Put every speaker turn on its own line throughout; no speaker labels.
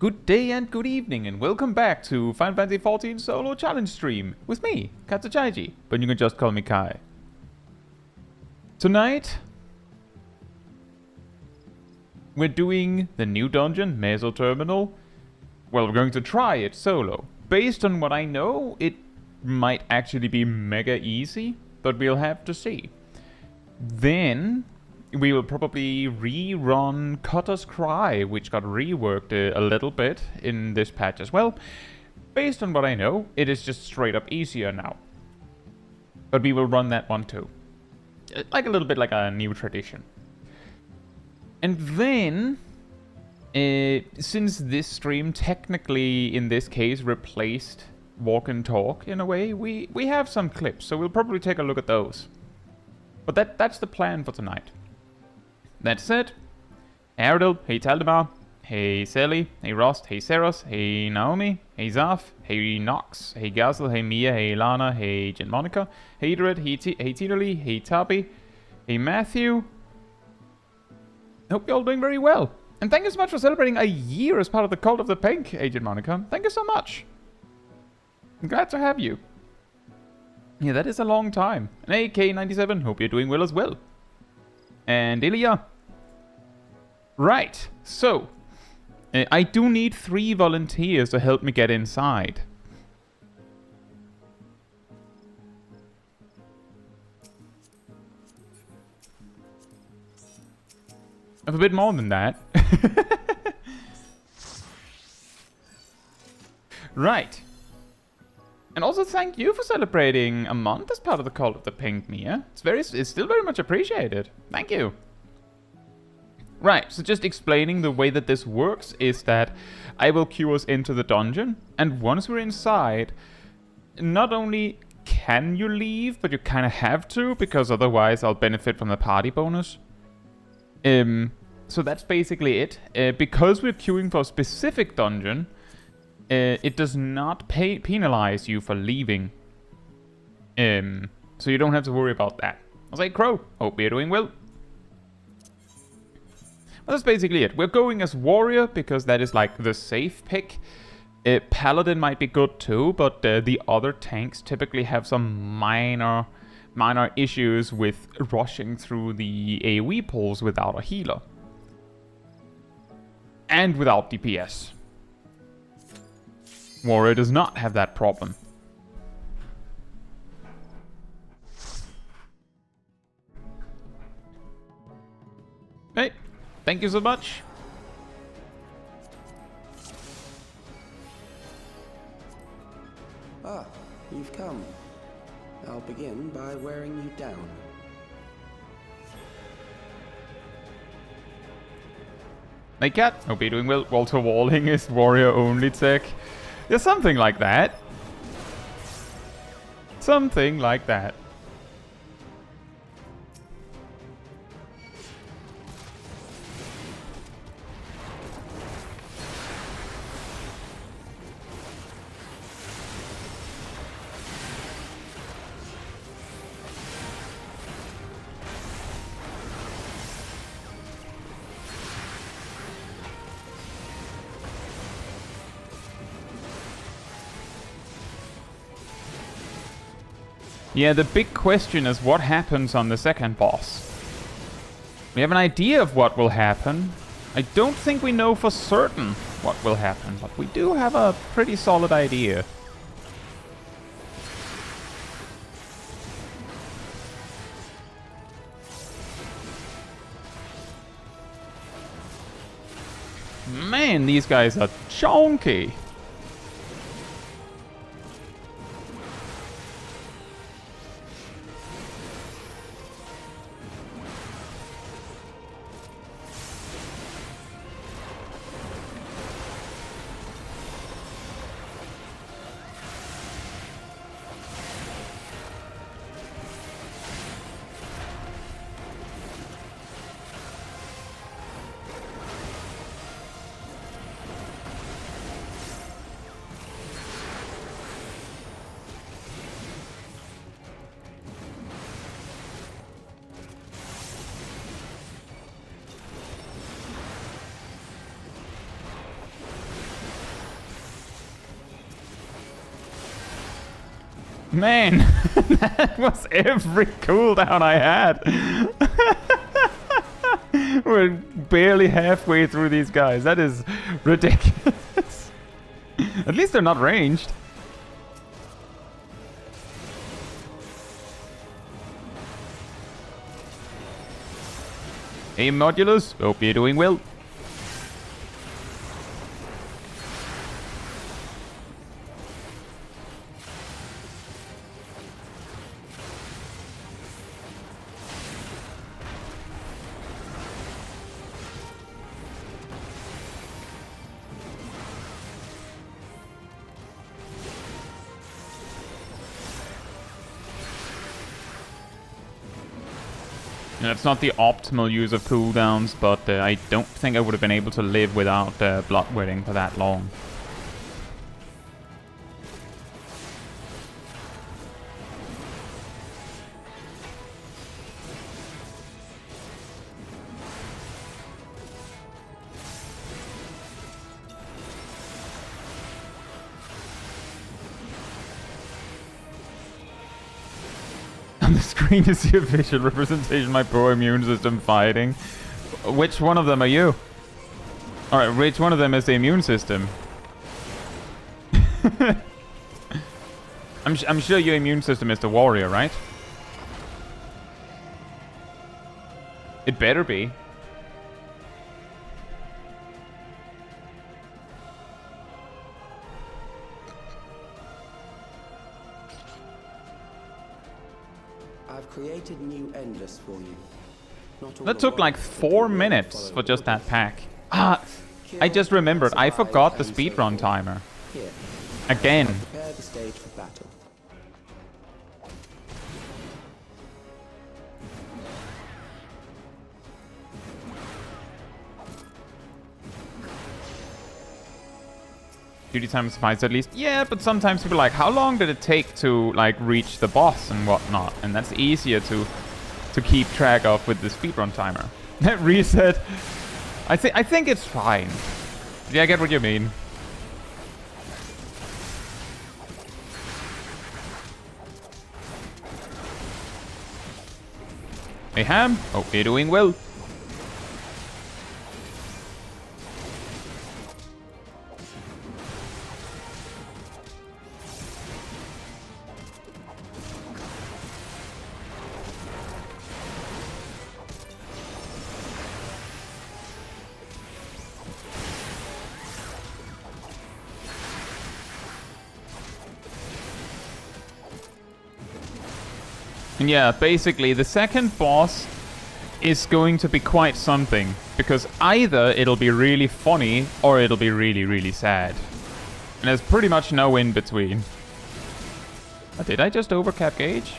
Good day and good evening, and welcome back to Final Fantasy XIV Solo Challenge Stream with me, Chaiji, but you can just call me Kai. Tonight, we're doing the new dungeon, Meso Terminal. Well, we're going to try it solo. Based on what I know, it might actually be mega easy, but we'll have to see. Then we will probably rerun Cutter's Cry, which got reworked a little bit in this patch as well. Based on what I know, it is just straight up easier now. But we will run that one too. Like a little bit like a new tradition. And then, since this stream technically, in this case, replaced Walk and Talk in a way, we have some clips, so we'll probably take a look at those. But that's the plan for tonight. That said, hey Aradil, hey Taldemar, hey Sally, hey Rost, hey Seros, hey Naomi, hey Zaf, hey Nox, hey Gazel, hey Mia, hey Lana, hey Jen Monica, hey Idrid, hey Titterly, hey Tabi, hey Matthew. Hope you're all doing very well. And thank you so much for celebrating a year as part of the Cult of the Pink, Agent Monica. Thank you so much. I'm glad to have you. Yeah, that is a long time. And hey K97, hope you're doing well as well. And Ilya. Right, so I do need 3 volunteers to help me get inside. I have a bit more than that. Right. And also thank you for celebrating a month as part of the Cult of the Pink, Mia. It's still very much appreciated. Thank you. Right, so just explaining the way that this works is that I will queue us into the dungeon, and once we're inside, not only can you leave, but you kind of have to, because otherwise I'll benefit from the party bonus. So that's basically it. Because we're queuing for a specific dungeon, it does not penalize you for leaving. So you don't have to worry about that. I'll say, Crow, hope you're doing well. Well, that's basically it. We're going as warrior because that is like the safe pick. Paladin might be good too, but the other tanks typically have some minor issues with rushing through the AoE pulls without a healer. And without DPS. Warrior does not have that problem. Hey, thank you so much.
Ah, you've come. I'll begin by wearing you down.
Hey Cat, hope you're doing well. Walter Walling is warrior only tech. Yeah, something like that. Something like that. Yeah, the big question is what happens on the second boss. We have an idea of what will happen. I don't think we know for certain what will happen, but we do have a pretty solid idea. Man, these guys are chonky. Man, that was every cooldown I had. We're barely halfway through these guys. That is ridiculous. At least they're not ranged. Hey, Modulus. Hope you're doing well. That's not the optimal use of cooldowns, but I don't think I would have been able to live without bloodwetting for that long. On the screen is the official representation of my poor immune system fighting. Which one of them are you? Alright, which one of them is the immune system? I'm sure your immune system is the warrior, right? It better be.
I've created new endless for you. Not all
That
the
took like
warriors
4
will
minutes
follow
for just that
orders.
pack. Ah, I just remembered. I forgot the speedrun timer.
Here,
Again.
prepare the stage for battle.
Duty time suffices at least. Yeah, but sometimes people are like, how long did it take to like reach the boss and whatnot? And that's easier to keep track of with the speedrun timer. Reset. I think it's fine. Yeah, I get what you mean. Hey Ham, hope you're doing well. And yeah, basically the second boss is going to be quite something, because either it'll be really funny or it'll be really, really sad. And there's pretty much no in between. Oh, did I just overcap gauge?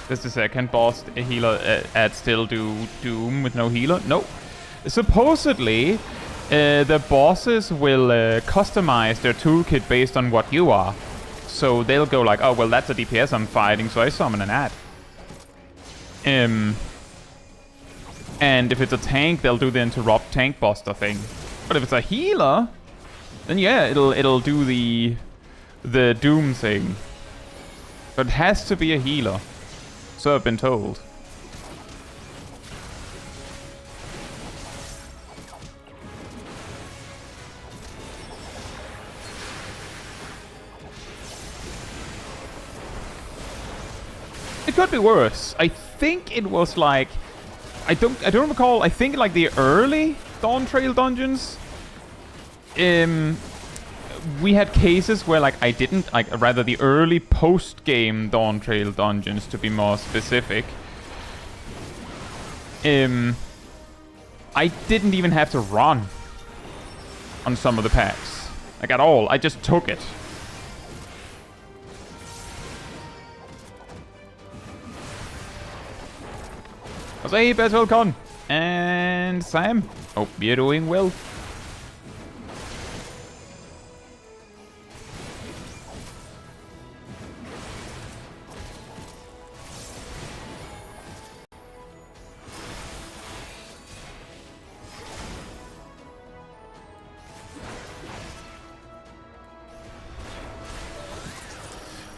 Does the second boss a healer add still do Doom with no healer? No. Supposedly, the bosses will customize their toolkit based on what you are. So they'll go like, oh, well, that's a DPS I'm fighting, so I summon an ad. And if it's a tank, they'll do the interrupt tank buster thing. But if it's a healer, then yeah, it'll do the Doom thing. But it has to be a healer. So I've been told. It could be worse. I think it was like I don't recall. I think like the early Dawntrail dungeons. We had cases where like I didn't, like rather the early post-game Dawntrail dungeons to be more specific. I didn't even have to run on some of the packs. Like at all. I just took it. I was like, hey, Betwell Con. And Sam, hope you're doing well.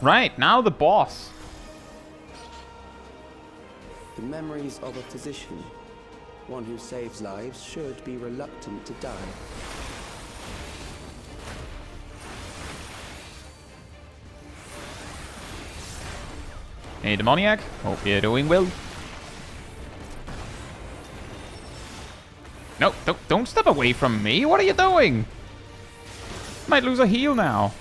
Right, now the boss.
The memories of a physician. One who saves lives should be reluctant to die.
Hey, Demoniac, hope you're doing well. No, don't step away from me. What are you doing? Might lose a heal now.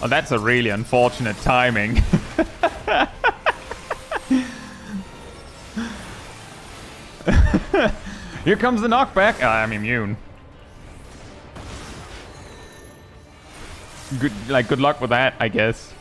Oh, that's a really unfortunate timing. Here comes the knockback. I'm immune. Good luck with that, I guess.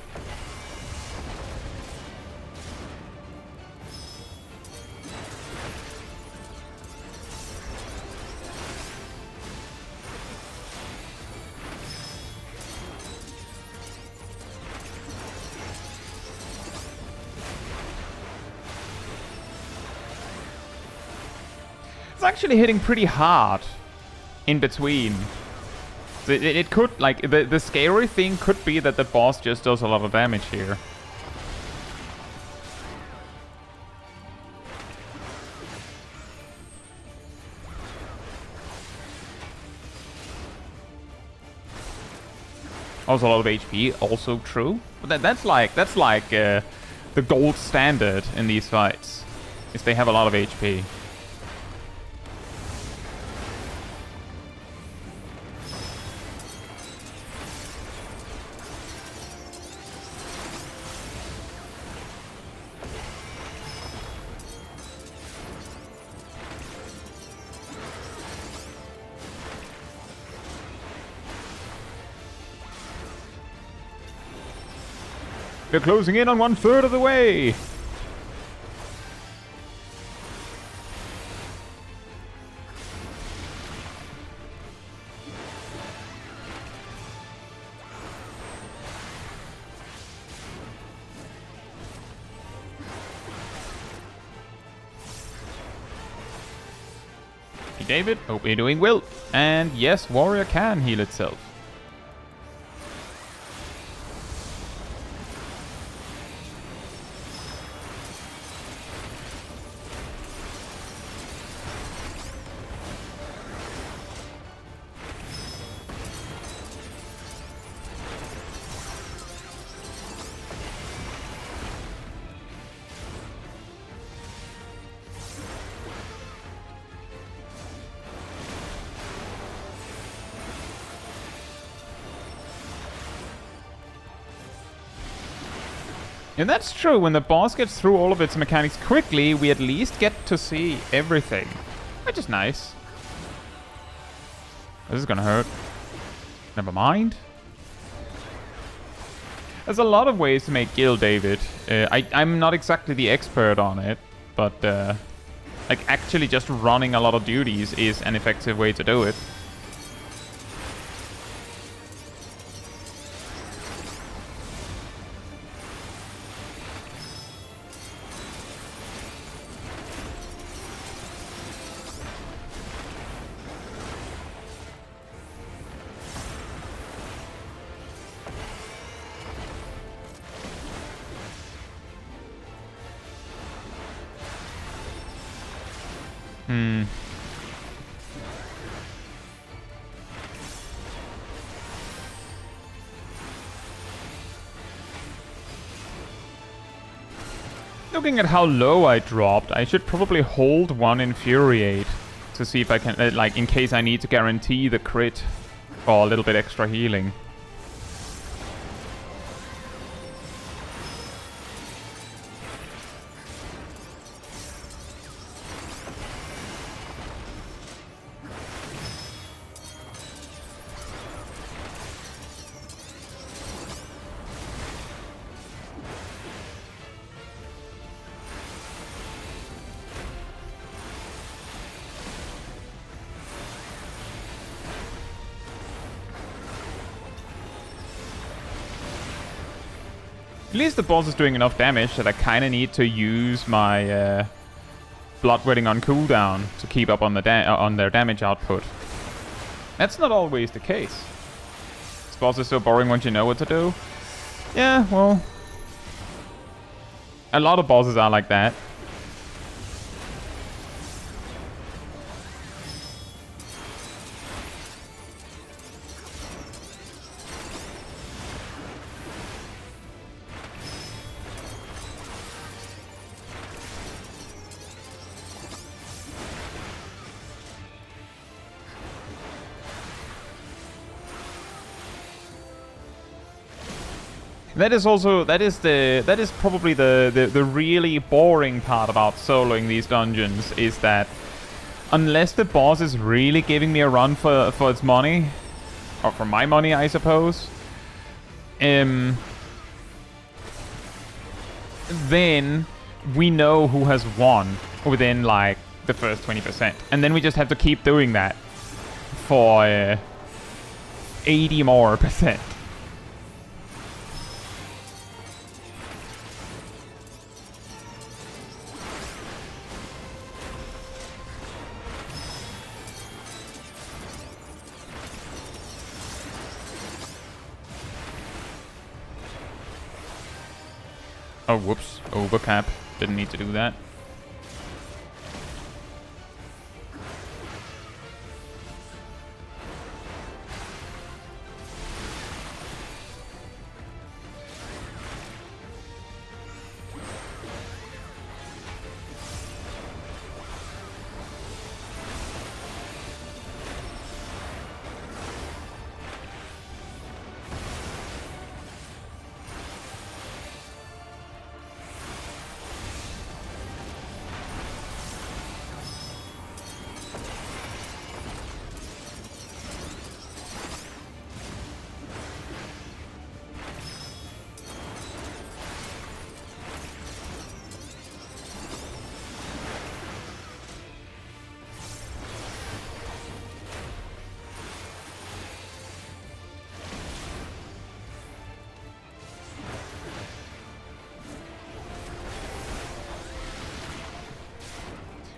It's actually hitting pretty hard in between. So it could, like, the scary thing could be that the boss just does a lot of damage here. Also a lot of HP, also true. But that's like the gold standard in these fights, is they have a lot of HP. We're closing in on 1/3 of the way! Hey David, hope you're doing well. And yes, Warrior can heal itself. And that's true, when the boss gets through all of its mechanics quickly, we at least get to see everything. Which is nice. This is gonna hurt. Never mind. There's a lot of ways to make Gil, David. I'm not exactly the expert on it, but like actually just running a lot of duties is an effective way to do it. Looking at how low I dropped, I should probably hold one Infuriate to see if I can, like, in case I need to guarantee the crit or a little bit extra healing. At least the boss is doing enough damage that I kind of need to use my Bloodwetting on cooldown to keep up on their damage output. That's not always the case. This boss is so boring once you know what to do. Yeah, well, a lot of bosses are like that. That is probably the really boring part about soloing these dungeons, is that unless the boss is really giving me a run for its money, or for my money, I suppose, then we know who has won within like the first 20%, and then we just have to keep doing that for 80 more percent. Oh, whoops. Overcap. Didn't need to do that.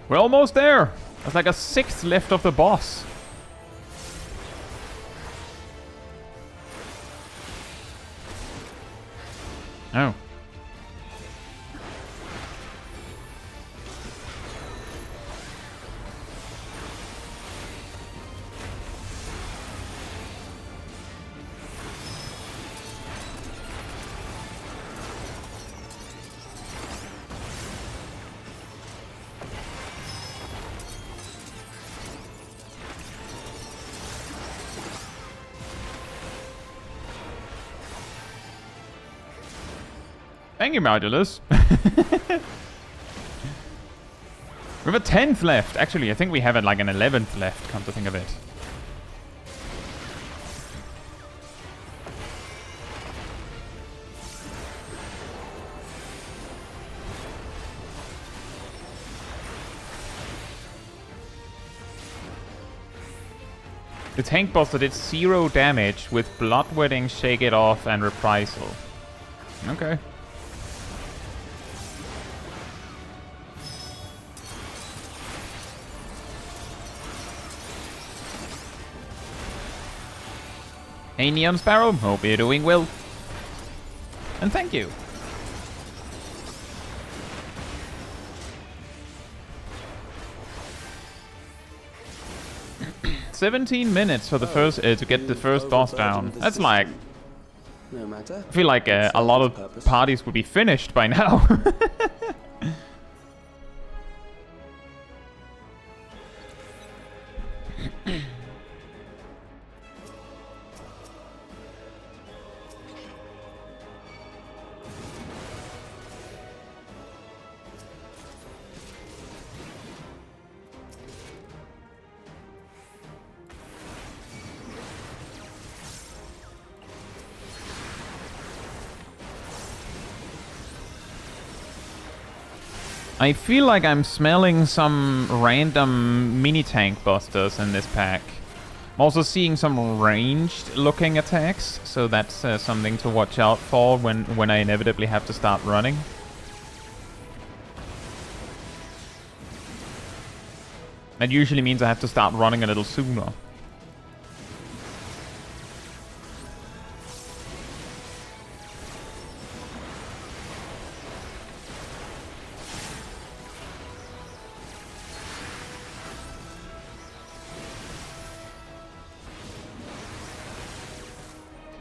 We're almost there. There's like a sixth left of the boss. Oh. Thank you, Modulus. We have a 10th left. Actually, I think we have like an 11th left, come to think of it. The tank boss that did 0 damage with Bloodwetting, Shake It Off, and Reprisal. Okay. Hey Neon Sparrow, hope you're doing well. And thank you. "17 minutes for the first to get the first boss down." That's like,
No matter.
I feel like a lot of parties would be finished by now. I feel like I'm smelling some random mini tank busters in this pack. I'm also seeing some ranged looking attacks, so that's something to watch out for when I inevitably have to start running. That usually means I have to start running a little sooner.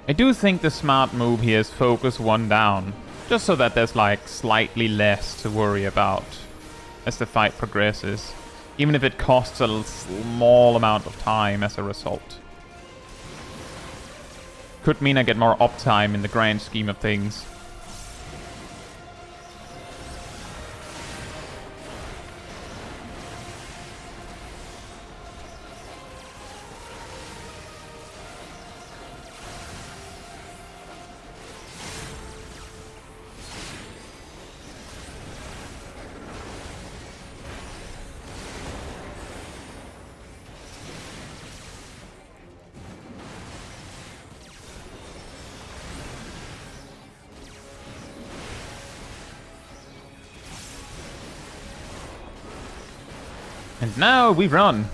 I do think the smart move here is focus one down, just so that there's like slightly less to worry about as the fight progresses, even if it costs a small amount of time as a result. Could mean I get more uptime in the grand scheme of things. And now we run.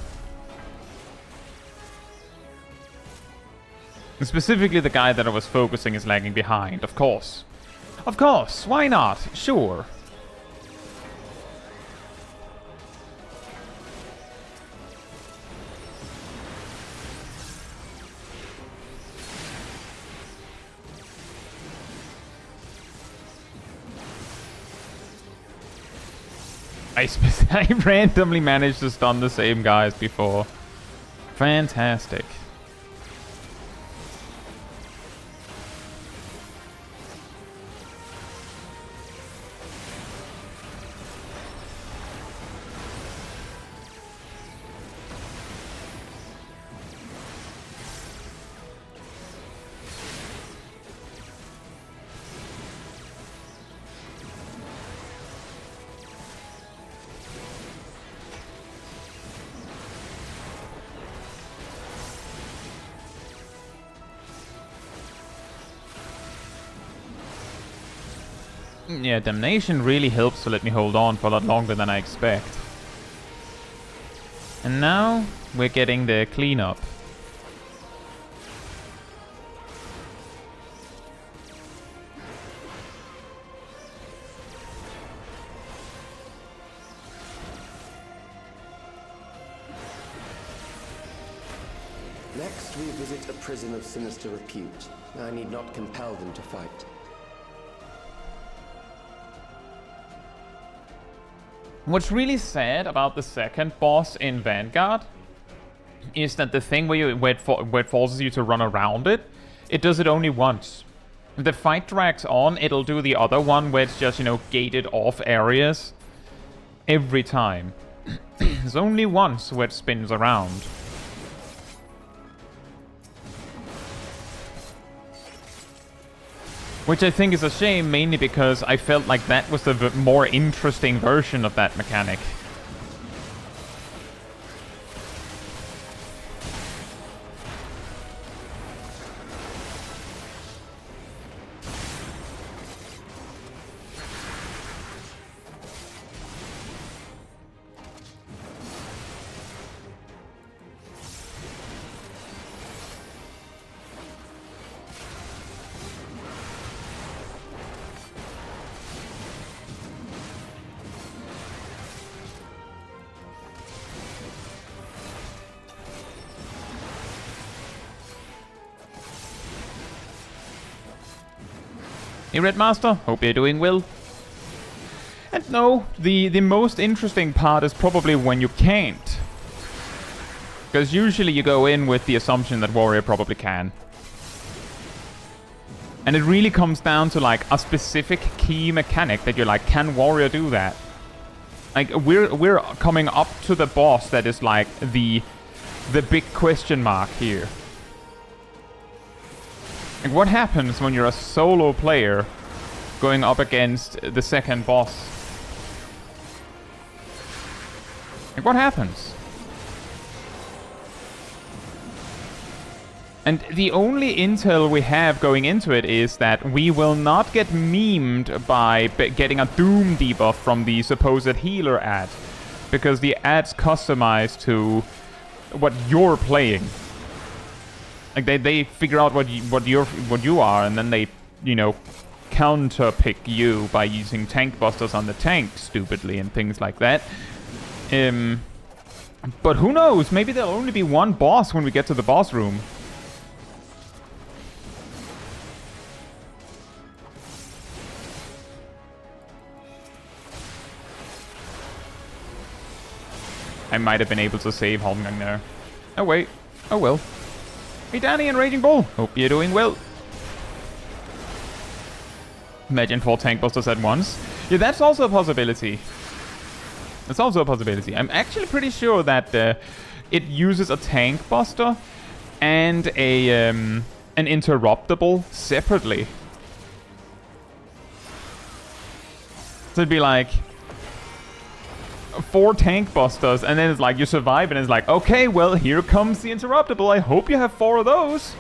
And specifically the guy that I was focusing is lagging behind, of course. Of course, why not? Sure. I randomly managed to stun the same guys before. Fantastic. Yeah, Damnation really helps to let me hold on for a lot longer than I expect. And now we're getting the cleanup.
Next, we visit a prison of sinister repute. I need not compel them to fight.
What's really sad about the second boss in Vanguard is that the thing where it forces you to run around it, it does it only once. If the fight drags on, it'll do the other one where it's just, you know, gated off areas every time. There's only once where it spins around. Which I think is a shame, mainly because I felt like that was the more interesting version of that mechanic. Hey Red Master, hope you're doing well. And no, the most interesting part is probably when you can't. Because usually you go in with the assumption that Warrior probably can. And it really comes down to like a specific key mechanic that you're like, can Warrior do that? Like we're coming up to the boss that is like the big question mark here. Like, what happens when you're a solo player going up against the second boss? Like, what happens? And the only intel we have going into it is that we will not get memed by getting a Doom debuff from the supposed healer ad. Because the ad's customized to what you're playing. Like, they figure out what you are, and then they, you know, counter pick you by using tank busters on the tank stupidly and things like that. But who knows? Maybe there'll only be one boss when we get to the boss room. I might have been able to save Holmgang there. Oh wait. Oh well. Hey Danny and Raging Bull. Hope you're doing well. Imagine 4 tank busters at once. Yeah, that's also a possibility. That's also a possibility. I'm actually pretty sure that it uses a tank buster and an interruptible separately. So it'd be like 4 tank busters, and then it's like you survive, and it's like, okay, well, here comes the interruptible. I hope you have 4 of those.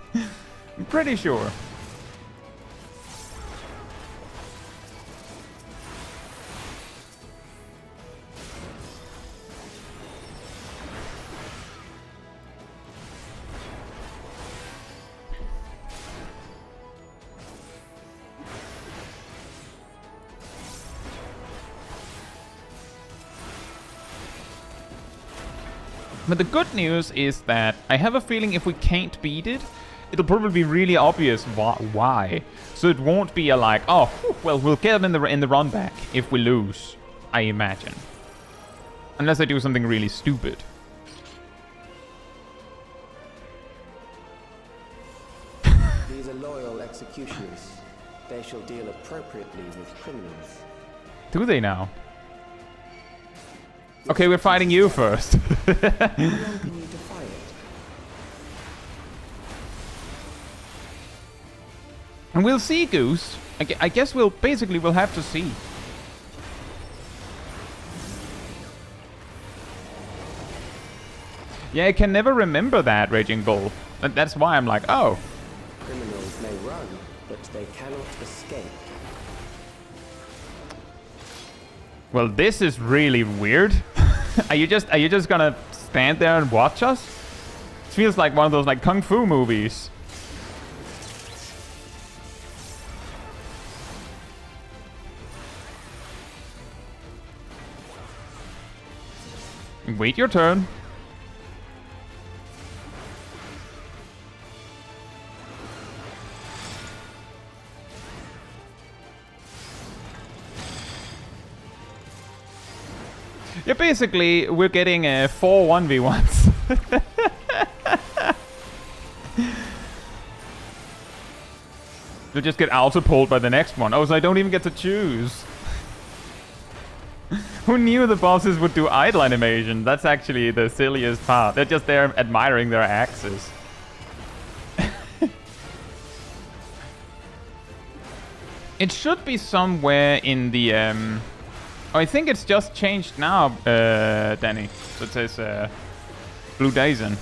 I'm pretty sure. But the good news is that I have a feeling if we can't beat it, it'll probably be really obvious why. So it won't be a like, oh, whew, well, we'll get it in the run back if we lose, I imagine. Unless I do something really stupid.
These are loyal executioners. They shall deal appropriately with criminals.
Do they now? Okay, we're fighting you first.
How long can you defy it?
And we'll see, Goose. I guess we'll have to see. Yeah, I can never remember that, Raging Bull. That's why I'm like, oh.
Criminals may run, but they cannot escape.
Well, this is really weird. Are you just gonna stand there and watch us? It feels like one of those like kung fu movies. Wait your turn. Yeah, basically, we're getting 4 1v1s. We'll just get auto-pulled by the next one. Oh, so I don't even get to choose. Who knew the bosses would do idle animation? That's actually the silliest part. They're just there admiring their axes. It should be somewhere in the... Oh, I think it's just changed now, Danny. So it says Blue Dazen.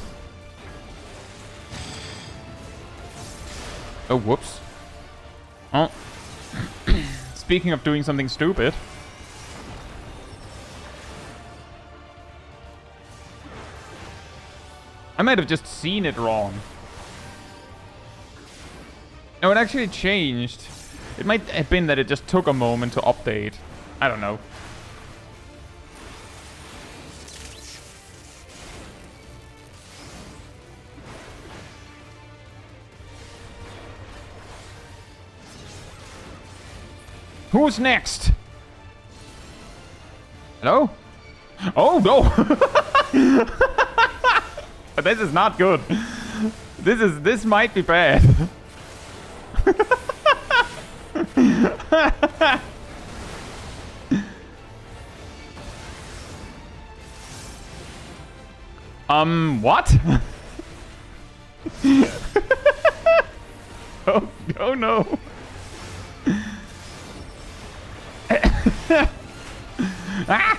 Oh, whoops. Oh. Speaking of doing something stupid. I might have just seen it wrong. No, it actually changed. It might have been that it just took a moment to update. I don't know. Who's next? Hello? Oh, no! This is not good. This might be bad. What? Oh no. Ah!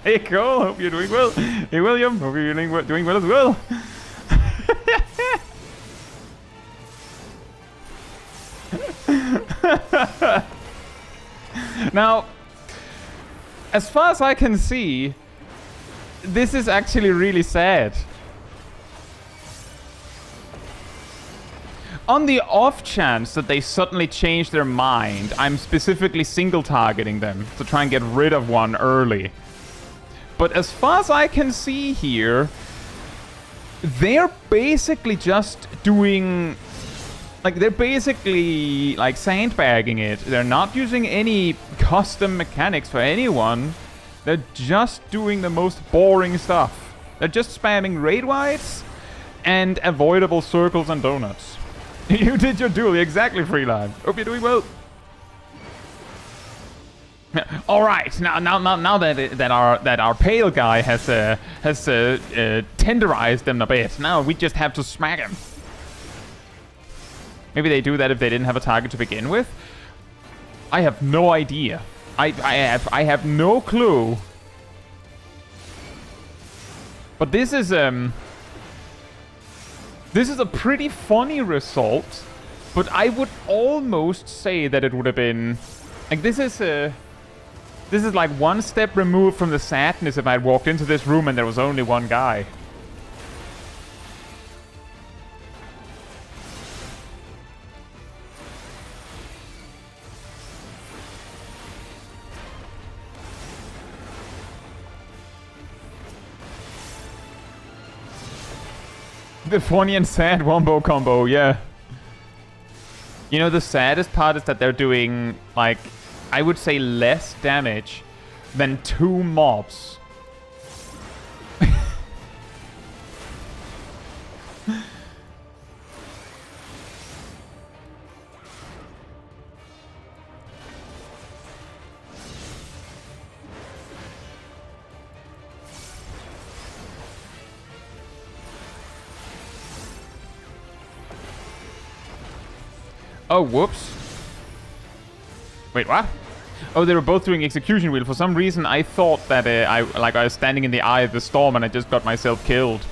Hey, Cole, hope you're doing well. Hey, William, hope you're doing well as well. Now, as far as I can see, this is actually really sad. On the off chance that they suddenly change their mind, I'm specifically single targeting them to try and get rid of one early. But as far as I can see here, they're basically just doing... Like, they're basically, like, sandbagging it. They're not using any custom mechanics for anyone. They're just doing the most boring stuff. They're just spamming raid wides and avoidable circles and donuts. You did your duel, exactly, Freeline. Hope you're doing well. All right, now that our pale guy has tenderized them a bit, now we just have to smack him. Maybe they do that if they didn't have a target to begin with. I have no idea. I have no clue. But this is a pretty funny result, but I would almost say that it would have been like this is like one step removed from the sadness if I had walked into this room and there was only one guy. The funny and sad wombo combo, yeah. You know, the saddest part is that they're doing, like, I would say less damage than 2 mobs. Oh, whoops. Wait, what? Oh, they were both doing execution wheel. For some reason, I thought that I was standing in the eye of the storm and I just got myself killed.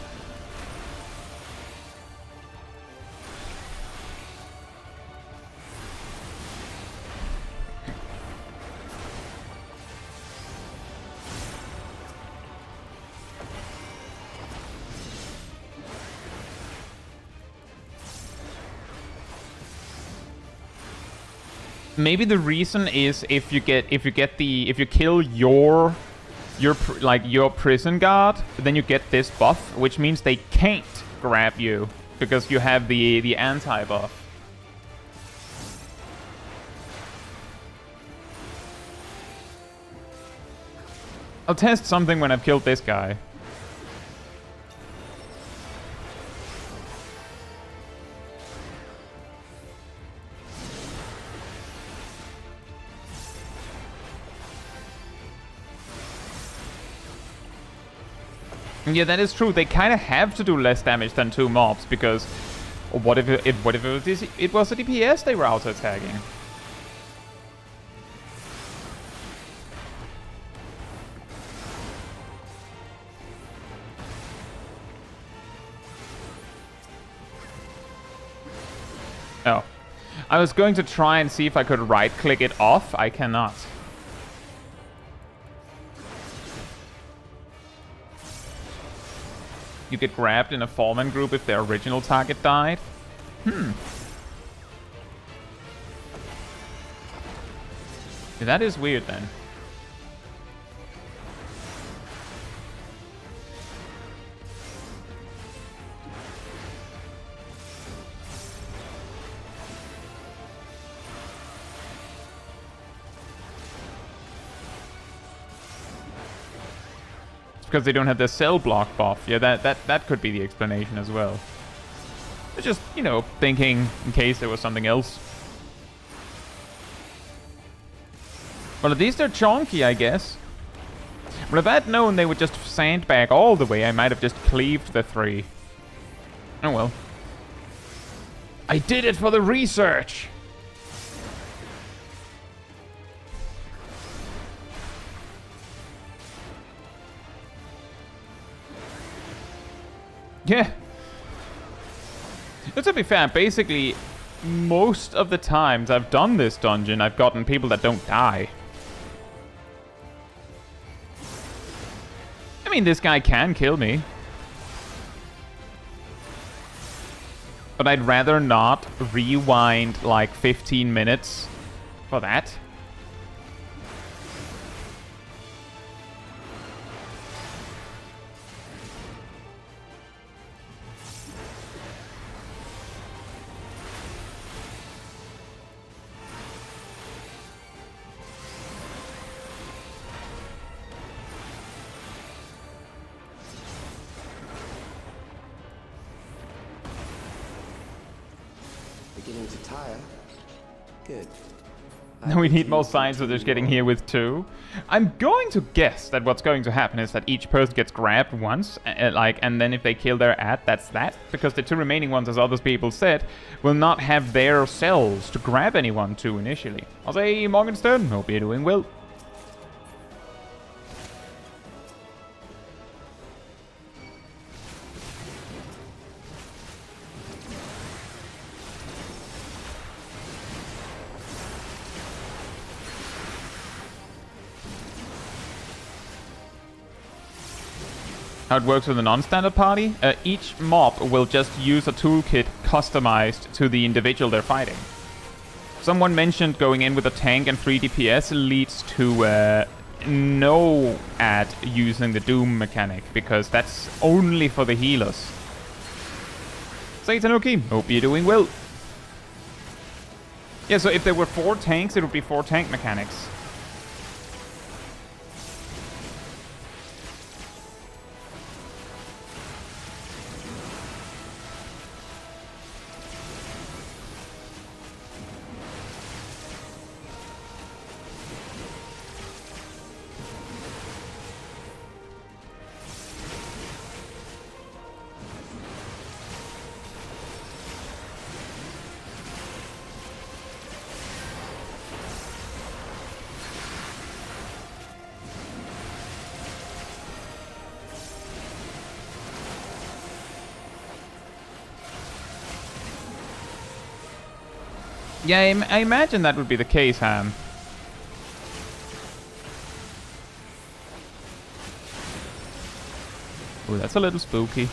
Maybe the reason is if you kill your prison guard, then you get this buff, which means they can't grab you because you have the anti-buff. I'll test something when I've killed this guy. Yeah, that is true. They kind of have to do less damage than 2 mobs because what if it was a DPS they were auto attacking? Oh, I was going to try and see if I could right-click it off. I cannot. You get grabbed in a foreman group if their original target died. Yeah, that is weird then. Because they don't have the cell block buff. Yeah, that could be the explanation as well. It's just, you know, thinking in case there was something else. Well, at least they're chonky, I guess. But if I had known they would just sandbag all the way, I might have just cleaved the 3. Oh well. I did it for the research! Yeah. But to be fair, basically, most of the times I've done this dungeon, I've gotten people that don't die. I mean, this guy can kill me. But I'd rather not rewind like 15 minutes for that.
Beginning to tire. Good.
Now we need more signs of this getting here with 2. I'm going to guess that what's going to happen is that each person gets grabbed once, and then if they kill their ad, that's that. Because the 2 remaining ones, as other people said, will not have their cells to grab anyone to initially. I'll say, Morgenstern, hope you're doing well. How it works with a non-standard party? Each mob will just use a toolkit customized to the individual they're fighting. Someone mentioned going in with a tank and 3 DPS leads to no ad using the Doom mechanic, because that's only for the healers. Satanuki, hope you're doing well. Yeah, so if there were 4 tanks, it would be 4 tank mechanics. Yeah, I imagine that would be the case, Ham. Ooh, that's a little spooky.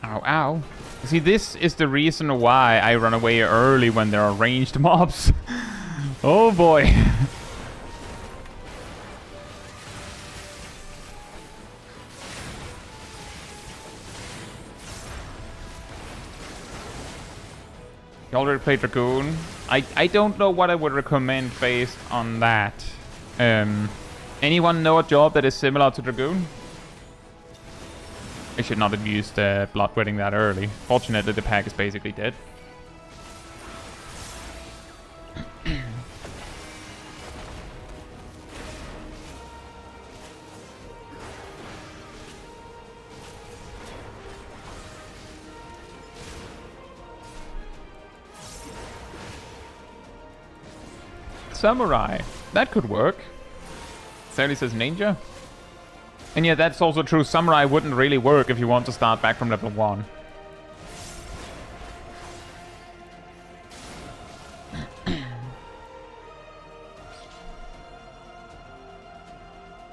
Ow, ow. See, this is the reason why I run away early when there are ranged mobs. Oh boy. You already played Dragoon? I don't know what I would recommend based on that. Anyone know a job that is similar to Dragoon? I should not have used Bloodwedding that early. Fortunately, the pack is basically dead. Samurai. That could work. Sally says ninja. And yeah, that's also true. Samurai wouldn't really work if you want to start back from level 1.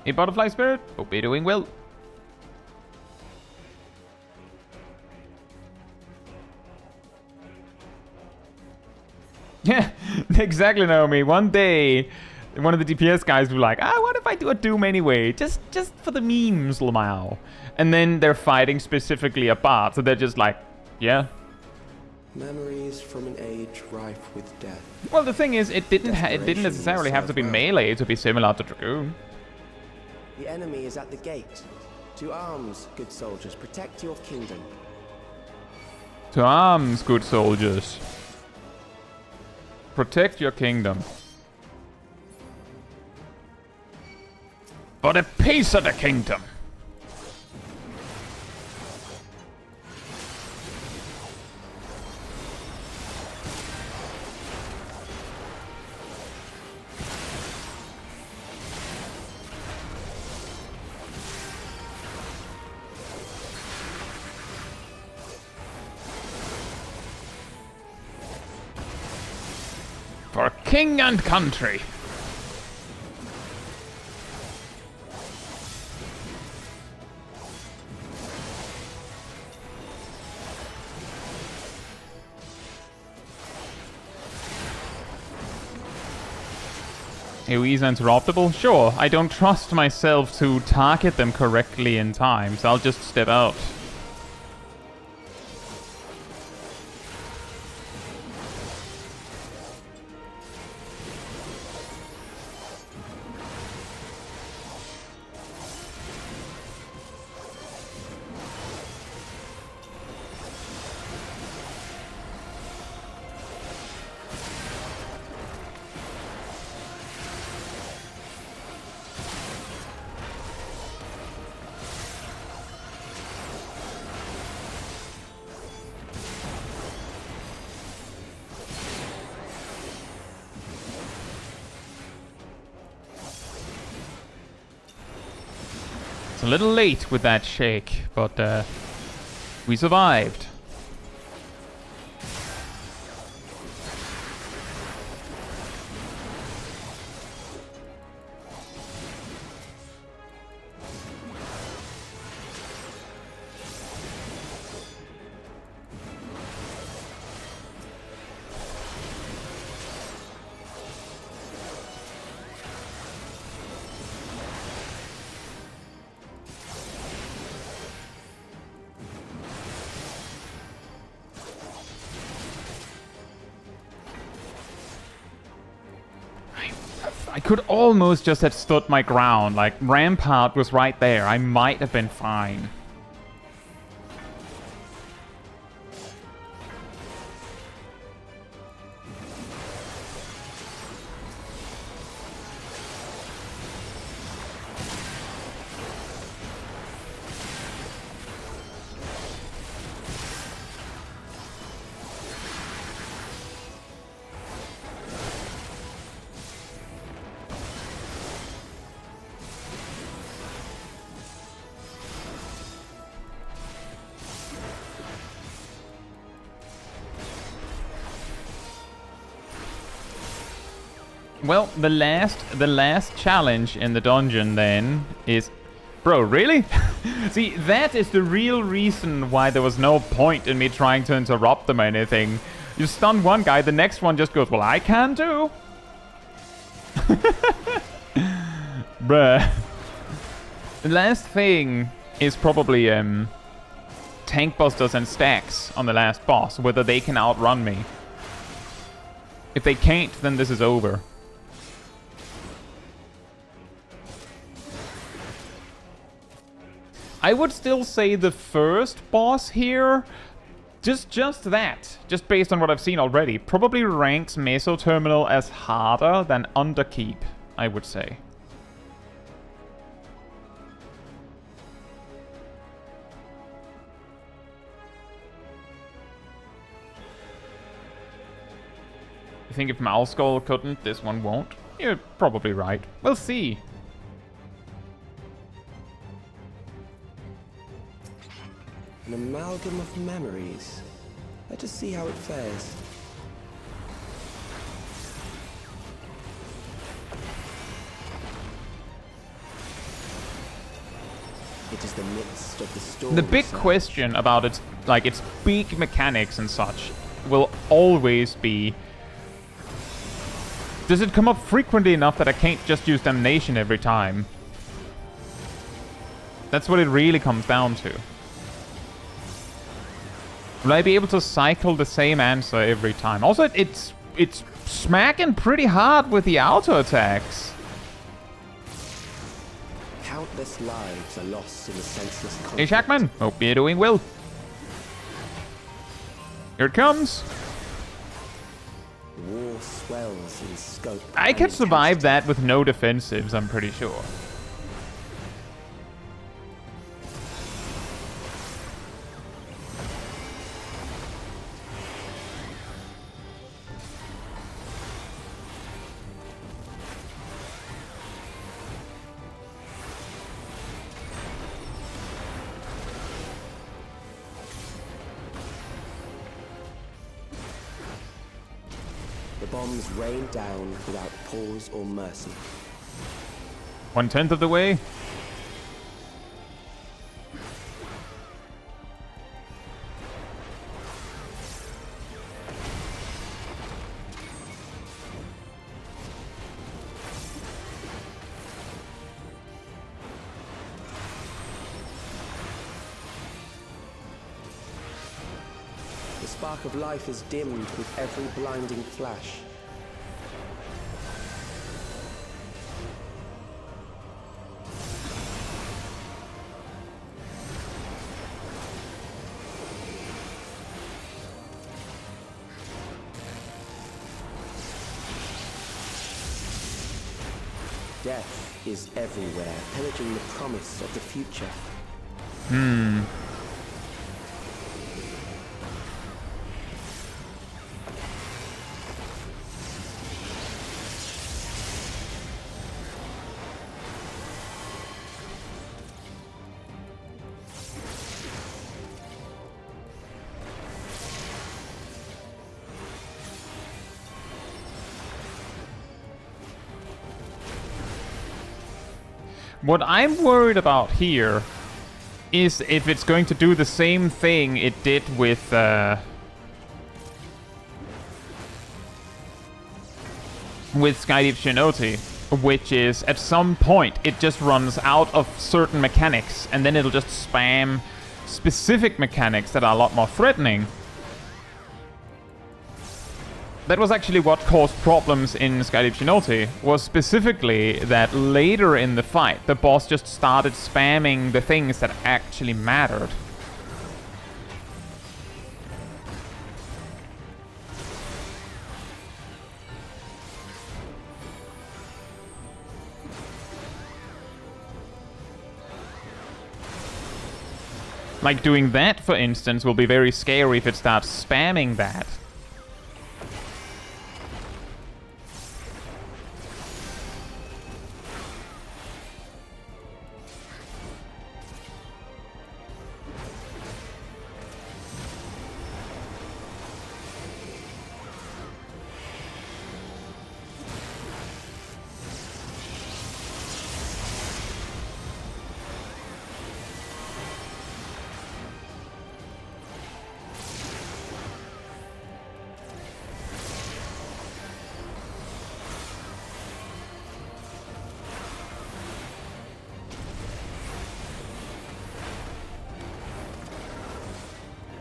Hey, Butterfly Spirit. Hope you're doing well. Yeah, exactly, Naomi. One day, one of the DPS guys were like, what if I do a Doom anyway? Just for the memes, Lamau. And then they're fighting specifically a bard, so they're just like, yeah.
Memories from an age rife with death.
Well, the thing is, it didn't necessarily have to be melee to be similar to Dragoon.
The enemy is at the gate. To arms, good soldiers, protect your kingdom.
To arms, good soldiers. Protect your kingdom. For the peace of the kingdom. For king and country. AoE's interruptible? Sure, I don't trust myself to target them correctly in time, so I'll just step out. A little late with that shake, but we survived. I could almost just have stood my ground. Like, Rampart was right there. I might have been fine. Well, the last challenge in the dungeon then is... Bro, really? See, that is the real reason why there was no point in me trying to interrupt them or anything. You stun one guy, the next one just goes, well, I can too. Bruh. The last thing is probably tank busters and stacks on the last boss, whether they can outrun me. If they can't, then this is over. I would still say the first boss here, just that, just based on what I've seen already, probably ranks Meso Terminal as harder than Underkeep, I would say. I think if Mouseskull couldn't, this one won't. You're probably right. We'll see.
An amalgam of memories. Let us see how it fares. It is the midst of the storm.
The big question about its big mechanics and such will always be Does it come up frequently enough that I can't just use Damnation every time? That's what it really comes down to. Will I be able to cycle the same answer every time? Also, it's smacking pretty hard with the auto attacks.
Countless lives are lost in the senseless conflict.
Hey, Shackman. Hope you're doing well. Here it comes.
War swells in scope.
I
and
can survive
intensity.
that with no defensives, I'm pretty sure.
The bombs rain down without pause or mercy.
1/10 of the way.
The spark of life is dimmed with every blinding flash. Death is everywhere, pillaging the promise of the future.
What I'm worried about here is if it's going to do the same thing it did with Skydeep Shinote, which is at some point it just runs out of certain mechanics and then it'll just spam specific mechanics that are a lot more threatening. That was actually what caused problems in Skydeep Shinote, was specifically that later in the fight, the boss just started spamming the things that actually mattered. Like doing that, for instance, will be very scary if it starts spamming that.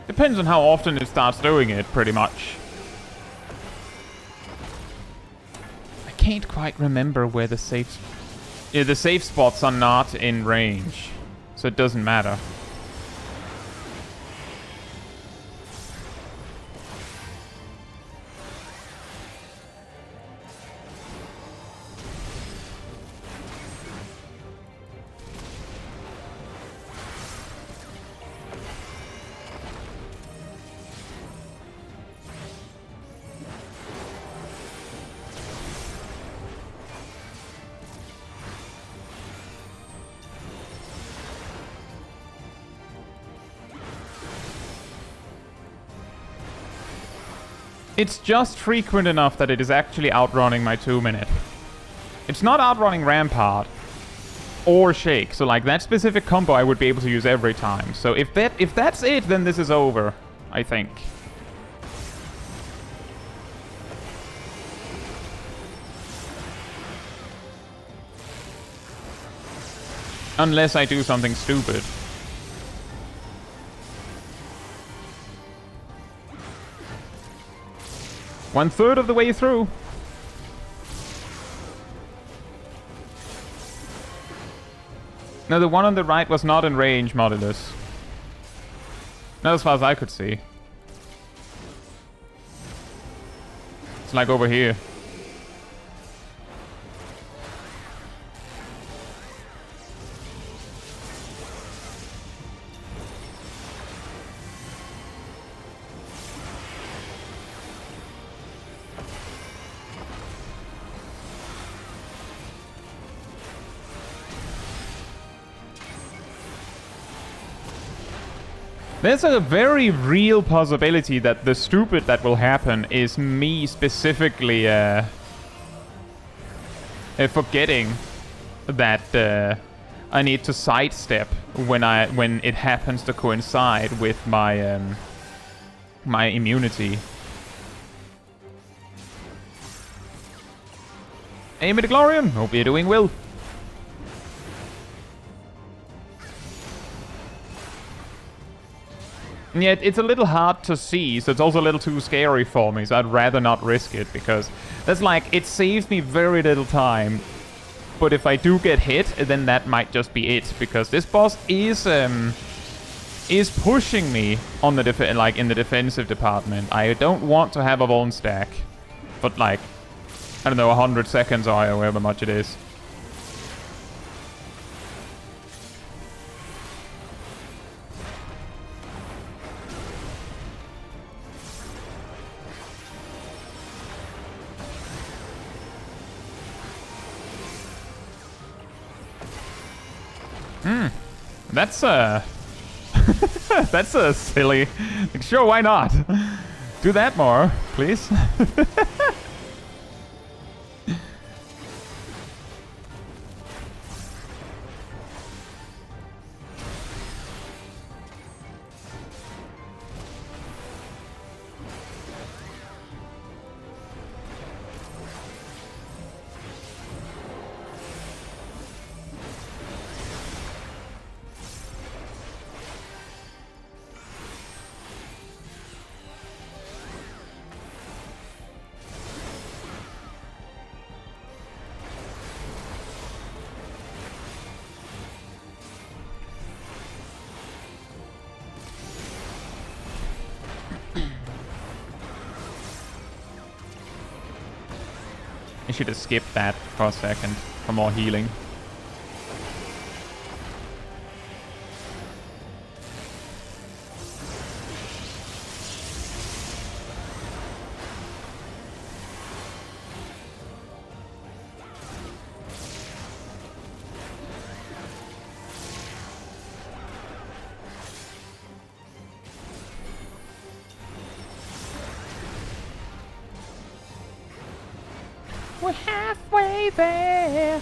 Depends on how often it starts doing it, pretty much. I can't quite remember where the safe... Yeah, the safe spots are not in range, so it doesn't matter. It's just frequent enough that it is actually outrunning my 2-minute. It's not outrunning Rampart or Shake, so like that specific combo I would be able to use every time. So if that's it, then this is over, I think. Unless I do something stupid. One third of the way through. No, the one on the right was not in range, Modulus. Not as far as I could see. It's like over here. There's a very real possibility that the stupid that will happen is me specifically forgetting that I need to sidestep when it happens to coincide with my my immunity. Hey, Midichlorian, hope you're doing well. Yeah, it's a little hard to see, so it's also a little too scary for me, so I'd rather not risk it, because that's like, it saves me very little time. But if I do get hit, then that might just be it, because this boss is pushing me on the in the defensive department. I don't want to have a Vuln stack, but like, I don't know, 100 seconds or however much it is. That's that's silly. Like, sure, why not? Do that more, please. I should have skipped that for a second for more healing. We're halfway there.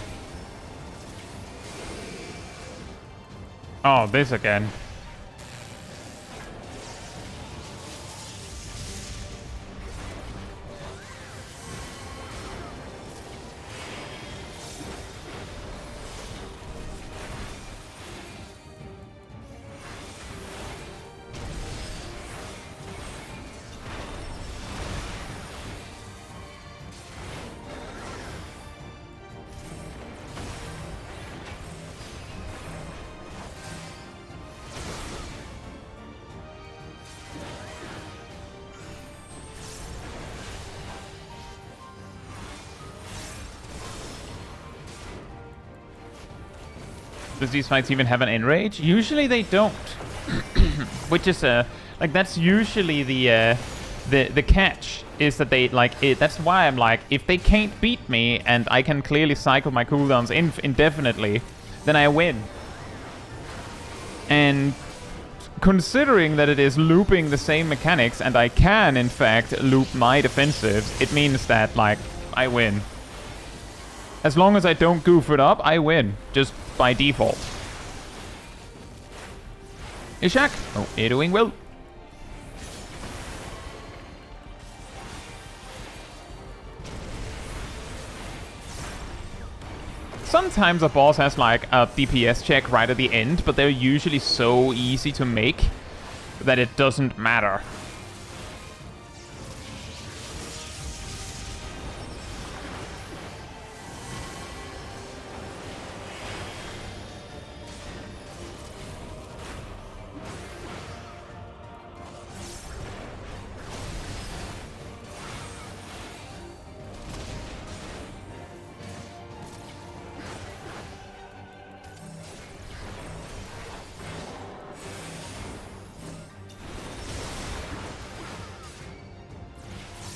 Oh, this again. Does these fights even have an enrage? Usually they don't. Which is like that's usually the catch, is that they like it. That's why I'm like, if they can't beat me and I can clearly cycle my cooldowns indefinitely, then I win. And considering that it is looping the same mechanics and I can in fact loop my defensives, it means that like I win. As long as I don't goof it up, I win. Just by default. Ishak, oh, you're doing well. sometimes a boss has like a DPS check right at the end, but they're usually so easy to make that it doesn't matter.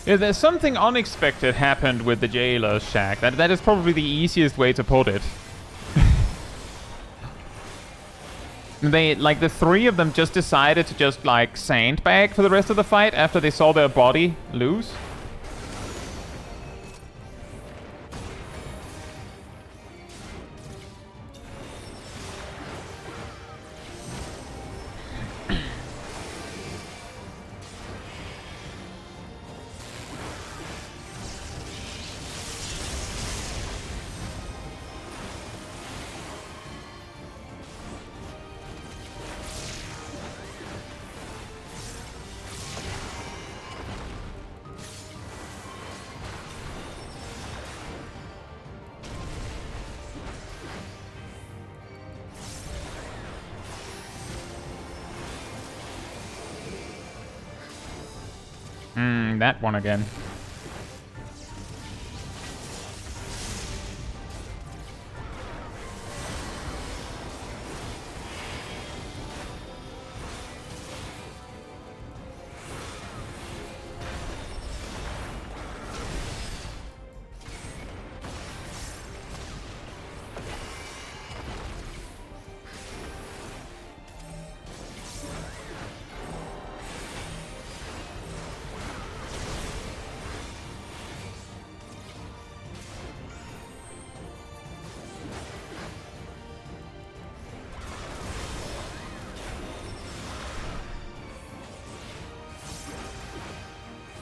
Yeah, there's something unexpected happened with the jailer's shack. That is probably the easiest way to put it. They, like, the three of them just decided to just, like, sandbag for the rest of the fight after they saw their body lose. That one again.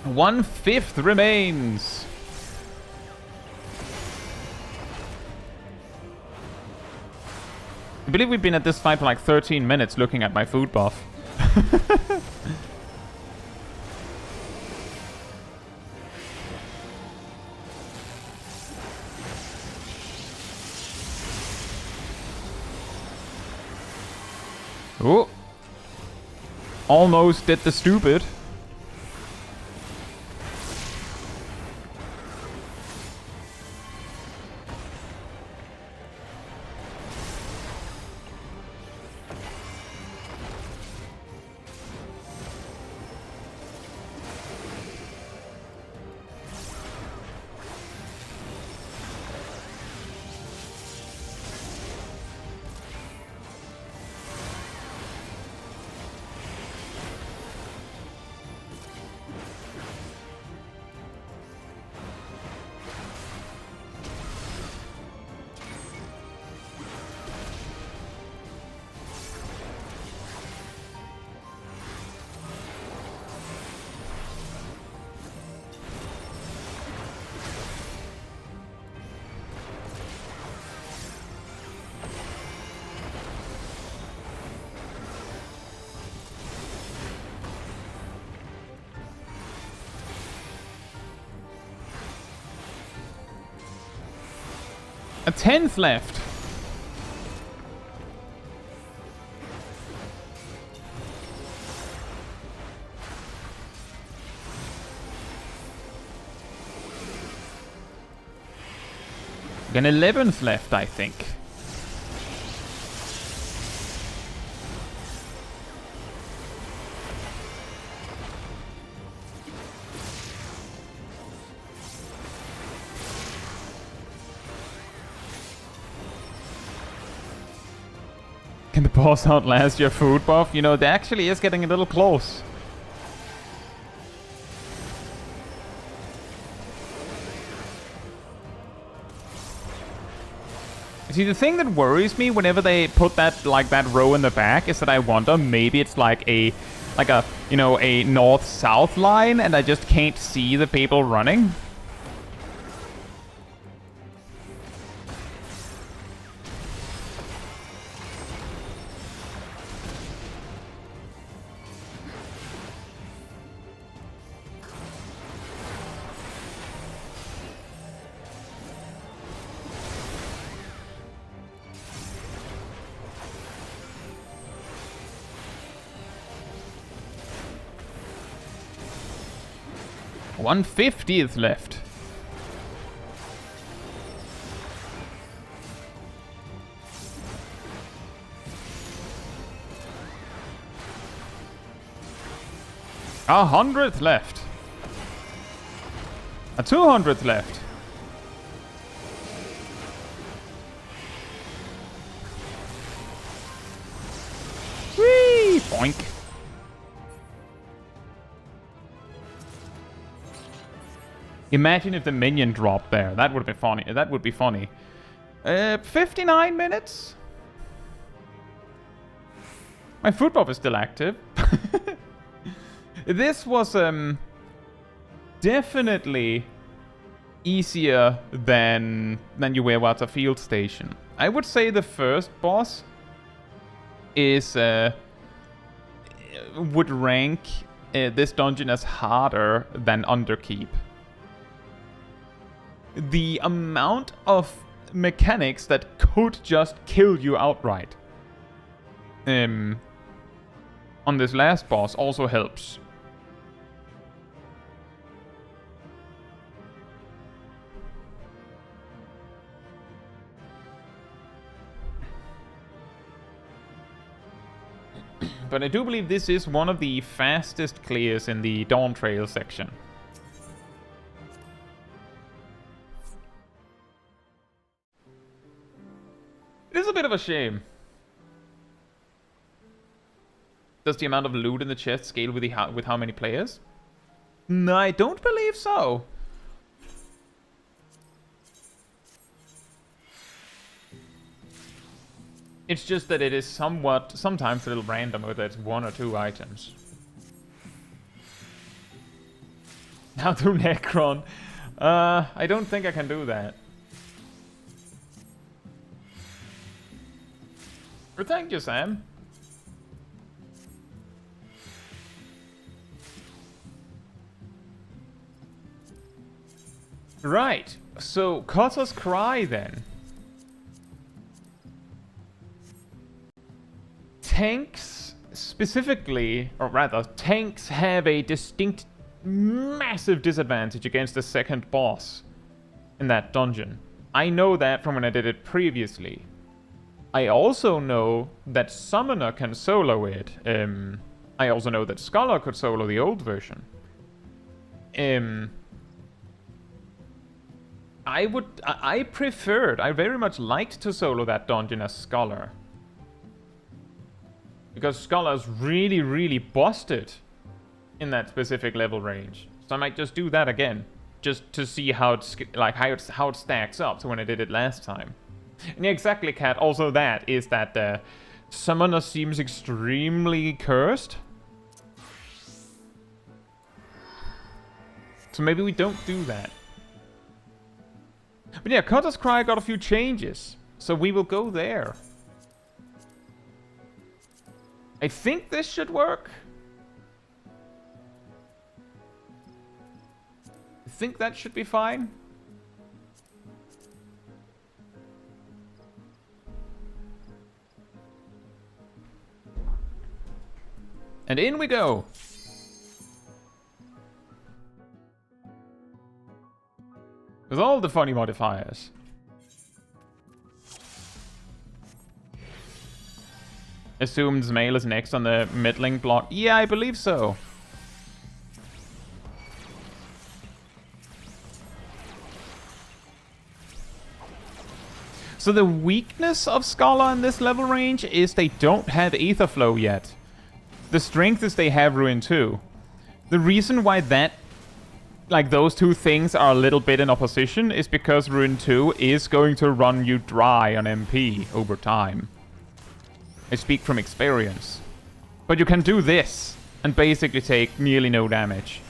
One-fifth remains. I believe we've been at this fight for like 13 minutes looking at my food buff. Oh. Almost did the stupid. A 10th left. An 11th left, I think. Can the boss outlast your food buff? You know, that actually is getting a little close. See, the thing that worries me whenever they put that, like, that row in the back is that I wonder maybe it's like a, you know, a north-south line and I just can't see the people running. 150th left. A 100th left. A 200th left. Whee! Boink. Imagine if the minion dropped there. That would be funny. That would be funny. 59 minutes? My foot buff is still active. This was definitely easier than Uewarta Field Station. I would say the first boss is would rank this dungeon as harder than Underkeep. The amount of mechanics that could just kill you outright on this last boss also helps. But I do believe this is one of the fastest clears in the Dawntrail section. It is a bit of a shame. Does the amount of loot in the chest scale with how many players? No, I don't believe so. It's just that it is sometimes a little random whether it's 1 or 2 items. Now do Necron. I don't think I can do that. But thank you, Sam. Right, so Kata's Cry then. Tanks specifically, or rather, tanks have a distinct, massive disadvantage against the second boss in that dungeon. I know that from when I did it previously. I also know that Summoner can solo it. I also know that Scholar could solo the old version. I very much liked to solo that dungeon as Scholar. Because Scholar's really, really busted in that specific level range. So I might just do that again. Just to see how it stacks up to when I did it last time. And yeah, exactly, Cat. Also that is that Summoner seems extremely cursed. So maybe we don't do that. But yeah, Kata's Cry got a few changes. So we will go there. I think this should work. I think that should be fine. And in we go. With all the funny modifiers. Assumed Zmail is next on the middling block. Yeah, I believe so. So the weakness of Scholar in this level range is they don't have Aether Flow yet. The strength is they have Ruin 2. The reason why that, like those two things are a little bit in opposition is because Ruin 2 is going to run you dry on MP over time. I speak from experience. But you can do this and basically take nearly no damage.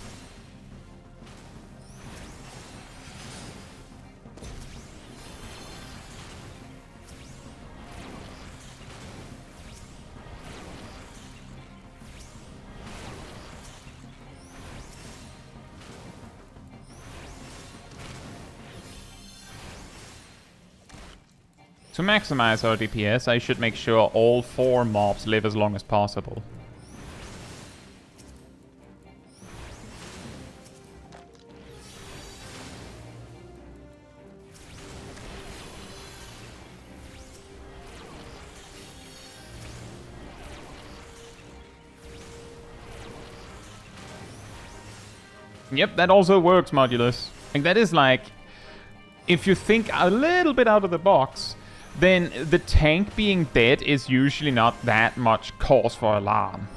To maximize our DPS, I should make sure all 4 mobs live as long as possible. Yep, that also works, Modulus. Like, that is like, if you think a little bit out of the box, then the tank being dead is usually not that much cause for alarm.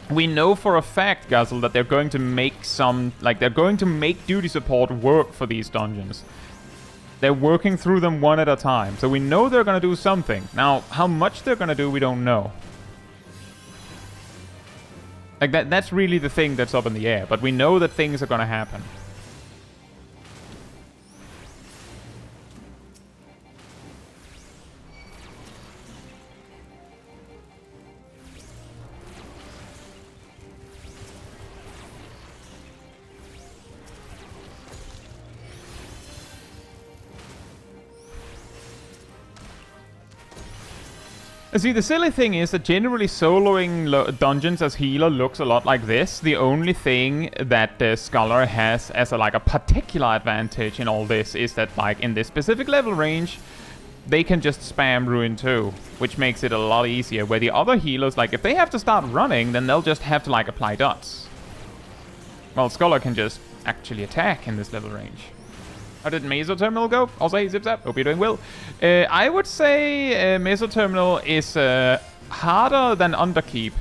We know for a fact, Guzzle, that they're going to make some... Like, they're going to make duty support work for these dungeons. They're working through them one at a time. So we know they're going to do something. Now, how much they're going to do, we don't know. Like, that's really the thing that's up in the air. But we know that things are going to happen. See, the silly thing is that generally soloing dungeons as healer looks a lot like this. The only thing that Scholar has as a particular advantage in all this is that, like, in this specific level range, they can just spam Ruin 2, which makes it a lot easier. Where the other healers, like, if they have to start running, then they'll just have to, like, apply dots. Well, Scholar can just actually attack in this level range. How did Meso Terminal go? Also, hey, Zip Zap, hope you're doing well. I would say Meso Terminal is harder than Underkeep.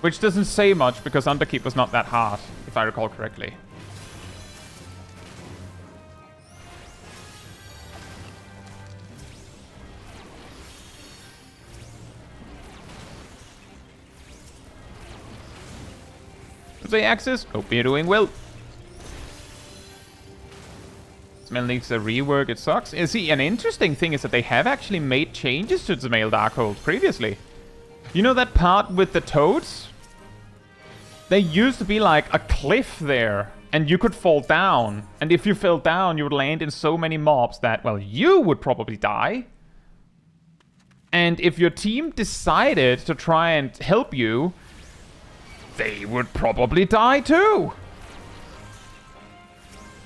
Which doesn't say much, because Underkeep was not that hard, if I recall correctly. Say Axis, hope you're doing well. Smell needs a rework, it sucks. See, an interesting thing is that they have actually made changes to the male Darkhold previously. You know that part with the toads? There used to be like a cliff there, and you could fall down. And if you fell down, you would land in so many mobs that, well, you would probably die. And if your team decided to try and help you, they would probably die too.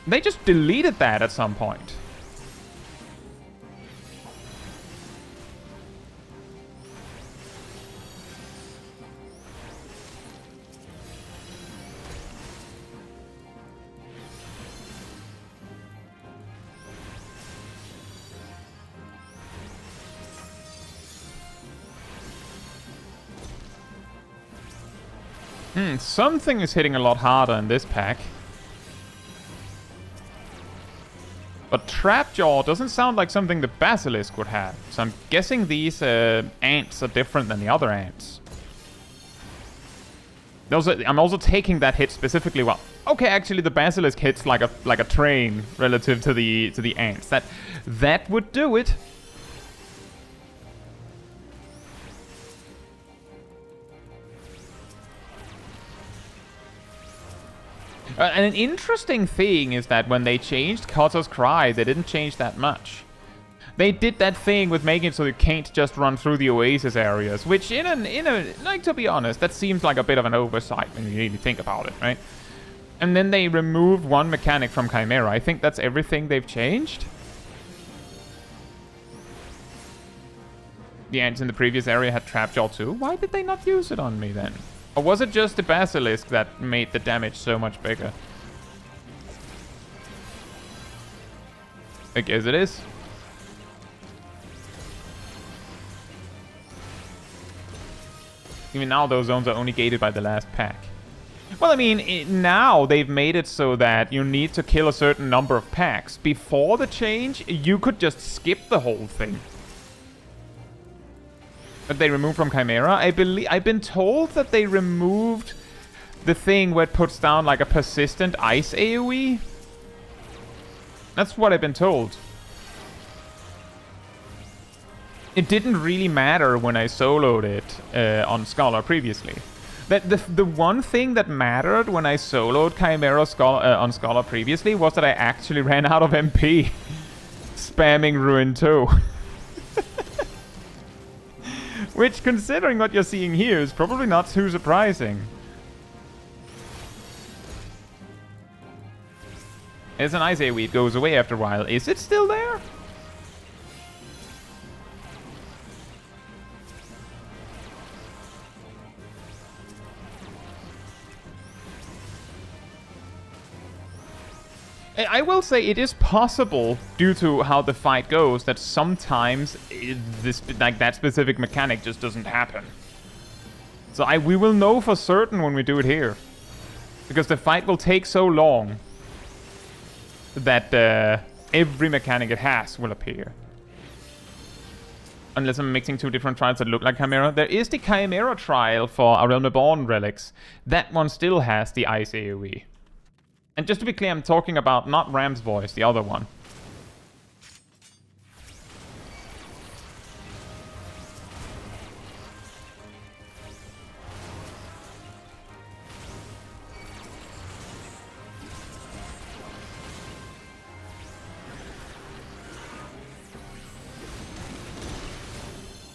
They just deleted that at some point. Something is hitting a lot harder in this pack. But Trapjaw doesn't sound like something the Basilisk would have. So I'm guessing these ants are different than the other ants. I'm also taking that hit specifically well. Okay, actually the Basilisk hits like a train relative to the ants. That would do it. And an interesting thing is that when they changed Kotter's Cry, they didn't change that much. They did that thing with making it so you can't just run through the Oasis areas, which like, to be honest, that seems like a bit of an oversight when you really think about it, right? And then they removed one mechanic from Chimera. I think that's everything they've changed. The ants in the previous area had Trapjaw too. Why did they not use it on me then? Or was it just the Basilisk that made the damage so much bigger? I guess it is. Even now, those zones are only gated by the last pack. Well, I mean, now they've made it so that you need to kill a certain number of packs. Before the change, you could just skip the whole thing. But they removed from Chimera. I've been told that they removed the thing where it puts down like a persistent ice AoE. That's what I've been told. It didn't really matter when I soloed it on Scholar previously. The one thing that mattered when I soloed Chimera on Scholar previously was that I actually ran out of MP spamming Ruin 2. Which, considering what you're seeing here, is probably not too surprising. It's an ice AoE, it goes away after a while. Is it still there? I will say it is possible, due to how the fight goes, that sometimes that specific mechanic just doesn't happen. So we will know for certain when we do it here. Because the fight will take so long that every mechanic it has will appear. Unless I'm mixing two different trials that look like Chimera. There is the Chimera trial for A Realm Reborn relics. That one still has the Ice AoE. And just to be clear, I'm talking about not Ram's voice, the other one.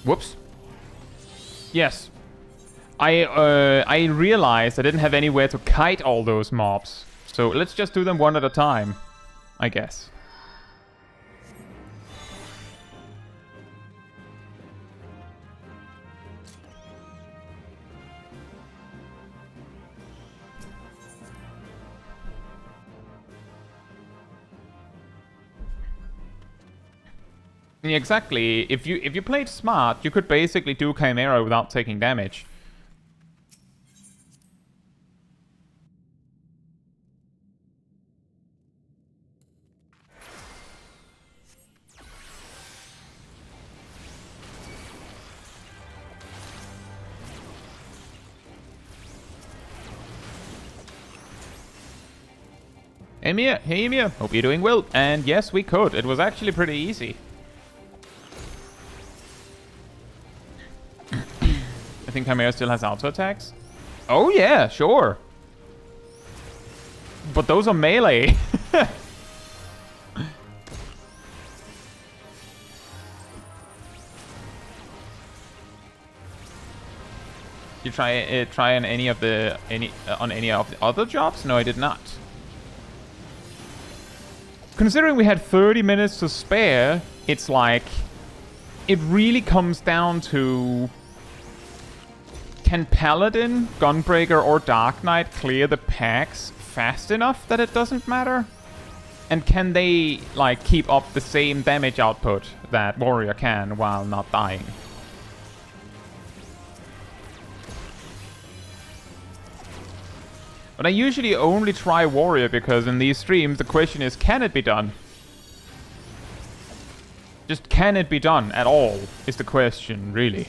Whoops. Yes. I realized I didn't have anywhere to kite all those mobs. So let's just do them one at a time, I guess. Yeah, exactly. If you played smart, you could basically do Chimera without taking damage. Hey Emir, hope you're doing well. And yes, we could. It was actually pretty easy. I think Chimera still has auto attacks. Oh yeah, sure. But those are melee. You try on any of the other jobs? No, I did not. Considering we had 30 minutes to spare, it's like it really comes down to, can Paladin, Gunbreaker, or Dark Knight clear the packs fast enough that it doesn't matter? And can they like keep up the same damage output that Warrior can while not dying? But I usually only try Warrior because in these streams the question is, can it be done? Just can it be done at all is the question, really.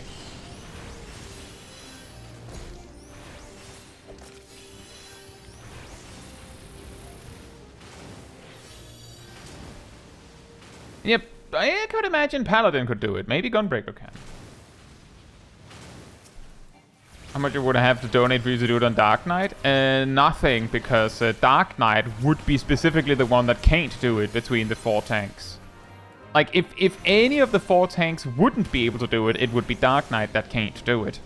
Yep, I could imagine Paladin could do it. Maybe Gunbreaker can. How much would I have to donate for you to do it on Dark Knight? Nothing, because Dark Knight would be specifically the one that can't do it between the 4 tanks. Like, if any of the 4 tanks wouldn't be able to do it, it would be Dark Knight that can't do it.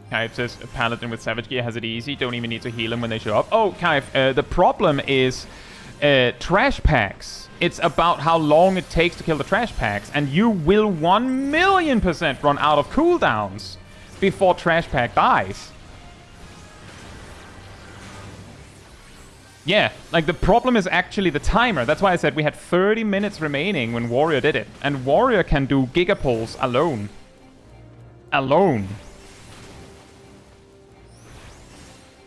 Kaif says, Paladin with Savage Gear has it easy. Don't even need to heal them when they show up. Oh, Kaif, the problem is trash packs. It's about how long it takes to kill the trash packs. And you will 1,000,000% run out of cooldowns before trash pack dies. Yeah, like the problem is actually the timer. That's why I said we had 30 minutes remaining when Warrior did it. And Warrior can do Gigapulse alone. Alone.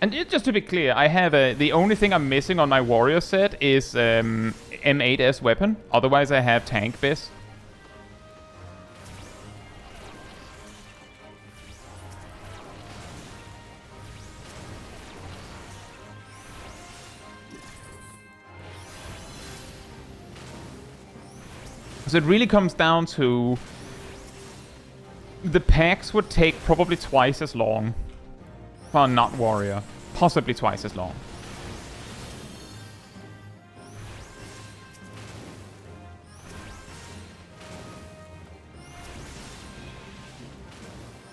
And just to be clear, I have the only thing I'm missing on my Warrior set is M8S weapon. Otherwise, I have Tank Biz. So it really comes down to the packs would take probably twice as long. Well, not Warrior. Possibly twice as long.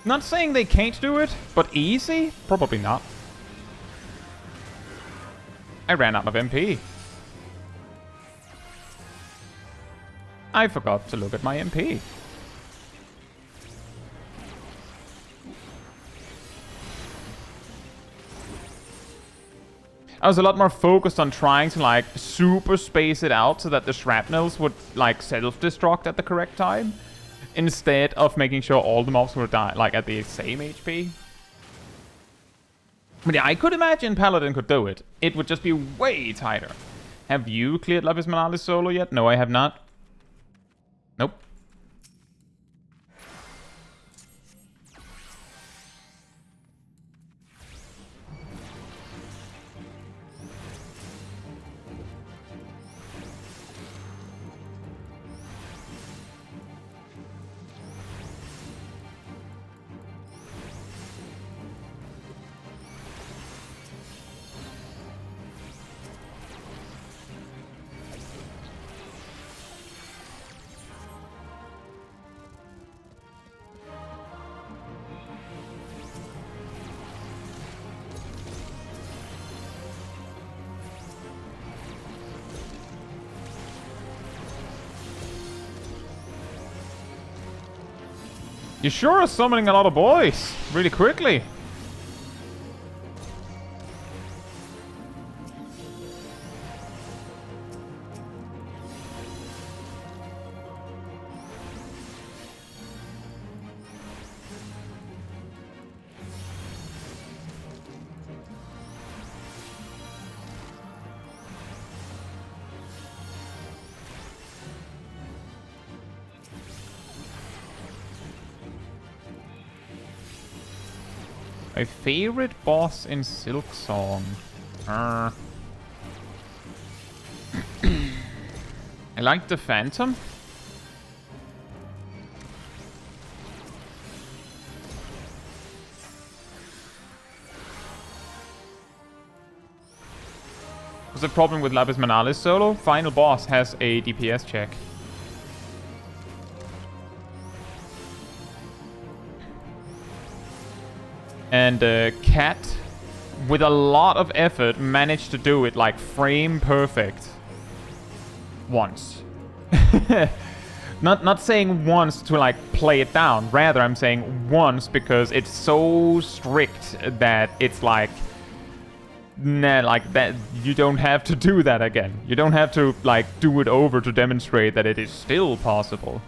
Not saying they can't do it, but easy? Probably not. I ran out of MP. I forgot to look at my MP. I was a lot more focused on trying to, like, super space it out so that the shrapnels would, like, self-destruct at the correct time, instead of making sure all the mobs would die, like, at the same HP. But yeah, I could imagine Paladin could do it. It would just be way tighter. Have you cleared Lapis Manalis solo yet? No, I have not. Nope. You sure are summoning a lot of boys really quickly. My favorite boss in Silk Song. I like the Phantom. What's the problem with Lapis Manalis solo? Final boss has a DPS check. And Cat, with a lot of effort, managed to do it like frame perfect. Once. Not saying once to like play it down. Rather, I'm saying once because it's so strict that it's like, nah, like that. You don't have to do that again. You don't have to like do it over to demonstrate that it is still possible.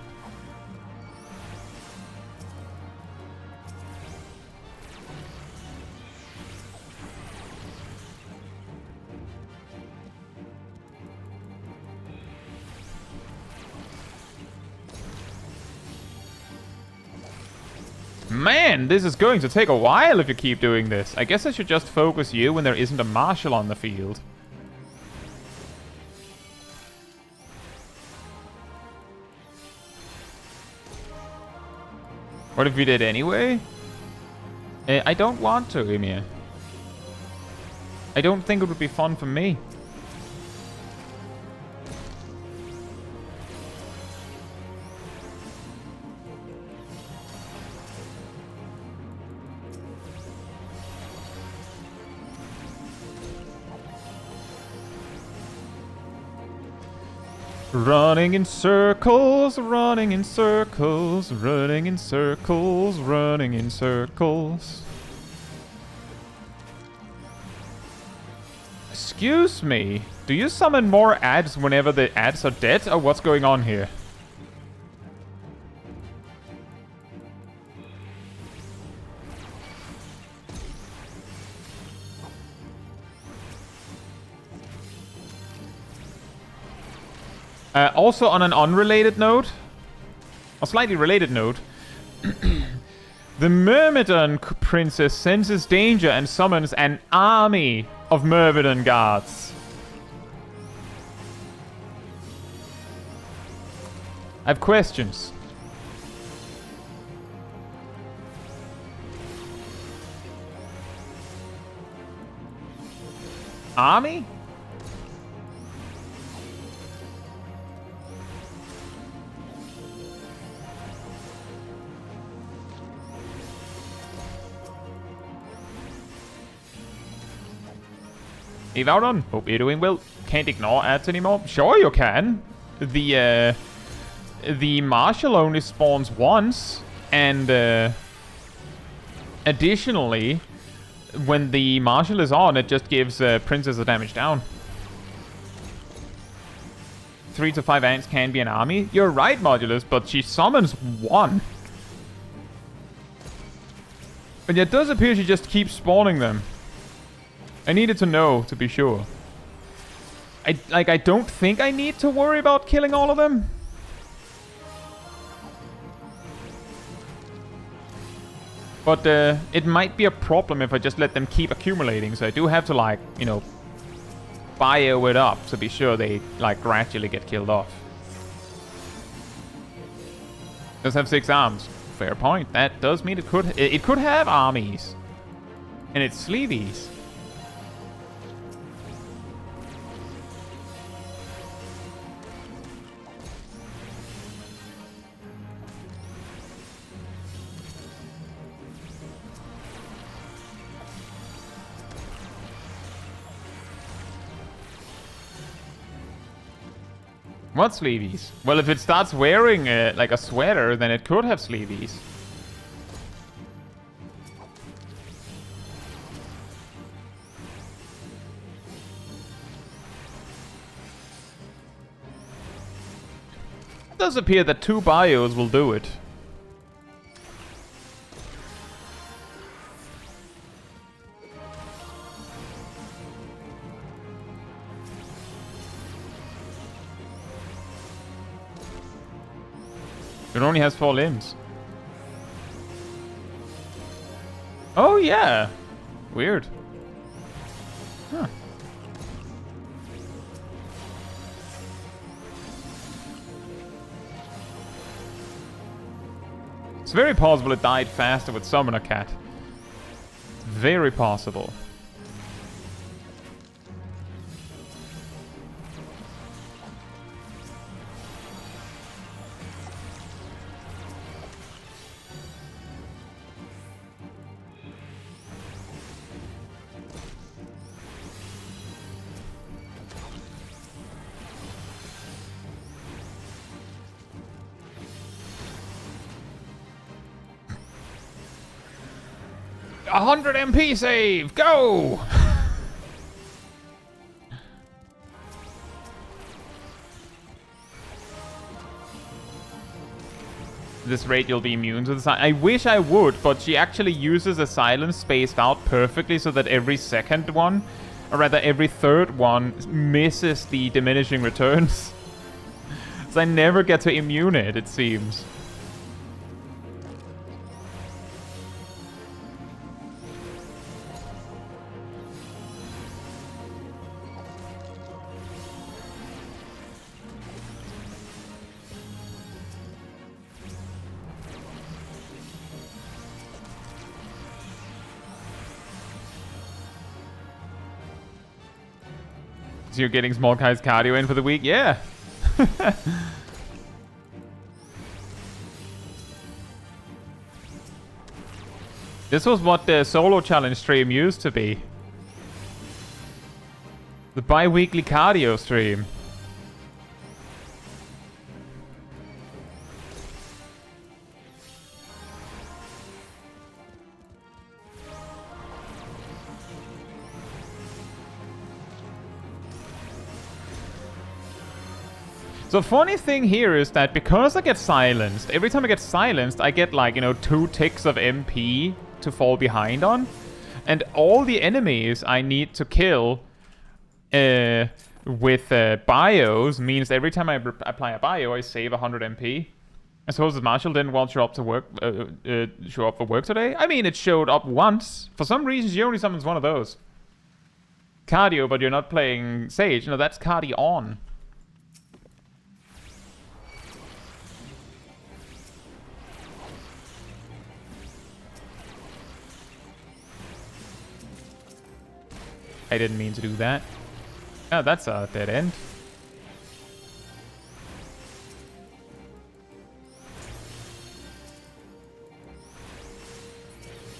Man, this is going to take a while if you keep doing this. I guess I should just focus you when there isn't a marshal on the field. What if we did anyway? I don't want to, Emir. I don't think it would be fun for me. Running in circles, running in circles, running in circles, running in circles. Excuse me, do you summon more ads whenever the ads are dead, or what's going on here? Also, on an unrelated note, a slightly related note, the Myrmidon princess senses danger and summons an army of Myrmidon guards. I have questions. Army? Evaudon, hope you're doing well. Can't ignore ads anymore. Sure you can. The Marshal only spawns once, and additionally, when the Marshal is on, it just gives Princess a damage down. 3 to 5 ants can be an army. You're right, Modulus, but she summons one. And it does appear she just keeps spawning them. I needed to know, to be sure. I don't think I need to worry about killing all of them. But it might be a problem if I just let them keep accumulating. So I do have to, like, you know, bio it up to be sure they, like, gradually get killed off. Does have 6 arms. Fair point. That does mean it could have armies. And it's sleeveys. What sleeveys? Well, if it starts wearing like a sweater, then it could have sleeveys. It does appear that 2 bios will do it. It only has 4 limbs. Oh, yeah. Weird. Huh. It's very possible it died faster with Summoner Cat. Very possible. A 100 MP save! Go! This rate you'll be immune to the silence. I wish I would, but she actually uses a silence spaced out perfectly so that every second one, or rather every third one, misses the diminishing returns. So I never get to immune it, it seems. You're getting Small Kai's cardio in for the week? Yeah. This was what the solo challenge stream used to be. The bi-weekly cardio stream. So funny thing here is that because I get silenced, every time I get silenced, I get like, you know, 2 ticks of MP to fall behind on. And all the enemies I need to kill with bios means every time I apply a bio, I save 100 MP. I suppose the Marshal didn't want to show up to work, show up for work today. I mean, it showed up once. For some reason, she only summons one of those. Cardio, but you're not playing Sage. No, that's Cardi on. I didn't mean to do that. Oh, that's a dead end.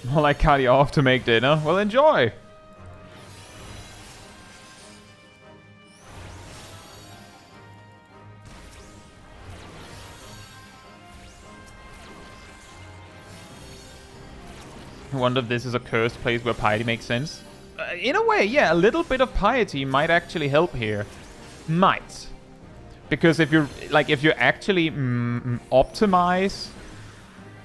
Well, I carry off to make dinner. Well, enjoy! I wonder if this is a cursed place where piety makes sense. In a way, yeah, a little bit of piety might actually help here. Might. Because if you actually optimize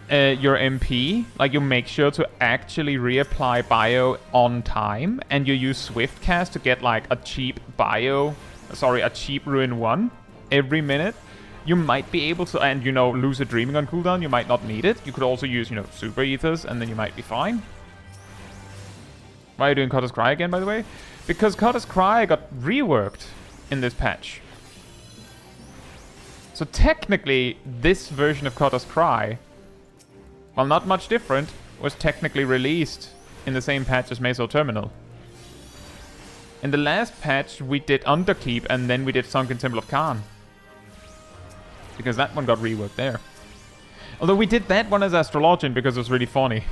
your MP, like you make sure to actually reapply bio on time, and you use Swift Cast to get like a cheap Ruin 1 every minute, you might be able to, and Lucid Dreaming on cooldown, you might not need it. You could also use, Super Ethers, and then you might be fine. Why are you doing Cotter's Cry again, by the way? Because Cotter's Cry got reworked in this patch. So technically, this version of Cotter's Cry, while not much different, was technically released in the same patch as Meso Terminal. In the last patch, we did Underkeep, and then we did Sunken Temple of Khan. Because that one got reworked there. Although we did that one as Astrologian because it was really funny.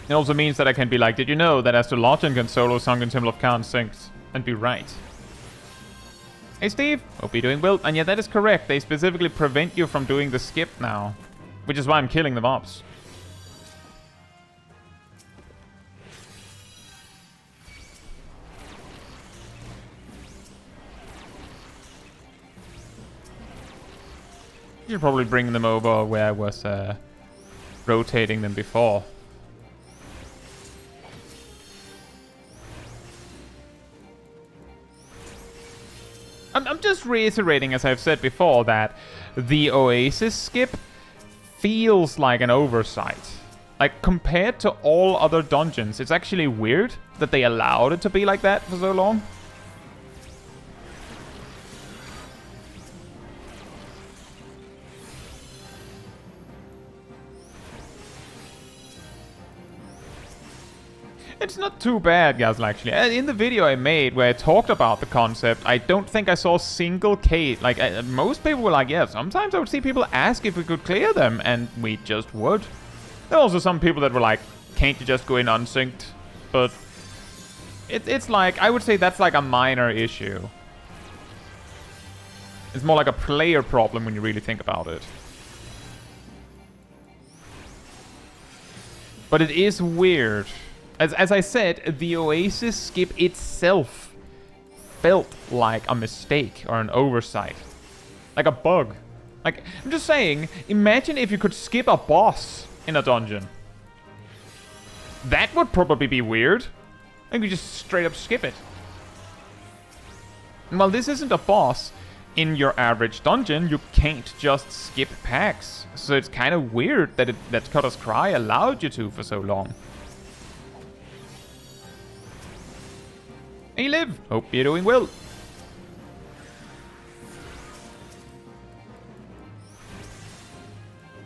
It also means that I can be like, did you know that Astrologian can solo Sunken Temple of Khan syncs? And be right. Hey Steve, hope you're doing well. And yeah, that is correct. They specifically prevent you from doing the skip now. Which is why I'm killing the mobs. You should probably bring them over where I was rotating them before. I'm just reiterating, as I've said before, that the Oasis skip feels like an oversight. Like, compared to all other dungeons, it's actually weird that they allowed it to be like that for so long. It's not too bad, guys, actually. In the video I made where I talked about the concept, I don't think I saw a single case. Like, most people were like, yeah, sometimes I would see people ask if we could clear them, and we just would. There were also some people that were like, can't you just go in unsynced? But it's like, I would say that's like a minor issue. It's more like a player problem when you really think about it. But it is weird. As I said, the Oasis skip itself felt like a mistake or an oversight. Like a bug. Like, I'm just saying, imagine if you could skip a boss in a dungeon. That would probably be weird. I could just straight up skip it. And while this isn't a boss, in your average dungeon, you can't just skip packs. So it's kind of weird that that Cutter's Cry allowed you to for so long. Hey Liv, hope you're doing well.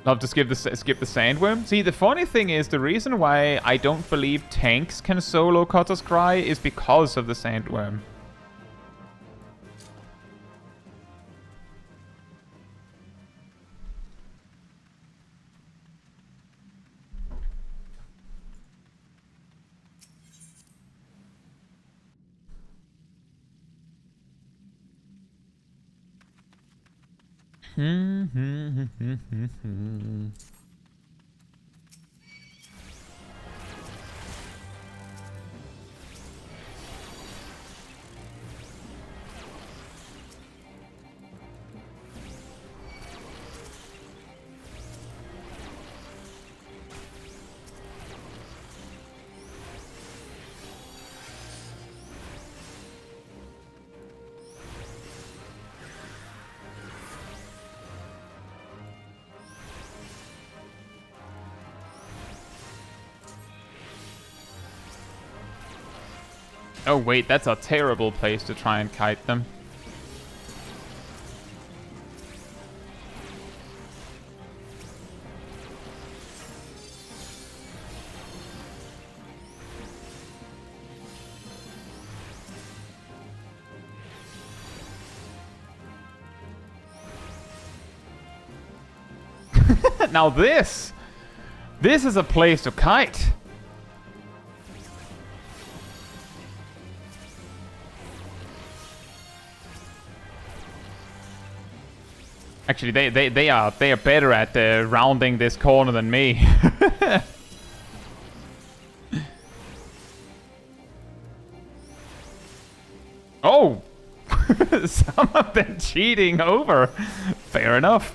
Love to skip the Sandworm. See, the funny thing is, the reason why I don't believe tanks can solo Cutter's Cry is because of the Sandworm. Oh wait, that's a terrible place to try and kite them. Now this is a place to kite. Actually, they are better at rounding this corner than me. Oh, some of them cheating over. Fair enough.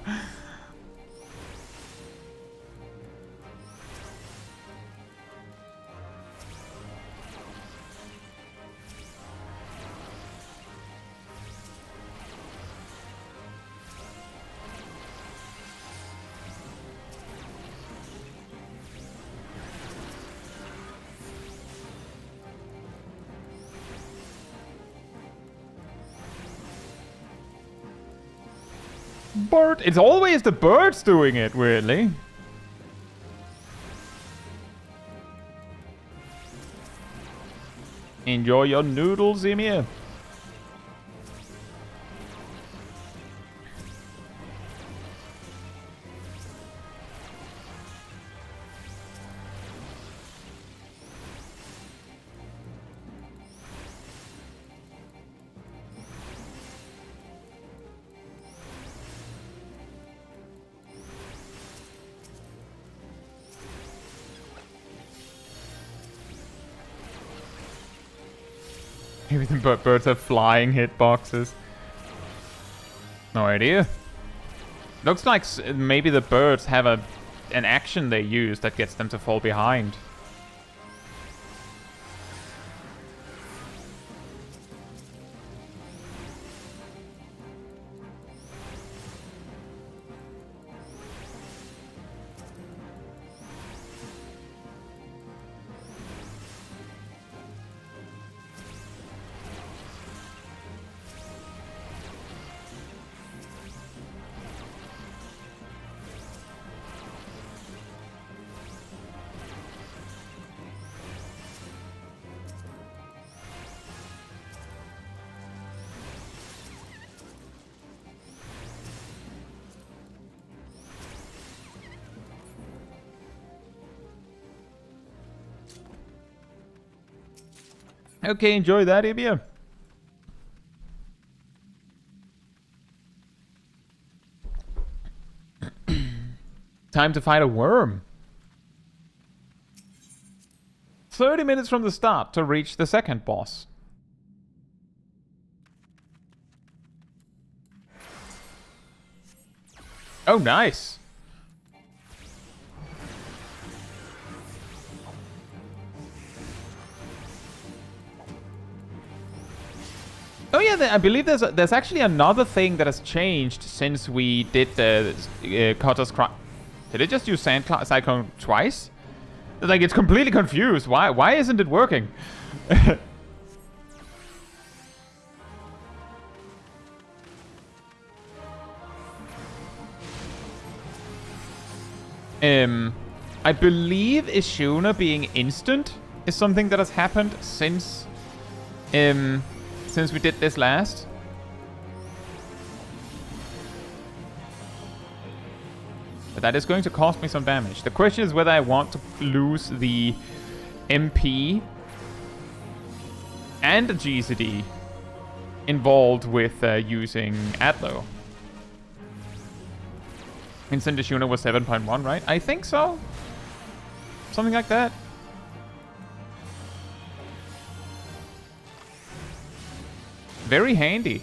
Bird. It's always the birds doing it, weirdly. Enjoy your noodles, Emir. Maybe the birds have flying hitboxes. No idea. Looks like maybe the birds have an action they use that gets them to fall behind. Okay, enjoy that, Ibia. Time to fight a worm. 30 minutes from the start to reach the second boss. Oh, nice. Oh yeah, I believe there's actually another thing that has changed since we did the Cutter's Cry. Did it just use Cyclone twice? Like, it's completely confused. Why isn't it working? I believe Ishuna being instant is something that has happened since we did this last. But that is going to cost me some damage. The question is whether I want to lose the MP and the GCD involved with using Adlo. Instant Ishuna was 7.1, right? I think so. Something like that. Very handy.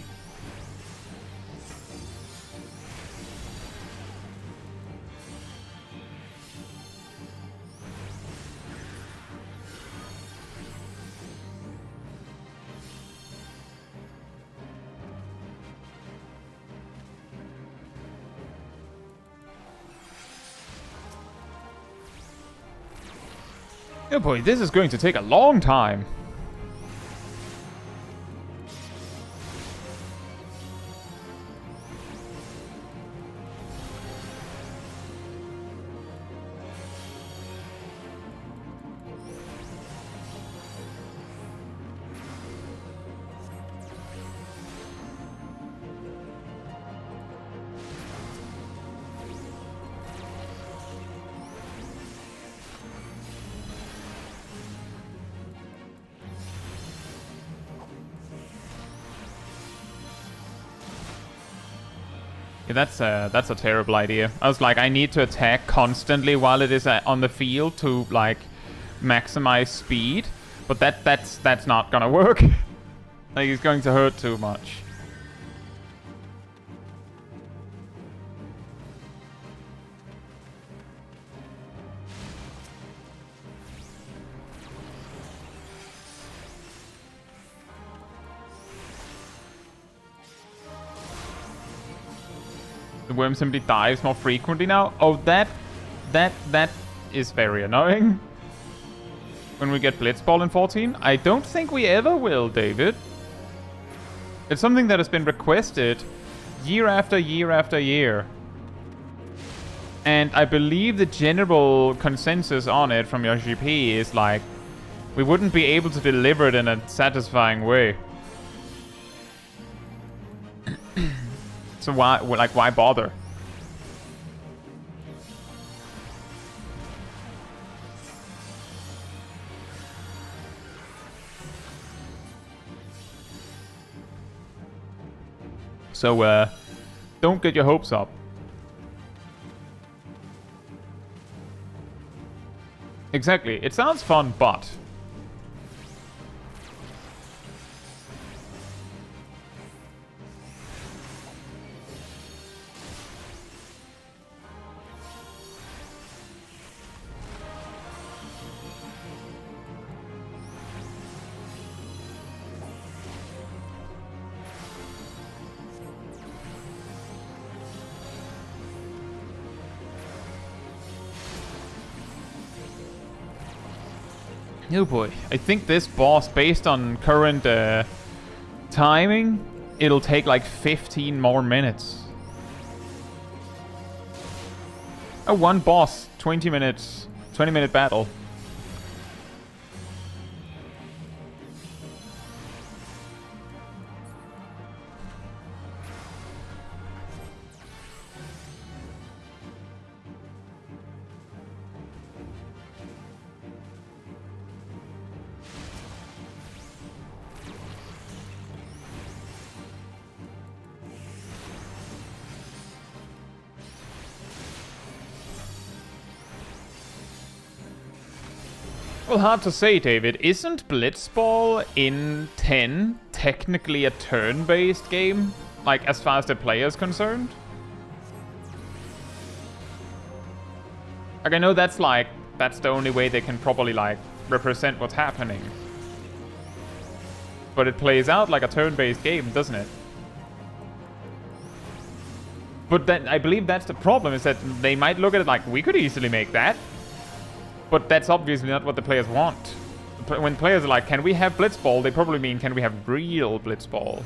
Oh boy, this is going to take a long time. That's a terrible idea. I was like, I need to attack constantly while it is on the field to like maximize speed, but that's not gonna work. Like, it's going to hurt too much. The worm simply dives more frequently now. Oh, that is very annoying. When we get Blitzball in 14, I don't think we ever will, David. It's something that has been requested year after year after year. And I believe the general consensus on it from your GP is like, we wouldn't be able to deliver it in a satisfying way. So why bother? So, don't get your hopes up. Exactly. It sounds fun, but... Oh boy, I think this boss, based on current timing, it'll take like 15 more minutes. Oh, one boss, 20 minutes, 20-minute battle. Well, hard to say, David. Isn't Blitzball in 10 technically a turn-based game? Like, as far as the player's concerned? Like, I know that's the only way they can probably, like, represent what's happening. But it plays out like a turn-based game, doesn't it? But then, I believe that's the problem, is that they might look at it like, we could easily make that. But that's obviously not what the players want. When players are like, can we have Blitzball? They probably mean, can we have real Blitzball?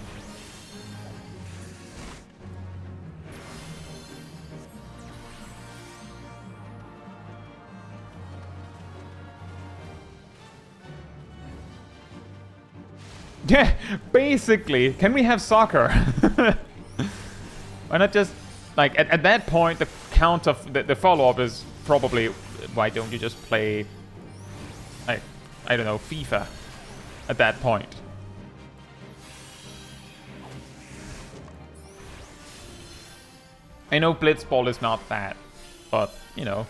Yeah, basically. Can we have soccer? Why not just... Like, at that point, the count of... The follow-up is probably... Why don't you just play, like, I don't know, FIFA at that point? I know Blitzball is not that, but, you know.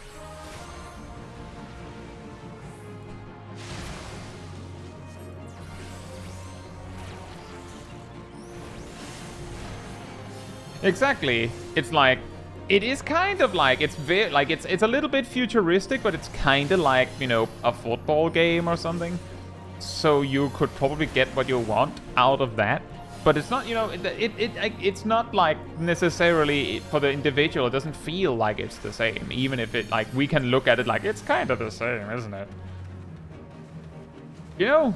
Exactly. It's like... It is kind of like, it's very, like, it's a little bit futuristic, but it's kind of like, you know, a football game or something. So you could probably get what you want out of that. But it's not, you know, it's not like necessarily for the individual. It doesn't feel like it's the same, even if it, like, we can look at it like it's kind of the same, isn't it? You know?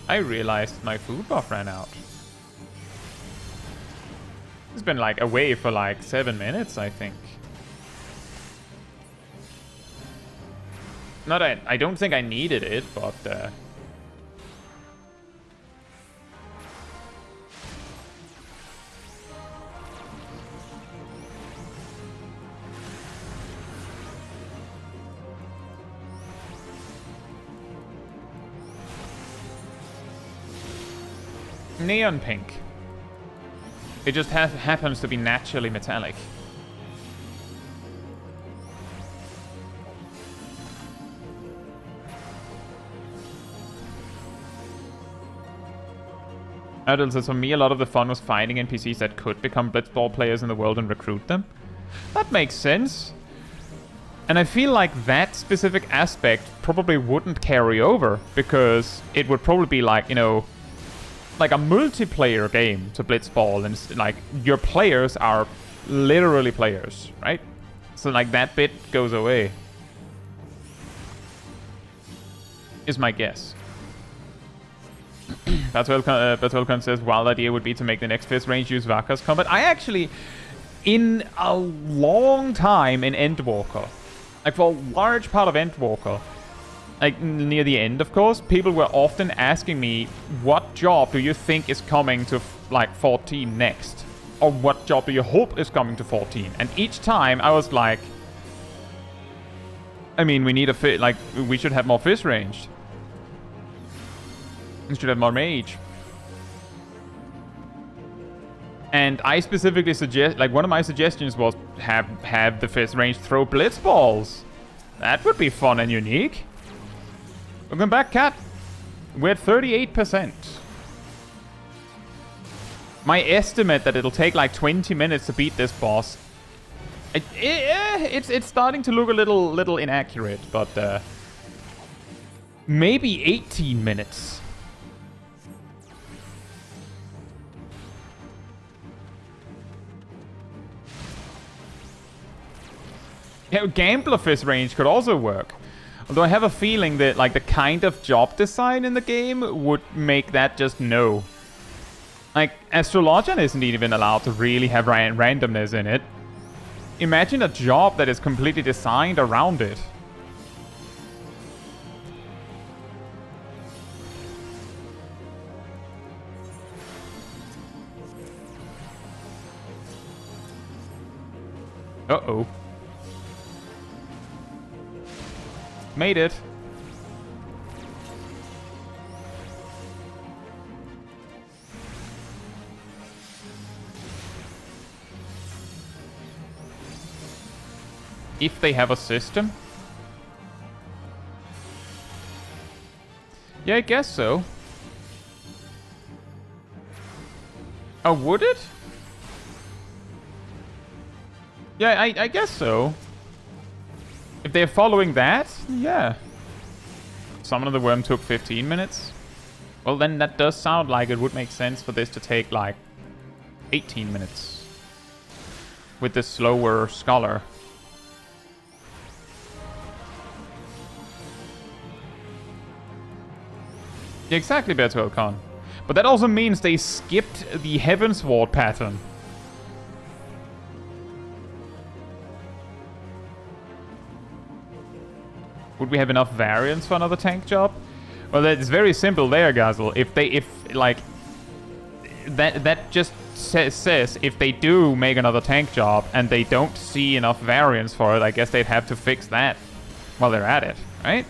I realized my food buff ran out. It's been like away for like 7 minutes, I think. Not I don't think I needed it, but Neon pink. It just happens to be naturally metallic. Adult says, for me, a lot of the fun was finding NPCs that could become Blitzball players in the world and recruit them. That makes sense. And I feel like that specific aspect probably wouldn't carry over, because it would probably be like, you know, like a multiplayer game to Blitzball, and it's like your players are literally players, right? So like that bit goes away, is my guess. Batwelcon says, wild idea would be to make the next fifth range use Vaka's combat. I actually, in a long time in Endwalker, like for a large part of Endwalker, like near the end of course, people were often asking me, what job do you think is coming to like 14 next? Or what job do you hope is coming to 14? And each time I was like, I mean, we need a like, we should have more fist range. We should have more mage. And I specifically suggest, like one of my suggestions was have the fist range throw blitz balls. That would be fun and unique. Welcome back, Cat. We're at 38%. My estimate that it'll take like 20 minutes to beat this boss, it's starting to look a little inaccurate, but maybe 18 minutes. Yeah, Gambler fist range could also work. Although I have a feeling that like the kind of job design in the game would make that just no. Like, Astrologian isn't even allowed to really have randomness in it. Imagine a job that is completely designed around it. Uh-oh. Made it. If they have a system? Yeah, I guess so. Oh, would it? Yeah, I guess so. If they're following that, yeah. Summon of the Worm took 15 minutes. Well, then that does sound like it would make sense for this to take like 18 minutes. With the slower Scholar. Yeah, exactly, Bertwelcon. But that also means they skipped the Heavensward pattern. Would we have enough variants for another tank job? Well, it's very simple there, Gazel. That just says if they do make another tank job and they don't see enough variants for it, I guess they'd have to fix that while they're at it, right?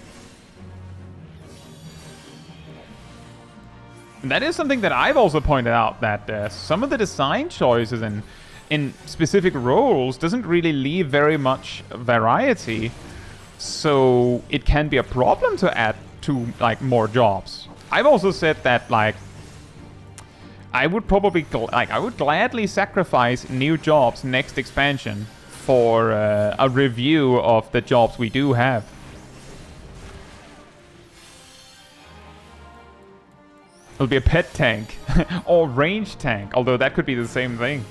And that is something that I've also pointed out, that some of the design choices in specific roles doesn't really leave very much variety. So it can be a problem to add to like more jobs. I've also said that like I would probably I would gladly sacrifice new jobs next expansion for a review of the jobs we do have. It'll be a pet tank or range tank, although that could be the same thing.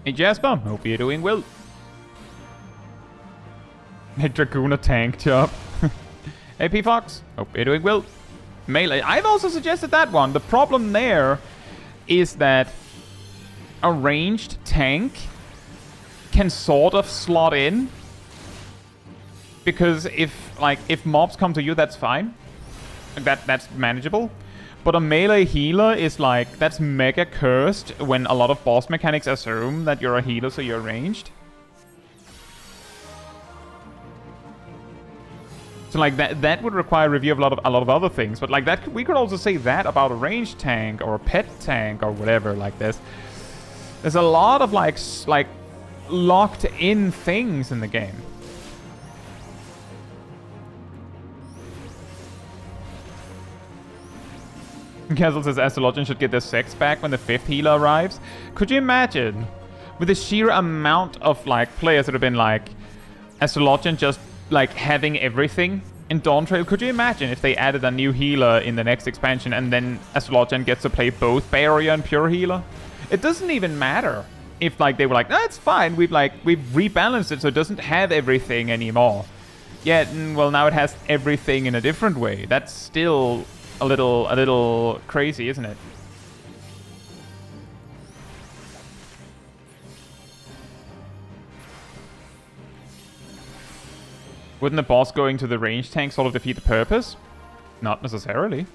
Hey Jasper, hope you're doing well. Hey Dragoon, a tank job. Hey P-Fox, hope you're doing well. Melee, I've also suggested that one. The problem there is that a ranged tank can sort of slot in. Because if mobs come to you, that's fine. That's manageable. But a melee healer is like, that's mega cursed when a lot of boss mechanics assume that you're a healer, so you're ranged. So like that would require a review of a lot of other things. But like that, we could also say that about a ranged tank or a pet tank or whatever like this. There's a lot of like locked in things in the game. Castle says Astrologian should get their sex back when the 5th healer arrives. Could you imagine? With the sheer amount of like players that have been like Astrologian just like having everything in Dawntrail, could you imagine if they added a new healer in the next expansion and then Astrologian gets to play both barrier and pure healer? It doesn't even matter if like they were like, that's fine, we've rebalanced it so it doesn't have everything anymore. Yeah, well now it has everything in a different way. That's still a little crazy, isn't it? Wouldn't the boss going to the range tank sort of defeat the purpose? Not necessarily.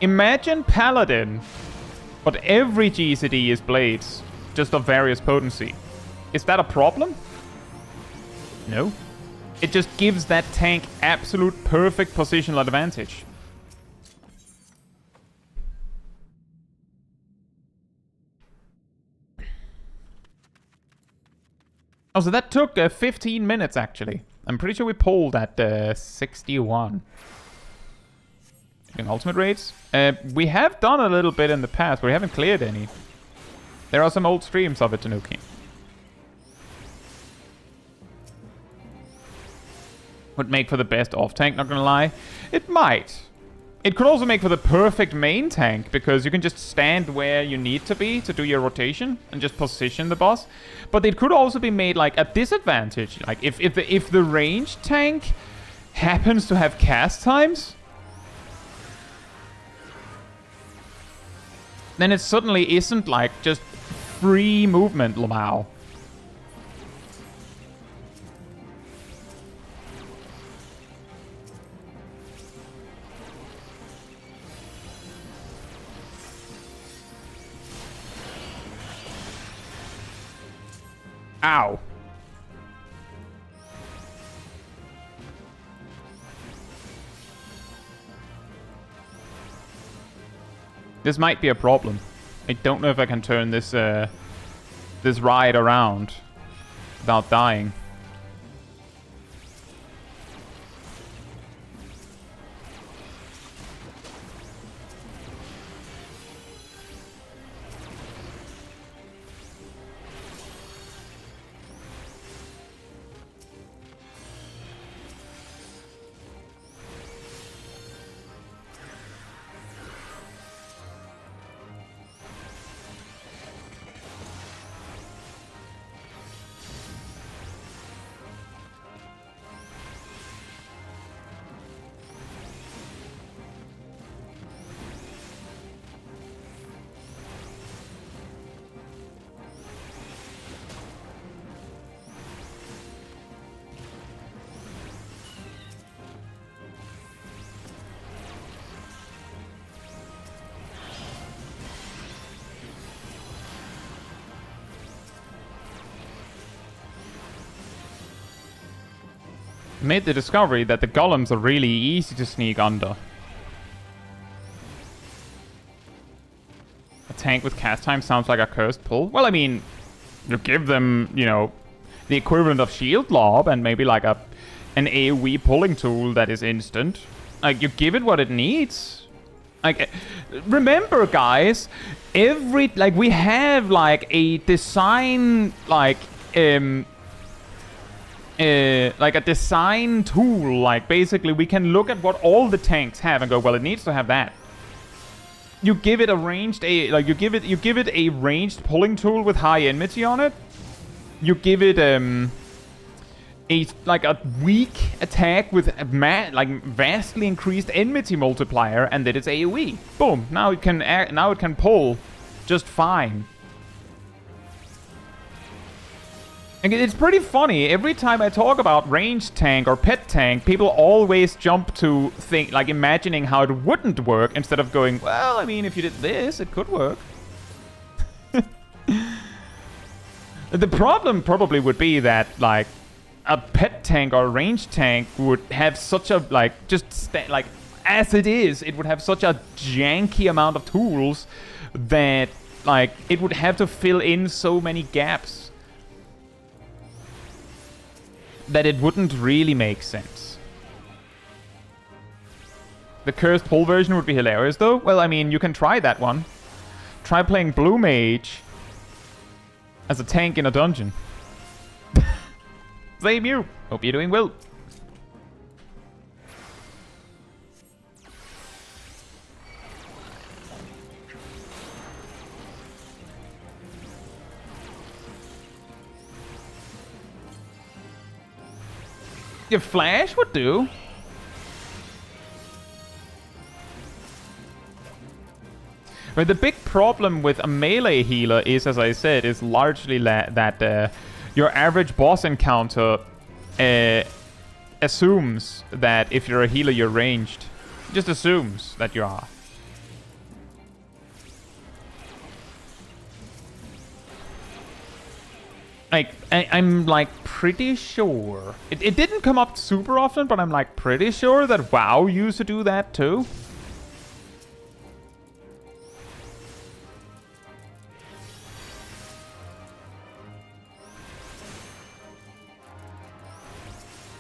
Imagine Paladin, but every GCD is blades, just of various potency. Is that a problem? No. It just gives that tank absolute perfect positional advantage. Oh, so that took 15 minutes, actually. I'm pretty sure we pulled at 61. Doing ultimate raids? We have done a little bit in the past, but we haven't cleared any. There are some old streams of it, Tanuki. Would make for the best off-tank, not gonna lie. It might. It could also make for the perfect main tank, because you can just stand where you need to be to do your rotation and just position the boss. But it could also be made like a disadvantage. Like if the ranged tank happens to have cast times, then it suddenly isn't like just free movement, Lamau. Ow. This might be a problem. I don't know if I can turn this this ride around without dying. Made the discovery that the golems are really easy to sneak under. A tank with cast time sounds like a cursed pull. Well, I mean, you give them, you know, the equivalent of shield lob and maybe like an AoE pulling tool that is instant. Like, you give it what it needs. Like, remember, guys, we have like a design, like a design tool. Like, basically we can look at what all the tanks have and go, well, it needs to have that. You give it a ranged you give it a ranged pulling tool with high enmity on it. You give it like a weak attack with a like vastly increased enmity multiplier, and then it's AoE. Boom! Now it can pull just fine. And it's pretty funny. Every time I talk about ranged tank or pet tank, people always jump to think, like, imagining how it wouldn't work instead of going, well, I mean, if you did this, it could work. The problem probably would be that, like, a pet tank or a ranged tank would have such a, like, like, as it is, it would have such a janky amount of tools that, like, it would have to fill in so many gaps that it wouldn't really make sense. The cursed pull version would be hilarious, though. Well, I mean, you can try that one. Try playing Blue Mage as a tank in a dungeon. Same you. Hope you're doing well. Your flash would do. But the big problem with a melee healer is, as I said, is largely that your average boss encounter assumes that if you're a healer, you're ranged. It just assumes that you are. Like, I'm like pretty sure. It didn't come up super often, but I'm like pretty sure that WoW used to do that too.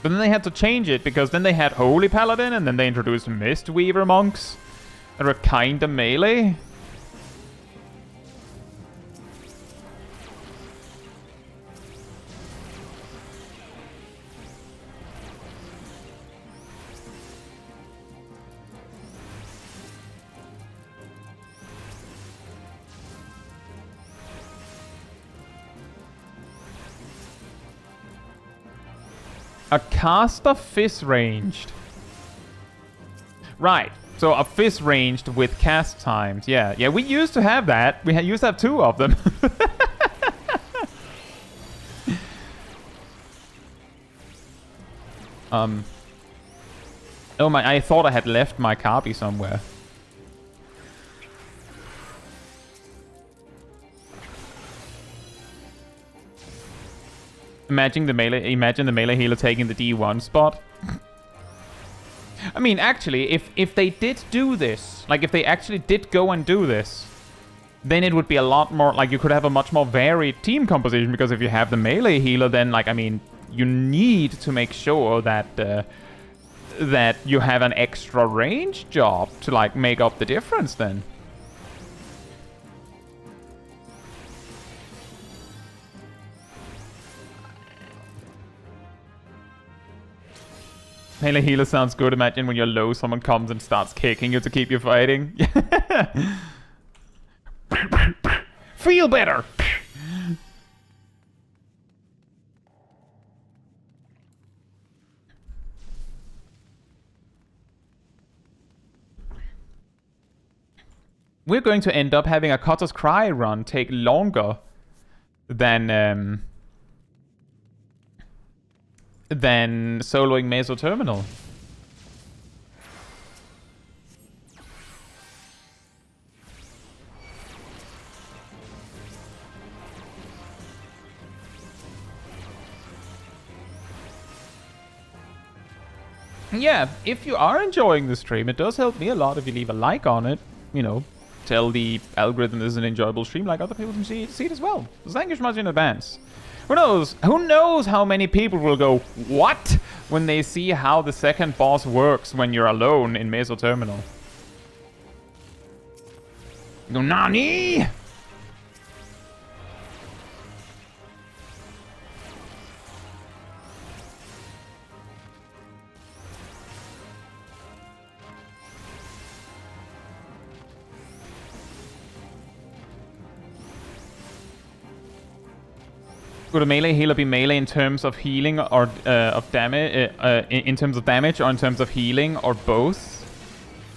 But then they had to change it because then they had Holy Paladin and then they introduced Mistweaver monks that were kinda melee. A caster fizz ranged. Right. So a fizz ranged with cast times. Yeah. Yeah, we used to have that. We used to have 2 of them. Oh my, I thought I had left my copy somewhere. Imagine the melee healer taking the D1 spot. I mean, actually, if they did do this, like if they actually did go and do this, then it would be a lot more, like you could have a much more varied team composition, because if you have the melee healer, then, like, I mean, you need to make sure that that you have an extra range job to, like, make up the difference then. Melee healer sounds good. Imagine when you're low, someone comes and starts kicking you to keep you fighting. Feel better! We're going to end up having a Cutter's Cry run take longer than soloing Meso Terminal. Yeah, if you are enjoying the stream, it does help me a lot if you leave a like on it. You know, tell the algorithm this is an enjoyable stream, like other people can see it as well. So thank you so much in advance. Who knows? Who knows how many people will go, what? When they see how the second boss works when you're alone in Meso Terminal. Go, NANI? Would a melee healer be melee in terms of healing or of damage, in terms of damage, or in terms of healing, or both?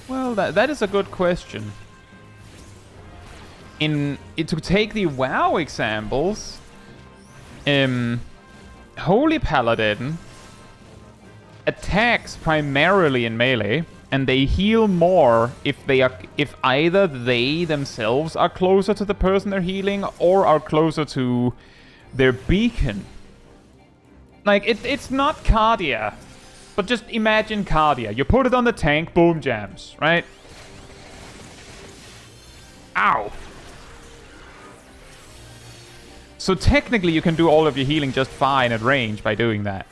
Well, that is a good question. To take the WoW examples, Holy Paladin attacks primarily in melee, and they heal more if either they themselves are closer to the person they're healing or are closer to their beacon. Like, it's not Cardia, but just imagine Cardia. You put it on the tank, boom, jams, right? Ow. So technically you can do all of your healing just fine at range by doing that.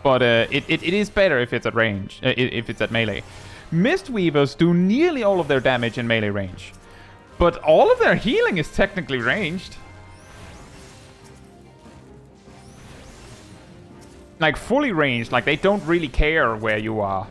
But it is better if it's at range, if it's at melee. Mistweavers do nearly all of their damage in melee range. But all of their healing is technically ranged. Like, fully ranged, like, they don't really care where you are.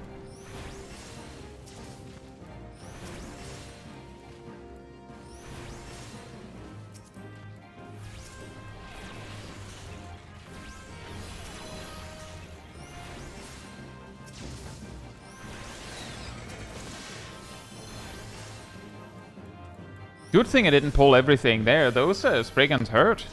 Good thing I didn't pull everything there. Those Spriggans hurt.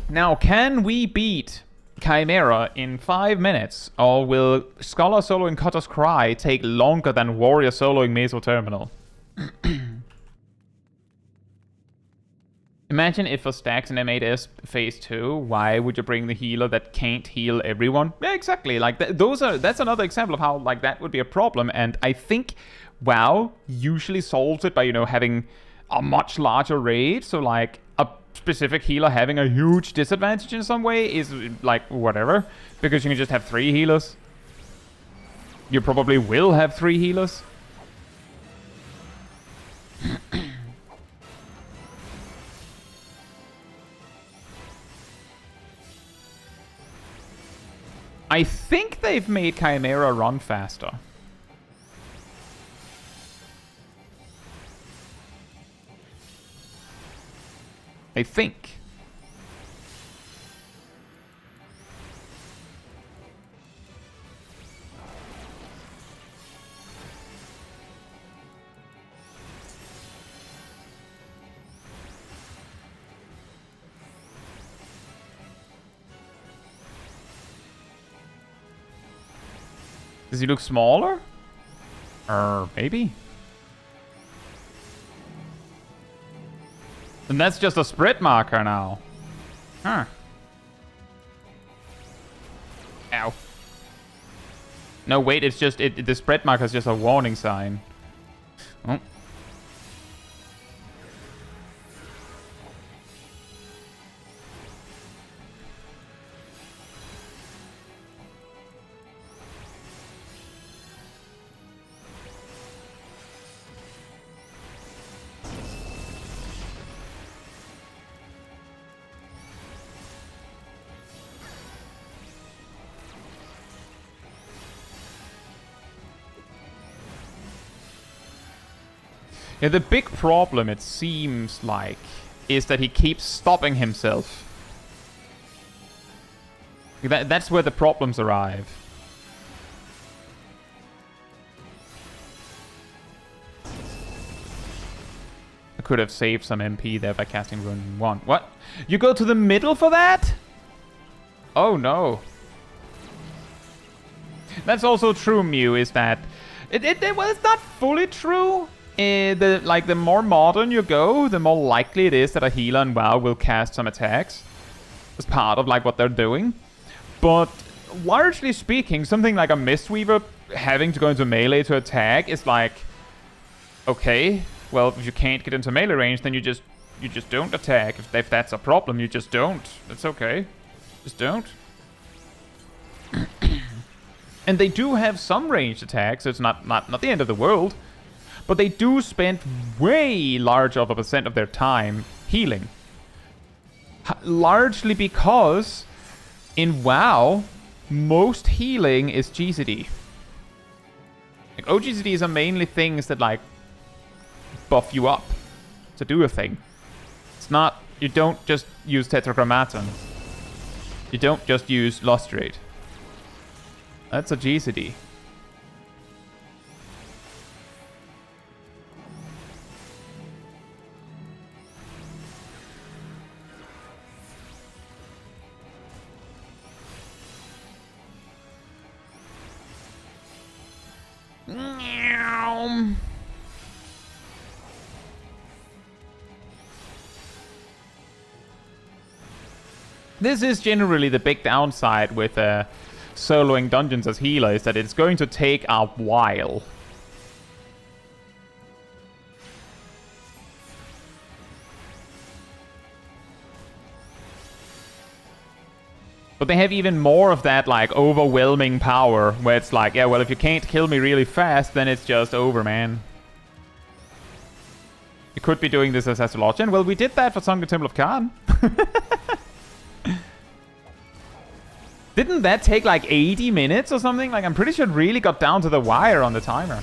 Now, can we beat Chimera in 5 minutes? Or will Scholar soloing Cutter's Cry take longer than Warrior soloing Meso Terminal? Imagine if for stacks in M8S Phase 2, why would you bring the healer that can't heal everyone? Yeah, exactly. Like, that's another example of how, like, that would be a problem. And I think WoW usually solves it by, you know, having a much larger raid. So, like, a specific healer having a huge disadvantage in some way is, like, whatever. Because you can just have 3 healers. You probably will have 3 healers. I think they've made Chimera run faster. I think. Does he look smaller? Maybe. And that's just a spread marker now. Huh. Ow. No, wait, it's just... the spread marker is just a warning sign. Oh. Yeah, the big problem, it seems like, is that he keeps stopping himself. That's where the problems arrive. I could have saved some MP there by casting Rune 1. What? You go to the middle for that? Oh no. That's also true, Mew, is that... well, it's not fully true. The more modern you go, the more likely it is that a healer in WoW will cast some attacks as part of like what they're doing. But largely speaking, something like a Mistweaver having to go into melee to attack is like, okay, well, if you can't get into melee range, then you just don't attack. If that's a problem, you just don't. That's okay. Just don't. And they do have some ranged attacks, so it's not the end of the world. But they do spend way larger of a percent of their time healing. Largely because in WoW, most healing is GCD. Like, OGCDs are mainly things that like buff you up to do a thing. It's not, you don't just use Tetragrammaton. You don't just use Lustrate. That's a GCD. This is generally the big downside with soloing dungeons as healer, is that it's going to take a while. But they have even more of that, like, overwhelming power, where it's like, yeah, well, if you can't kill me really fast, then it's just over, man. You could be doing this as Astrologian. Well, we did that for Song of the Temple of Khan. Didn't that take like 80 minutes or something? Like, I'm pretty sure it really got down to the wire on the timer.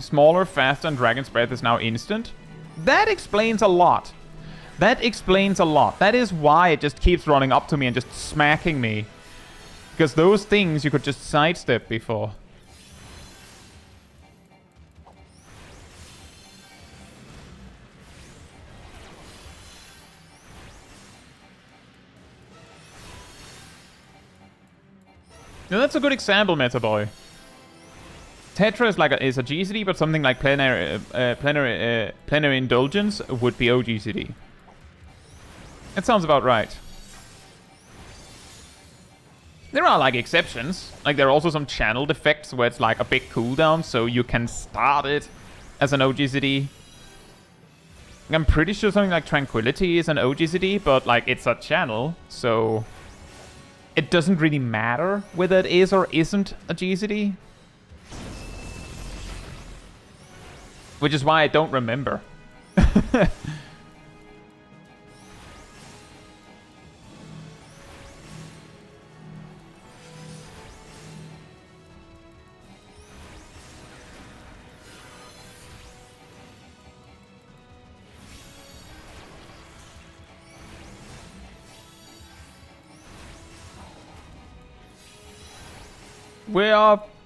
Smaller, faster, and Dragon's Breath is now instant. That explains a lot. That explains a lot. That is why it just keeps running up to me and just smacking me. Because those things you could just sidestep before. Now that's a good example, Meta Boy. Tetra is a GCD, but something like plenary indulgence would be OGCD. That sounds about right. There are like exceptions. Like there are also some channeled effects where it's like a big cooldown, so you can start it as an OGCD. I'm pretty sure something like Tranquility is an OGCD, but like it's a channel, so it doesn't really matter whether it is or isn't a GCD. Which is why I don't remember.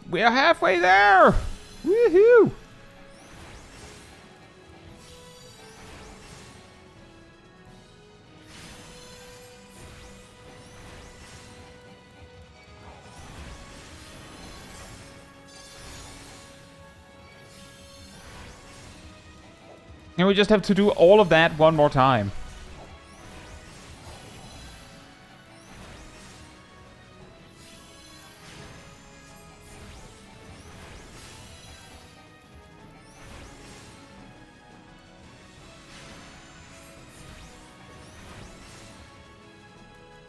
We're halfway there. Woohoo! And we just have to do all of that one more time.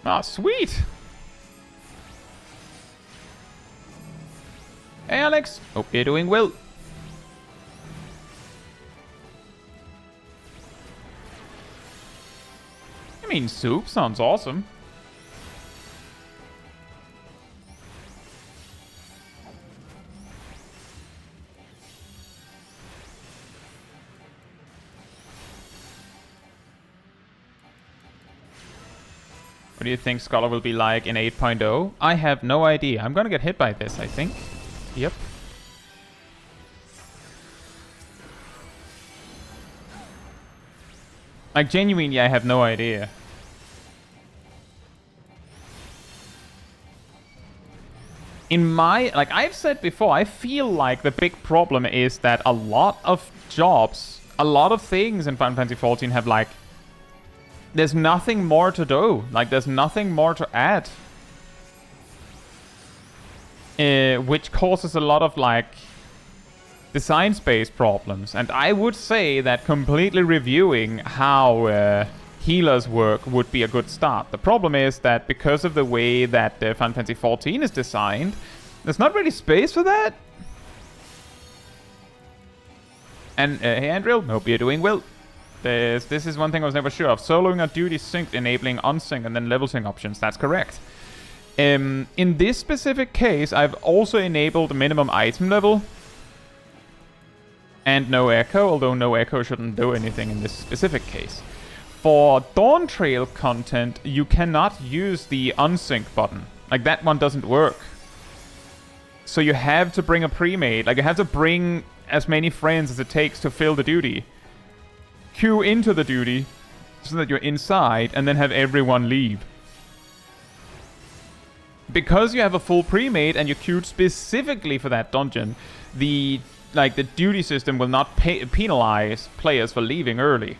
Ah, sweet! Hey, Alex! Hope you're doing well. I mean, soup sounds awesome. What do you think Scholar will be like in 8.0? I have no idea. I'm gonna get hit by this, I think. Yep. Like, genuinely, I have no idea. In my... Like, I've said before, I feel like the big problem is that a lot of jobs, a lot of things in Final Fantasy XIV have, like... There's nothing more to do. Like, there's nothing more to add. Which causes a lot of, like... design space problems, and I would say that completely reviewing how healers work would be a good start. The problem is that because of the way that Final Fantasy XIV is designed, there's not really space for that. And hey Andrew, hope you're doing well. This is one thing I was never sure of. Soloing a duty synced, enabling unsync, and then level sync options. That's correct. In this specific case, I've also enabled minimum item level. And no echo, although no echo shouldn't do anything in this specific case. For Dawntrail content, you cannot use the unsync button. Like, that one doesn't work. So you have to bring a pre-made. Like, you have to bring as many friends as it takes to fill the duty. Queue into the duty so that you're inside, and then have everyone leave. Because you have a full pre-made and you queued specifically for that dungeon, the duty system will not penalize players for leaving early.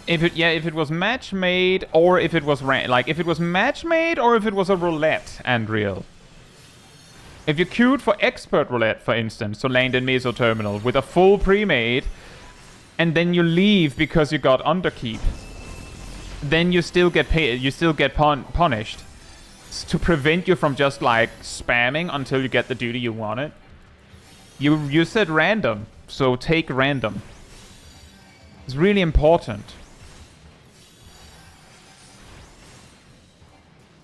If it was match made, or if it was if it was match made, or if it was a roulette and real. If you queued for expert roulette, for instance, to land in Meso Terminal with a full pre-made, and then you leave because you got underkeep, then you still get paid. You still get punished to prevent you from just like spamming until you get the duty you wanted. You said random, so take random. It's really important.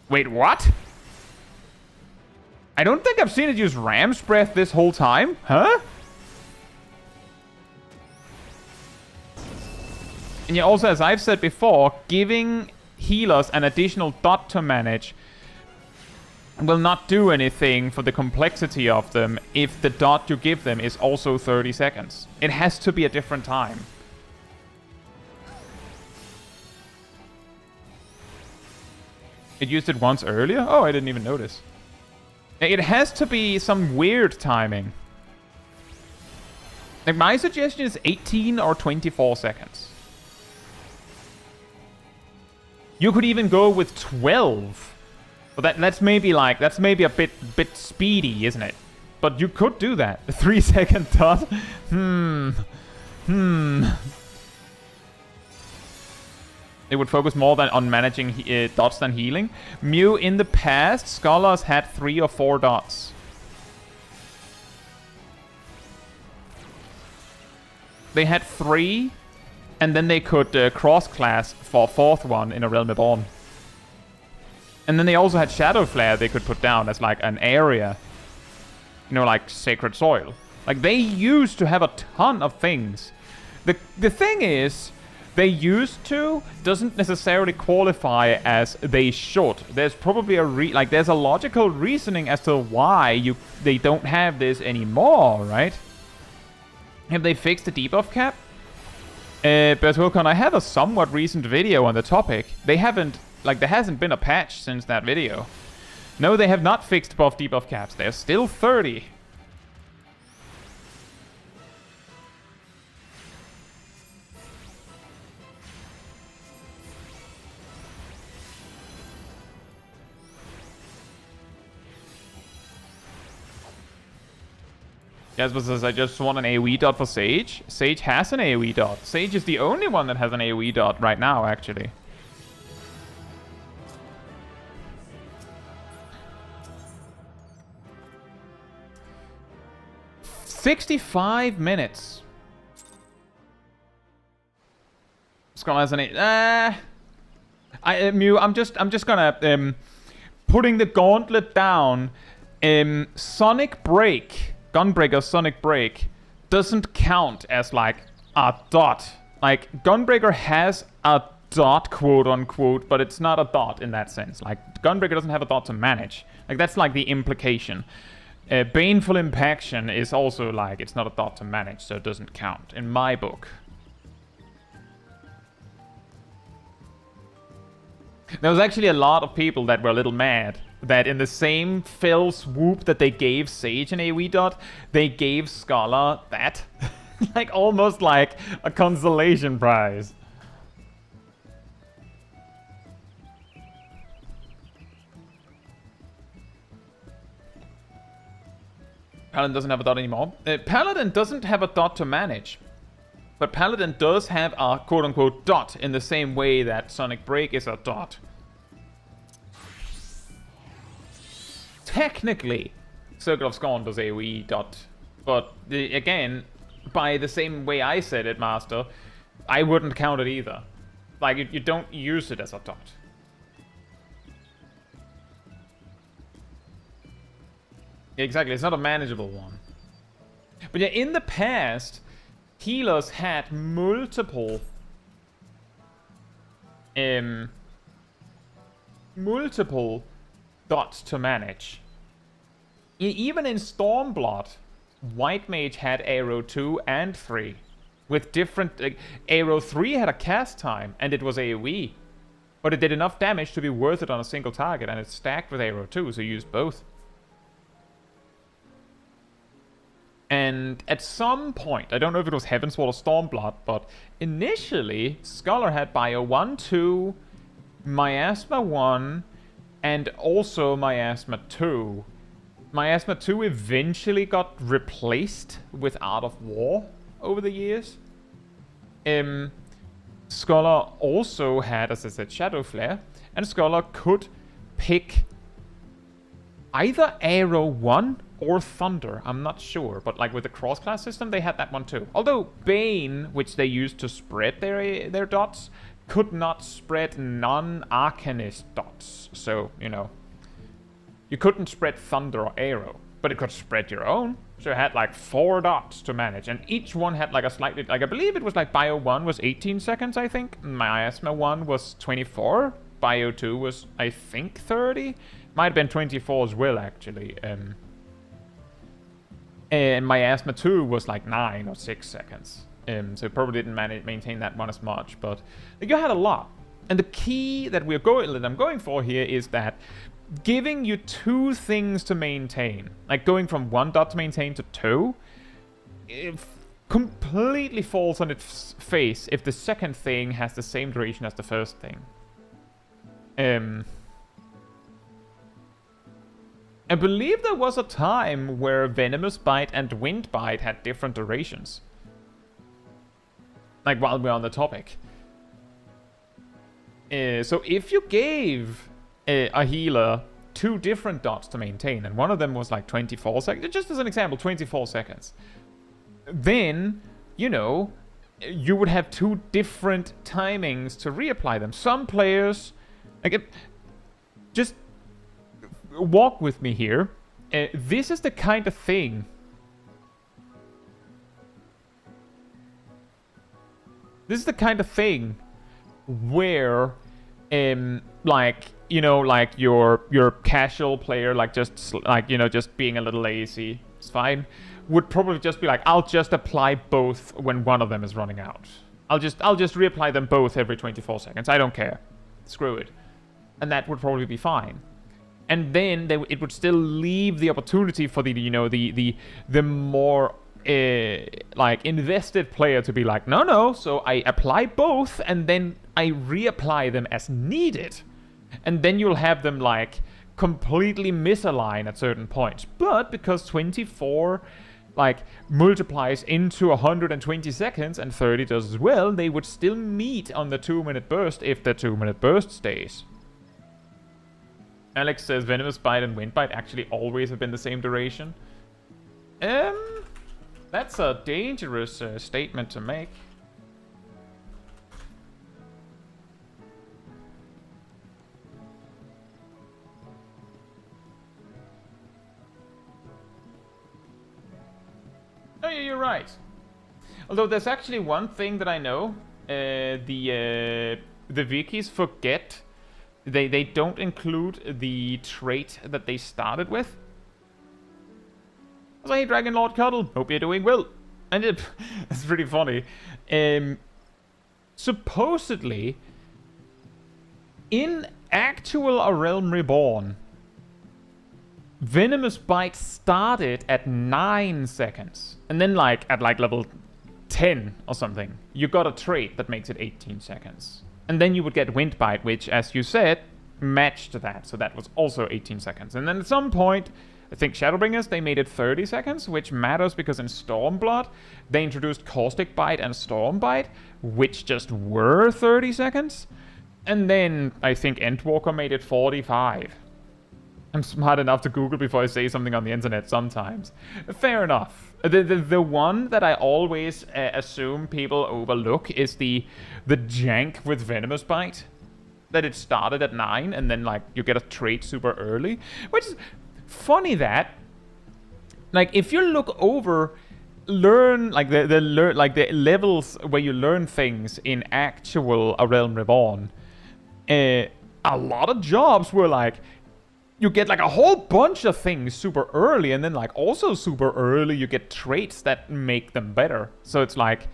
Wait, what? I don't think I've seen it use Ram's Breath this whole time. Huh? And yeah, also, as I've said before, giving healers an additional dot to manage will not do anything for the complexity of them if the dot you give them is also 30 seconds. It has to be a different time. It used it once earlier? Oh, I didn't even notice. It has to be some weird timing. Like, my suggestion is 18 or 24 seconds. You could even go with 12. But that's maybe a bit speedy, isn't it? But you could do that. A 3-second dot. It would focus more on managing dots than healing. Mew, in the past, scholars had 3 or 4 dots. They had 3, and then they could cross-class for a 4th one in a Realm Reborn. And then they also had Shadow Flare they could put down as like an area. You know, like Sacred Soil. Like, they used to have a ton of things. The thing is, they used to doesn't necessarily qualify as they should. There's probably there's a logical reasoning as to why they don't have this anymore, right? Have they fixed the debuff cap? Bertolcon, I have a somewhat recent video on the topic. They haven't, there hasn't been a patch since that video. No, they have not fixed buff debuff caps. They're still 30. Jasper says, I just want an AoE dot for Sage. Sage has an AoE dot. Sage is the only one that has an AoE dot right now, actually. "65 minutes. Skull has an Mew, I'm just gonna putting the gauntlet down. Sonic Break. Gunbreaker Sonic Break doesn't count as like a dot. Like, Gunbreaker has a dot, quote unquote, but it's not a dot in that sense. Like, Gunbreaker doesn't have a dot to manage. Like, that's like the implication. Baneful Impaction is also like, it's not a dot to manage, so it doesn't count in my book. There was actually a lot of people that were a little mad that in the same fell swoop that they gave Sage an AoE dot, they gave Scholar that. Like, almost like a consolation prize. Paladin doesn't have a dot anymore. Paladin doesn't have a dot to manage. But Paladin does have a quote-unquote dot in the same way that Sonic Break is a dot. Technically, Circle of Scorn does AoE dot, but again, by the same way I said it, Master, I wouldn't count it either. Like, you don't use it as a dot. Exactly, it's not a manageable one. But yeah, in the past, healers had multiple dots to manage. Even in Stormblood, White Mage had Aero 2 and 3. With different... Aero 3 had a cast time, and it was AoE. But it did enough damage to be worth it on a single target, and it stacked with Aero 2, so you used both. And at some point, I don't know if it was Heavensward or Stormblood, but initially, Scholar had Bio 1, 2, Miasma 1, and also Miasma 2. Miasma 2 eventually got replaced with Art of War over the years. Scholar also had, as I said, Shadow Flare, and Scholar could pick either Aero 1 or Thunder, I'm not sure, but like with the cross-class system, they had that one too. Although Bane, which they used to spread their dots, could not spread non-Arcanist dots, so, you know. You couldn't spread Thunder or Aero, but it could spread your own. So it had like 4 dots to manage, and each one had like a slightly, like I believe it was like Bio 1 was 18 seconds, I think. Miasma 1 was 24. Bio 2 was, I think, 30. Might have been 24 as well, actually. And Miasma 2 was like 9 or 6 seconds. So it probably didn't maintain that one as much, but you had a lot. And the key that I'm going for here is that giving you 2 things to maintain, like going from 1 dot to maintain to 2, it completely falls on its face if the second thing has the same duration as the first thing. I believe there was a time where Venomous Bite and Wind Bite had different durations. Like, while we're on the topic. So if you gave a healer 2 different dots to maintain, and one of them was like 24 seconds, just as an example, 24 seconds, then, you know, you would have 2 different timings to reapply them. Some players, like, just walk with me here. This is the kind of thing. This is the kind of thing where, like, you know, like your casual player, like just like, you know, just being a little lazy, it's fine, would probably just be like, I'll just apply both when one of them is running out. I'll just reapply them both every 24 seconds. I don't care. Screw it. And that would probably be fine. And then it would still leave the opportunity for the, you know, the more like invested player to be like, no, so I apply both and then I reapply them as needed. And then you'll have them like completely misalign at certain points. But because 24 like multiplies into 120 seconds and 30 does as well, they would still meet on the 2-minute burst if the 2-minute burst stays. Alex says Venomous Bite and Wind Bite actually always have been the same duration. That's a dangerous statement to make. Oh yeah, you're right. Although there's actually one thing that I know. The wikis forget. They don't include the trait that they started with. So hey, Dragon Lord Cuddle, hope you're doing well. And it's pretty funny. Supposedly, in actual A Realm Reborn, Venomous Bite started at 9 seconds. And then like at like level 10 or something, you got a trait that makes it 18 seconds. And then you would get Wind Bite, which, as you said, matched that. So that was also 18 seconds. And then at some point, I think Shadowbringers, they made it 30 seconds, which matters because in Stormblood, they introduced Caustic Bite and Storm Bite, which just were 30 seconds. And then I think Endwalker made it 45. I'm smart enough to Google before I say something on the internet sometimes. Fair enough. The one that I always assume people overlook is the jank with Venomous Bite. That it started at 9 and then like you get a trait super early. Which is funny that, like, if you look over, learn like the levels where you learn things in actual A Realm Reborn, a lot of jobs were like, you get like a whole bunch of things super early, and then like also super early you get traits that make them better. So it's like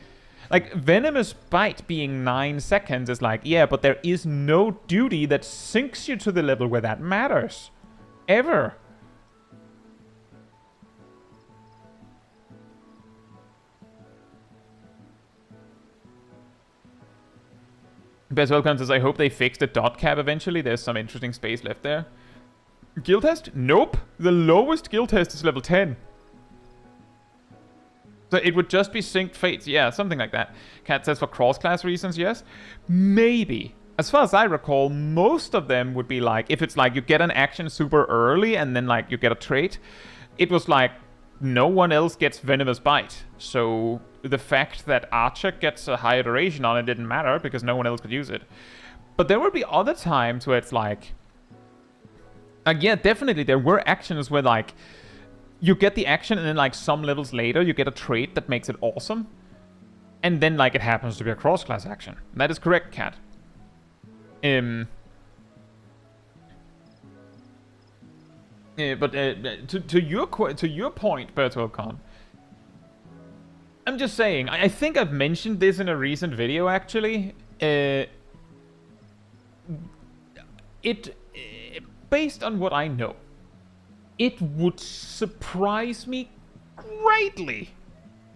Venomous Bite being 9 seconds is like, yeah, but there is no duty that sinks you to the level where that matters. Ever. Best welcome says, I hope they fix the dot cap eventually. There's some interesting space left there. Guild test? Nope. The lowest guild test is level 10. So it would just be synced fates. Yeah, something like that. Cat says for cross-class reasons, yes. Maybe. As far as I recall, most of them would be like, if it's like you get an action super early and then like you get a trait, it was like no one else gets Venomous Bite. So the fact that Archer gets a higher duration on it didn't matter because no one else could use it. But there would be other times where it's like yeah, definitely there were actions where like you get the action and then like some levels later you get a trait that makes it awesome. And then like it happens to be a cross-class action. That is correct, Cat. But to your point, Bertolcon, I'm just saying, I think I've mentioned this in a recent video actually. Based on what I know, it would surprise me greatly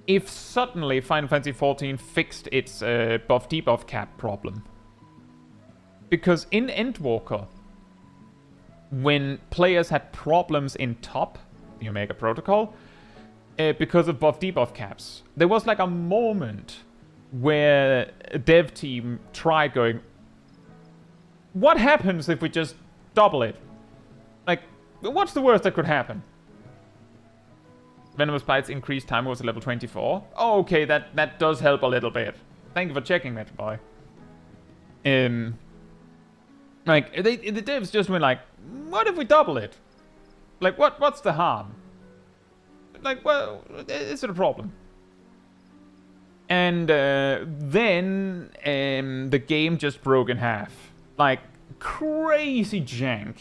if suddenly Final Fantasy XIV fixed its buff-debuff cap problem. Because in Endwalker, when players had problems in top, the Omega Protocol, because of buff-debuff caps, there was like a moment where a dev team tried going, what happens if we just double it? Like, what's the worst that could happen? Venomous Bite's increased timer was at level 24. Oh, okay, that does help a little bit. Thank you for checking, Metro Boy. Like, the devs just went like, what if we double it? Like, what's the harm? Like, well, is it a problem? And then the game just broke in half. Like, crazy jank.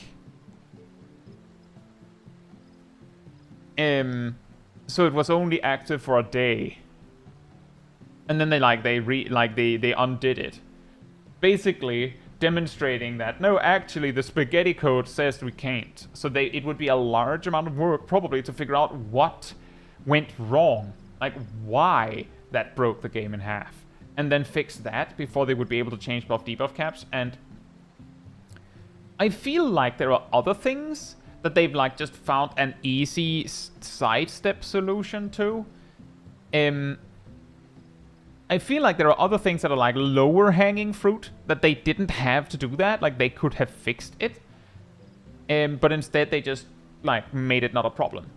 So it was only active for a day. And then they undid it. Basically demonstrating that, no, actually the spaghetti code says we can't. So it would be a large amount of work probably to figure out what went wrong. Like why that broke the game in half. And then fix that before they would be able to change buff-debuff caps. And I feel like there are other things that they've like just found an easy sidestep solution to. I feel like there are other things that are like lower hanging fruit that they didn't have to do that. Like they could have fixed it. But instead they just like made it not a problem.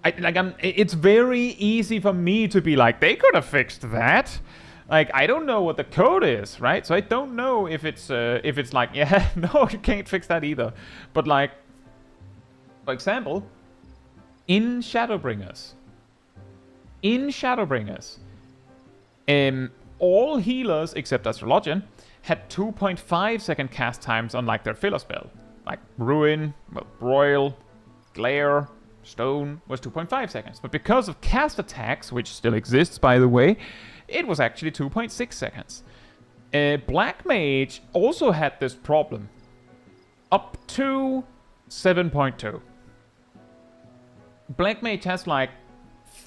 It's very easy for me to be like, they could have fixed that. Like, I don't know what the code is, right? So I don't know if it's like, yeah, no, you can't fix that either. But like, for example, in Shadowbringers, all healers except Astrologian had 2.5 second cast times on like their filler spell. Like Ruin, well, Broil, Glare, Stone was 2.5 seconds. But because of cast attacks, which still exists by the way, it was actually 2.6 seconds. Black Mage also had this problem. Up to 7.2. Black Mage has like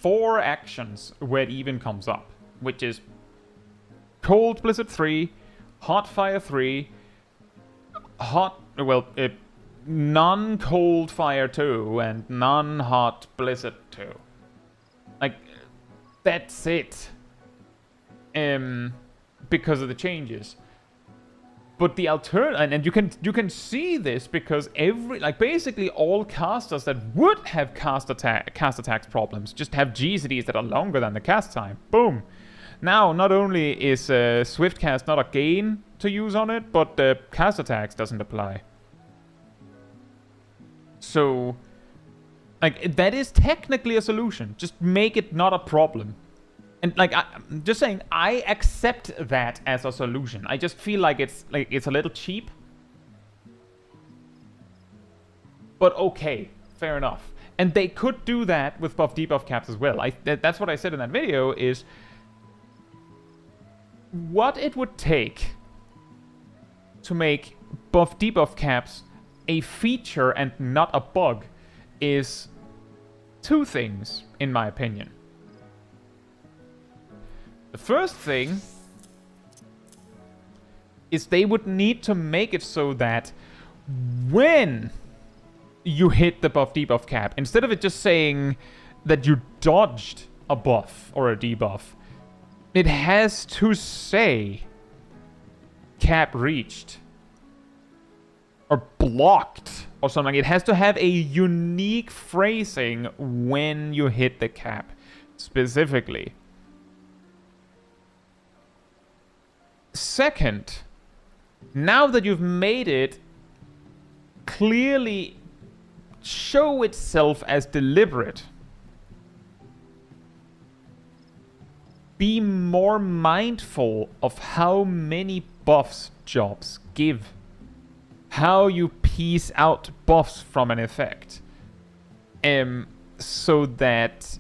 4 actions where it even comes up. Which is Cold Blizzard 3, Hot Fire 3, non-cold fire 2 and non-hot blizzard 2. Like, that's it. Because of the changes. But the alternative, and you can see this because basically all casters that would have cast attacks problems just have GCDs that are longer than the cast time. Boom. Now, not only is Swift Cast not a gain to use on it, but the cast attacks doesn't apply. So, like, that is technically a solution. Just make it not a problem. And, like, I'm just saying, I accept that as a solution. I just feel like it's a little cheap. But okay, fair enough. And they could do that with buff debuff caps as well. That's what I said in that video is what it would take to make buff debuff caps a feature and not a bug is two things, in my opinion. The first thing is they would need to make it so that when you hit the buff debuff cap, instead of it just saying that you dodged a buff or a debuff, it has to say cap reached or blocked or something. It has to have a unique phrasing when you hit the cap specifically. Second, now that you've made it clearly show itself as deliberate, be more mindful of how many buffs jobs give, how you piece out buffs from an effect, so that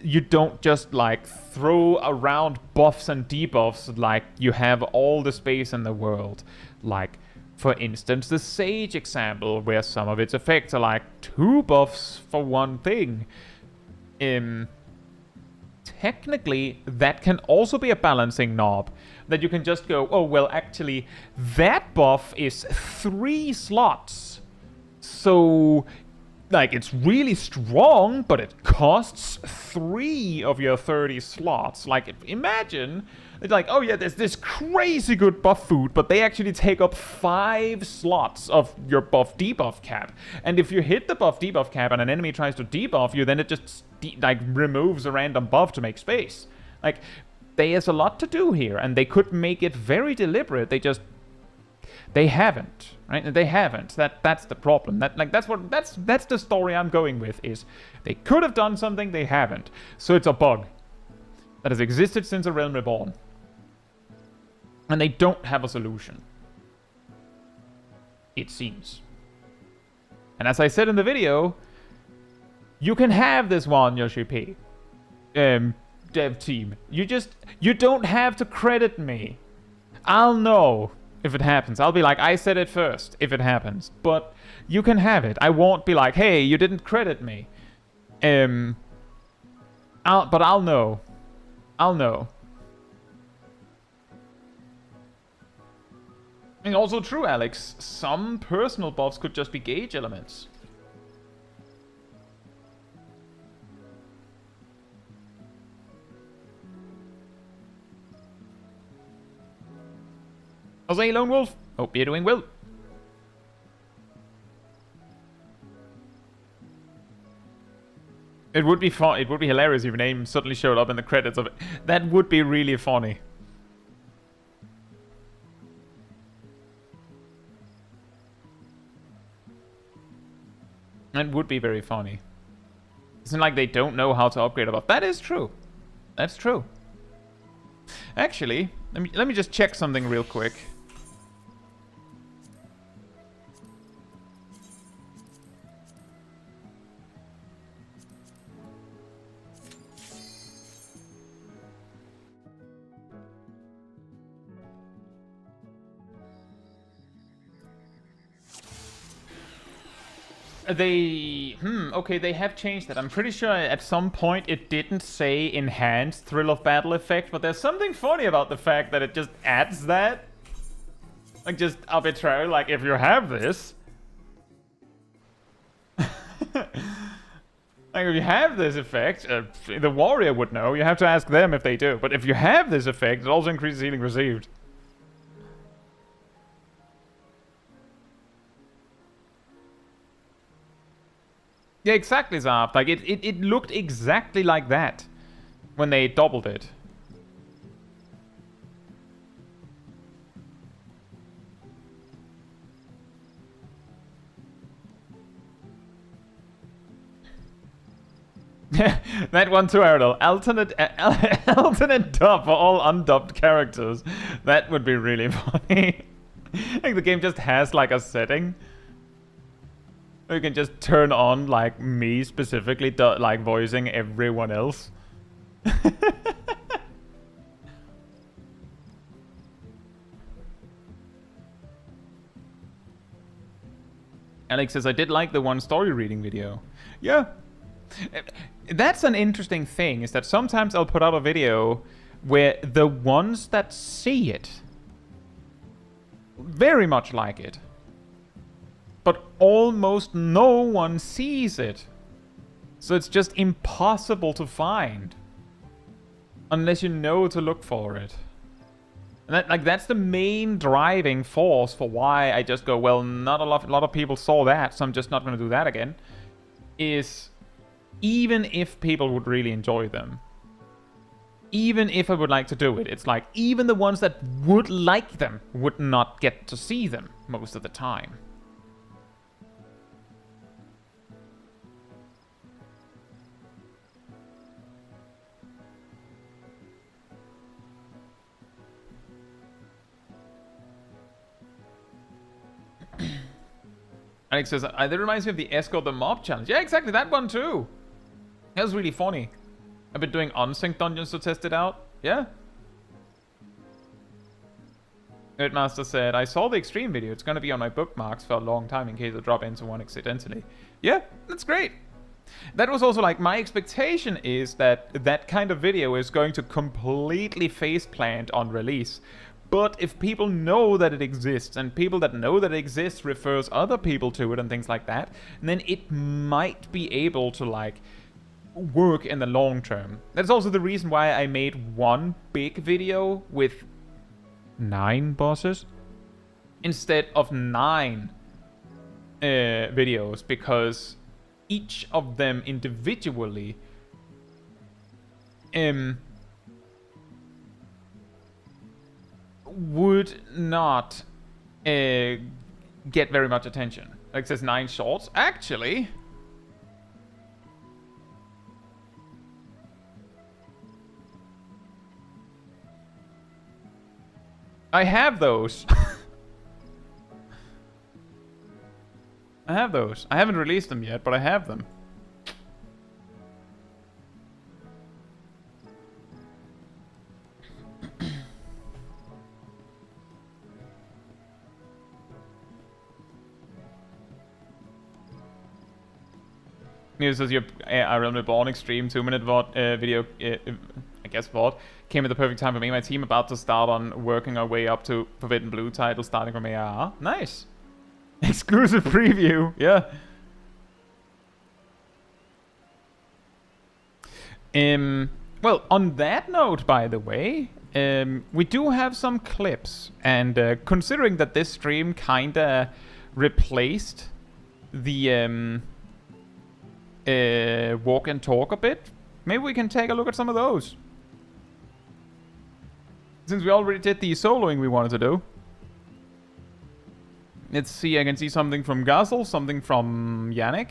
you don't just like throw around buffs and debuffs like you have all the space in the world. Like, for instance, the Sage example, where some of its effects are like 2 buffs for one thing. Technically, that can also be a balancing knob. That you can just go, oh, well, actually, that buff is 3 slots. So, like, it's really strong, but it costs 3 of your 30 slots. Like, imagine, it's like, oh yeah, there's this crazy good buff food, but they actually take up 5 slots of your buff debuff cap. And if you hit the buff debuff cap and an enemy tries to debuff you, then it just, removes a random buff to make space. Like, there's a lot to do here, and they could make it very deliberate. They haven't, right? They haven't. That's the problem. That's the story I'm going with. Is they could have done something, they haven't. So it's a bug that has existed since A Realm Reborn, and they don't have a solution, it seems. And as I said in the video, you can have this one, Yoshi P. Dev team. You don't have to credit me. I'll know if it happens. I'll be like, I said it first if it happens. But you can have it. I won't be like, hey, you didn't credit me. But I'll know. I'll know. And also true, Alex. Some personal buffs could just be gauge elements. Jose Lone Wolf, hope you're doing well. It would be fun. It would be hilarious if your name suddenly showed up in the credits of it. That would be really funny. That would be very funny. It's not like they don't know how to upgrade a buff. That is true. That's true. Actually, let me just check something real quick. Okay, they have changed that. I'm pretty sure at some point it didn't say enhanced thrill of battle effect, but there's something funny about the fact that it just adds that. Like, just arbitrary, like, if you have this, Like, if you have this effect, the warrior would know. You have to ask them if they do. But if you have this effect, it also increases healing received. Yeah, exactly, Zarp. Like, it looked exactly like that when they doubled it. That one too, Aerodol. Alternate dub for all undubbed characters. That would be really funny. Like, the game just has, like, a setting. You can just turn on, like, me specifically, like, voicing everyone else. Alex says, I did like the one story reading video. Yeah. That's an interesting thing, is that sometimes I'll put out a video where the ones that see it very much like it, but almost no one sees it. So it's just impossible to find unless you know to look for it. And that's the main driving force for why I just go, well, not a lot of people saw that, so I'm just not going to do that again. Is even if people would really enjoy them, even if I would like to do it, it's like even the ones that would like them would not get to see them most of the time. Alex says, that reminds me of the Escort the Mob challenge. Yeah, exactly, that one too. That was really funny. I've been doing unsynced dungeons to test it out. Yeah. Nerdmaster said, I saw the extreme video. It's going to be on my bookmarks for a long time in case I drop into one accidentally. Yeah, that's great. That was also like, my expectation is that that kind of video is going to completely faceplant on release. But if people know that it exists, and people that know that it exists refers other people to it and things like that, then it might be able to, like, work in the long term. That's also the reason why I made one big video with 9 bosses instead of 9 videos, because each of them individually would not get very much attention. Like, it says 9 shorts. Actually, I have those. I have those. I haven't released them yet, but I have them. News says your I Realm Reborn Extreme 2-minute VOD video, I guess VOD, came at the perfect time for me. My team about to start on working our way up to Forbidden Blue title, starting from ARR. Nice. Exclusive preview, yeah. Well, on that note, by the way, we do have some clips, and considering that this stream kinda replaced the walk and talk a bit, maybe we can take a look at some of those. Since we already did the soloing we wanted to do. Let's see, I can see something from Gazel, something from Yannick,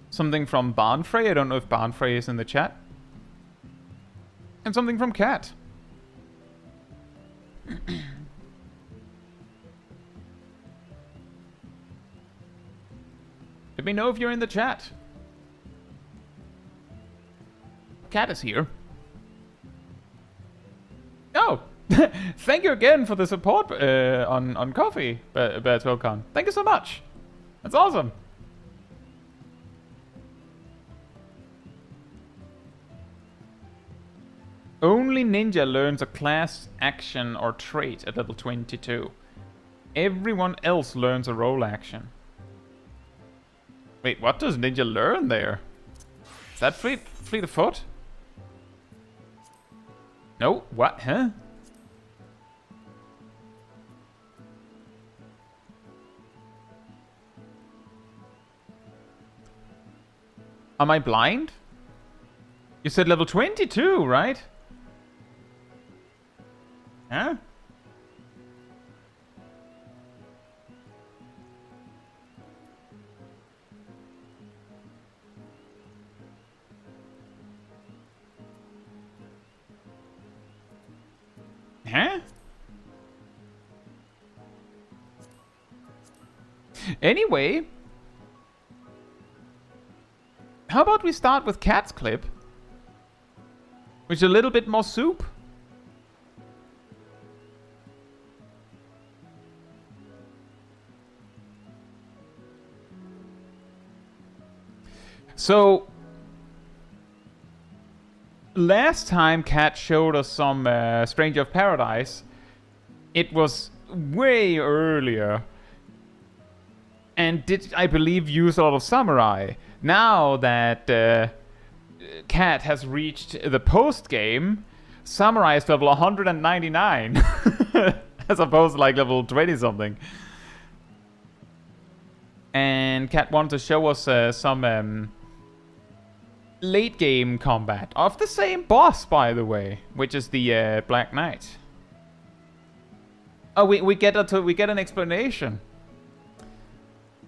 something from Dawntrail. I don't know if Dawntrail is in the chat. And something from Cat. Let me know if you're in the chat. Cat is here. Oh! Thank you again for the support on Coffee, Bertwilcon. Thank you so much. That's awesome. Only Ninja learns a class, action, or trait at level 22. Everyone else learns a role action. Wait, what does Ninja learn there? Is that fleet of foot? No, what? Huh? Am I blind? You said level 22, right? Huh? Huh? Anyway, how about we start with Cat's clip, which is a little bit more soup. So last time Cat showed us some Stranger of Paradise, it was way earlier and did, I believe, use a lot of samurai. Now that Cat has reached the post-game, samurai is level 199 as opposed to like level 20-something. And Cat wanted to show us some late game combat of the same boss, by the way, which is the Black Knight. Oh, we get an explanation.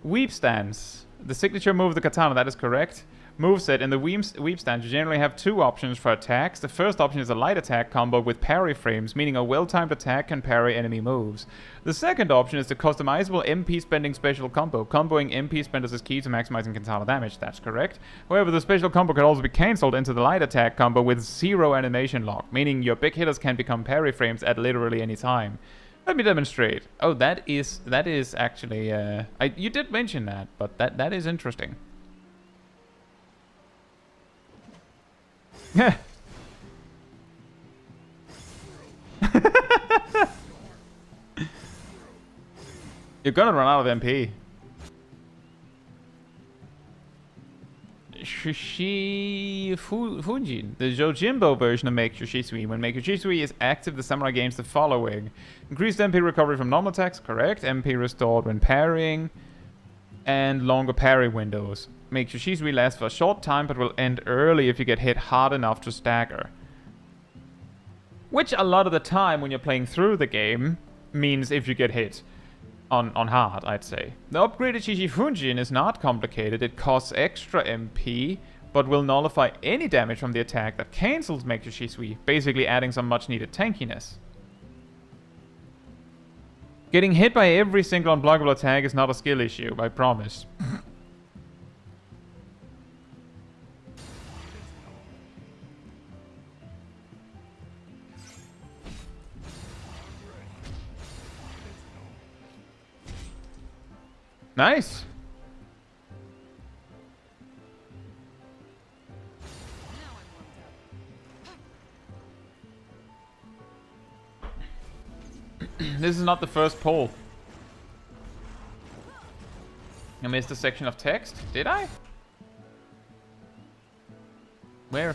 Weep stance, the signature move of the katana. That is correct. Moveset in the weep stance, you generally have two options for attacks. The first option is a light attack combo with parry frames, meaning a well-timed attack can parry enemy moves. The second option is the customizable MP spending special combo. Comboing MP spenders is key to maximizing katana damage. That's correct. However, the special combo can also be cancelled into the light attack combo with zero animation lock, meaning your big hitters can become parry frames at literally any time. Let me demonstrate. Oh, that is actually you did mention that, but that is interesting. Yeah. You're gonna run out of MP. Fujin, the Jojimbo version of Make Yoshisui. When Make Yoshisui is active, the samurai gains the following: increased MP recovery from normal attacks, correct. MP restored when parrying, and longer parry windows. Make Yoshisui last for a short time, but will end early if you get hit hard enough to stagger. Which a lot of the time when you're playing through the game means if you get hit on hard, I'd say. The upgraded Shishifujin is not complicated. It costs extra MP, but will nullify any damage from the attack that cancels Make Yoshisui, basically adding some much needed tankiness. Getting hit by every single unblockable attack is not a skill issue, I promise. Nice. This is not the first poll. I missed a section of text. Did I? Where?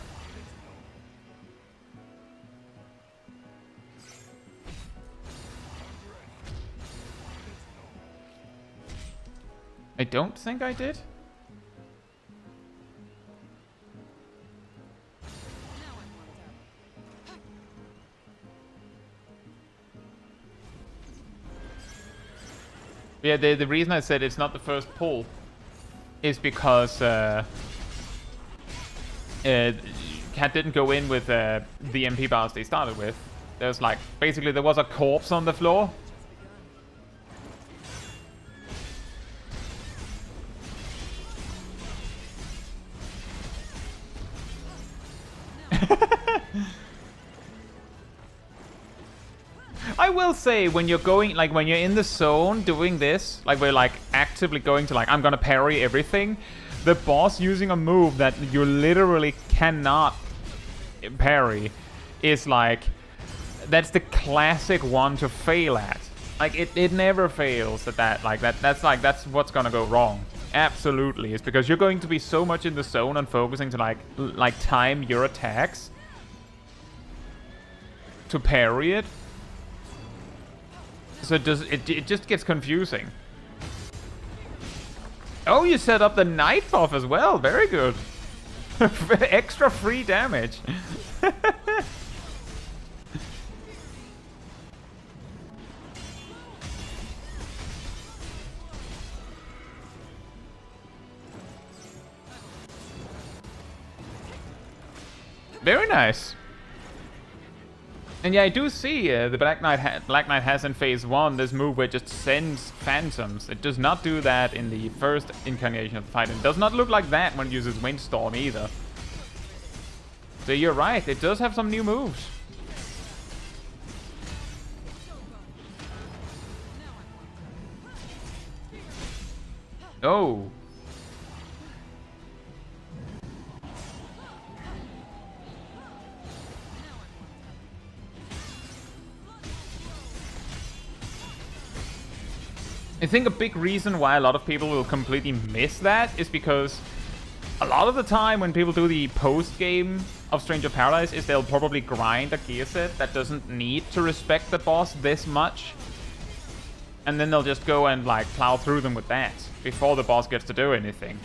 I don't think I did. Yeah, the reason I said it's not the first pull is because Cat didn't go in with the MP bars they started with. There's like, basically there was a corpse on the floor. I will say, when you're going, like, when you're in the zone doing this, like, we're, like, actively going to, like, I'm gonna parry everything, the boss using a move that you literally cannot parry is, like, that's the classic one to fail at. Like, it never fails at that. Like, that's what's gonna go wrong. Absolutely. It's because you're going to be so much in the zone and focusing to like time your attacks to parry it. So it just gets confusing. Oh, you set up the night buff as well. Very good. Extra free damage. Very nice. And yeah, I do see the Black Knight has in phase 1 this move where it just sends phantoms. It does not do that in the first incarnation of the fight. And it does not look like that when it uses Windstorm either. So you're right, it does have some new moves. Oh. I think a big reason why a lot of people will completely miss that is because a lot of the time when people do the post-game of Stranger Paradise is they'll probably grind a gear set that doesn't need to respect the boss this much. And then they'll just go and like plow through them with that before the boss gets to do anything.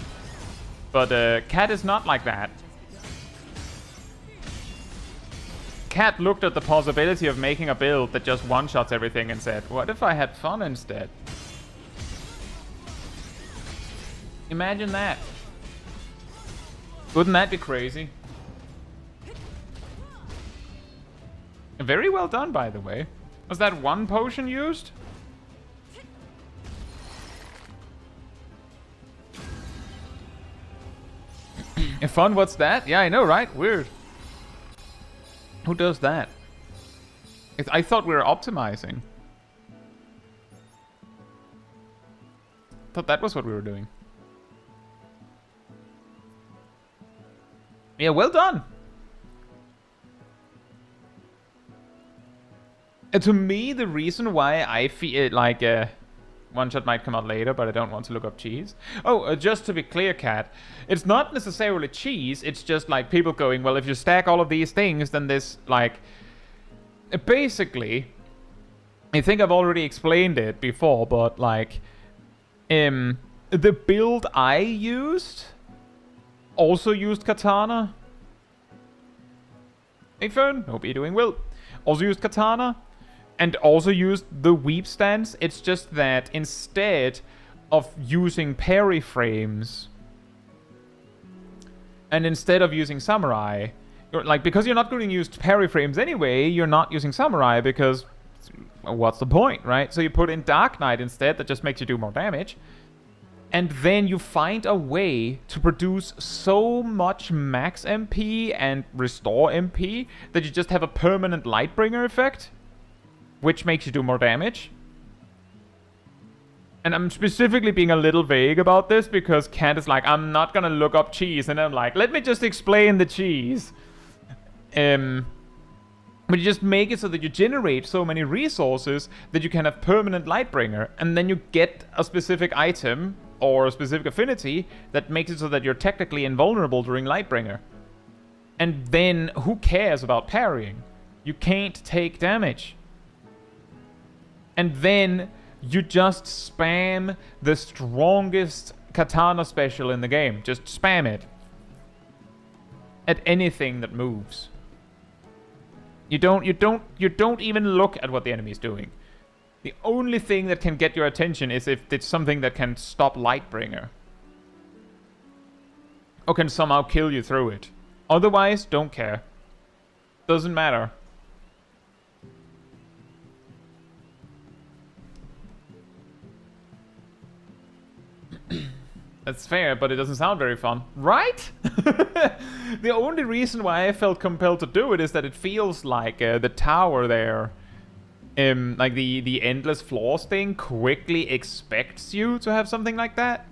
But Cat is not like that. Cat looked at the possibility of making a build that just one-shots everything and said, what if I had fun instead? Imagine that. Wouldn't that be crazy? Very well done, by the way. Was that one potion used? Fun, what's that? Yeah, I know, right? Weird. Who does that? I thought we were optimizing. Thought that was what we were doing. Yeah, well done. To me, the reason why I feel like one shot might come out later, but I don't want to look up cheese. Oh, just to be clear, Cat, it's not necessarily cheese. It's just like people going, well, if you stack all of these things, then this like basically. I think I've already explained it before, but like, the build I used. Also used Katana. Hey Fern, hope you're doing well. Also used Katana. And also used the Weep stance. It's just that instead of using parry frames, and instead of using Samurai, because you're not going to use parry frames anyway, you're not using Samurai because what's the point, right? So you put in Dark Knight instead, that just makes you do more damage. And then you find a way to produce so much max MP and restore MP that you just have a permanent Lightbringer effect, which makes you do more damage. And I'm specifically being a little vague about this because Cat is like, I'm not gonna look up cheese. And I'm like, let me just explain the cheese. But you just make it so that you generate so many resources that you can have permanent Lightbringer. And then you get a specific item or a specific affinity that makes it so that you're technically invulnerable during Lightbringer. And then who cares about parrying? You can't take damage. And then you just spam the strongest katana special in the game. Just spam it. At anything that moves. You don't even look at what the enemy is doing. The only thing that can get your attention is if it's something that can stop Lightbringer. Or can somehow kill you through it. Otherwise, don't care. Doesn't matter. That's fair, but it doesn't sound very fun. Right? The only reason why I felt compelled to do it is that it feels like the tower there, like the endless floors thing, quickly expects you to have something like that.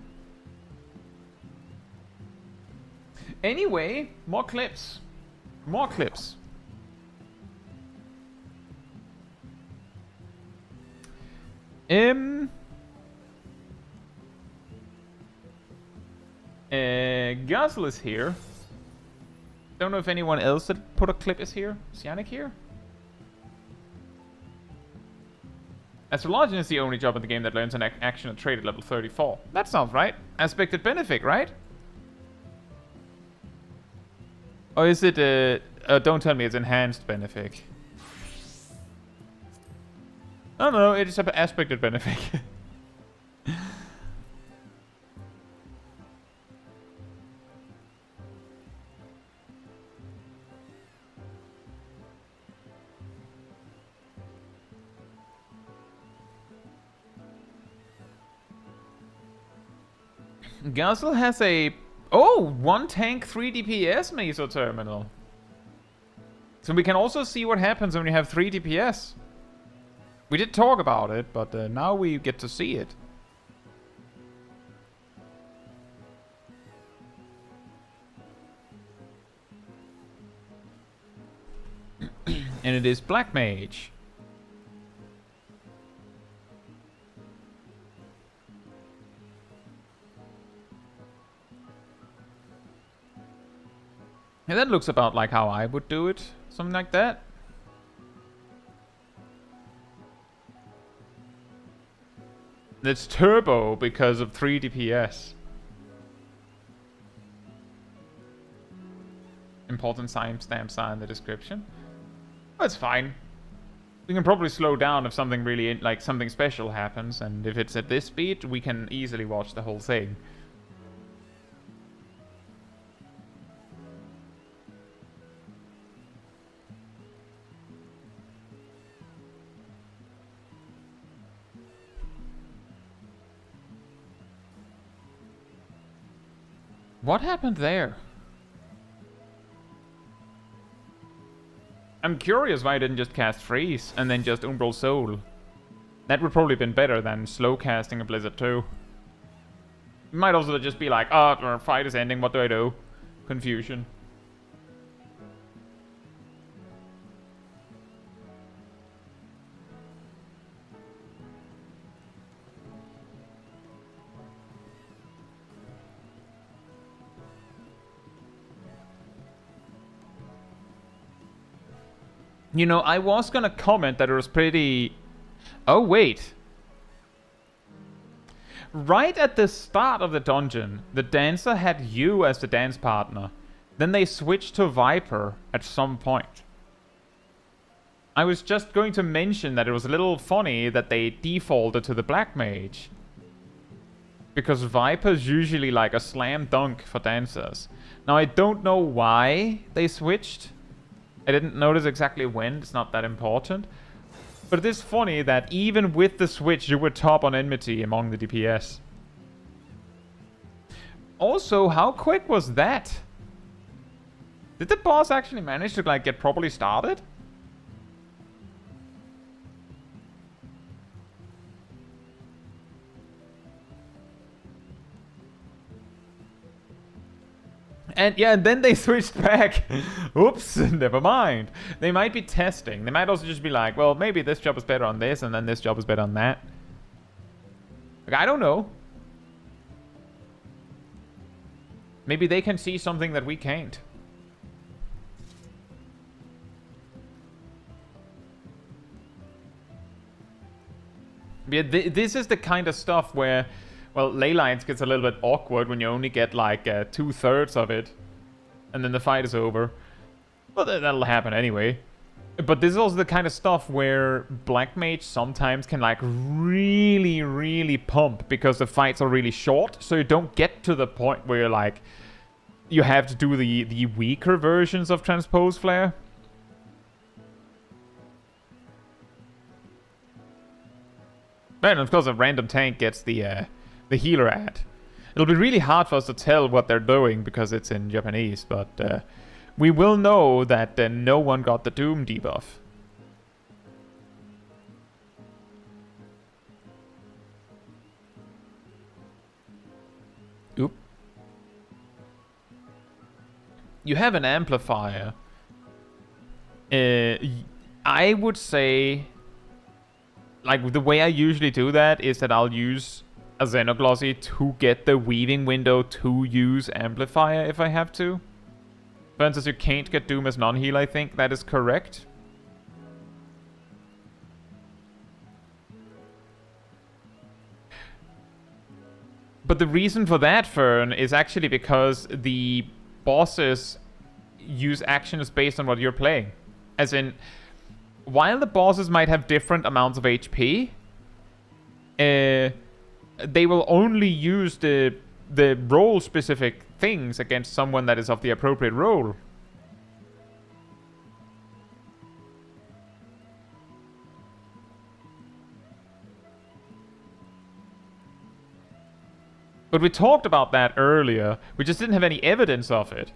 Anyway, more clips. More clips. Guzzle is here. Don't know if anyone else that put a clip is here. Is Yannick here? Astrologian is the only job in the game that learns an action and trait at level 34. That sounds right. Aspected Benefic, right? Or is it, don't tell me it's Enhanced Benefic. Oh no, it is Aspected Benefic. Guzzle has a... Oh! 1 tank, 3 DPS Meso Terminal. So we can also see what happens when you have 3 DPS. We did talk about it, but now we get to see it. And it is Black Mage. And that looks about like how I would do it. Something like that. It's turbo because of 3 DPS. Important stamps are in the description. That's fine. We can probably slow down if something really, like something special happens. And if it's at this speed, we can easily watch the whole thing. What happened there? I'm curious why I didn't just cast Freeze and then just Umbral Soul. That would probably have been better than slow casting a Blizzard 2. It might also just be like, oh, our fight is ending, what do I do? Confusion. You know, I was gonna comment that it was pretty... Oh, wait. Right at the start of the dungeon, the dancer had you as the dance partner. Then they switched to Viper at some point. I was just going to mention that it was a little funny that they defaulted to the Black Mage. Because Viper's usually like a slam dunk for dancers. Now, I don't know why they switched. I didn't notice exactly when, it's not that important. But it is funny that even with the switch, you were top on enmity among the DPS. Also, how quick was that? Did the boss actually manage to like get properly started? And yeah, and then they switched back. Oops, never mind. They might be testing. They might also just be like, well, maybe this job is better on this, and then this job is better on that. Like, I don't know. Maybe they can see something that we can't. Yeah, this is the kind of stuff where... Well, ley lines gets a little bit awkward when you only get like 2/3 of it. And then the fight is over. Well, that'll happen anyway. But this is also the kind of stuff where Black Mage sometimes can like really, really pump. Because the fights are really short. So you don't get to the point where you're like... You have to do the weaker versions of Transpose Flare. And of course a random tank gets the healer ad. It'll be really hard for us to tell what they're doing because it's in Japanese, but we will know that no one got the Doom debuff. Oop. You have an amplifier. I would say... Like, the way I usually do that is that I'll use a Xenoglossy to get the weaving window to use Amplifier if I have to. For instance, you can't get Doom as non-heal, I think. That is correct. But the reason for that, Fern, is actually because the bosses use actions based on what you're playing. As in, while the bosses might have different amounts of HP, they will only use the role-specific things against someone that is of the appropriate role. But we talked about that earlier. We just didn't have any evidence of it.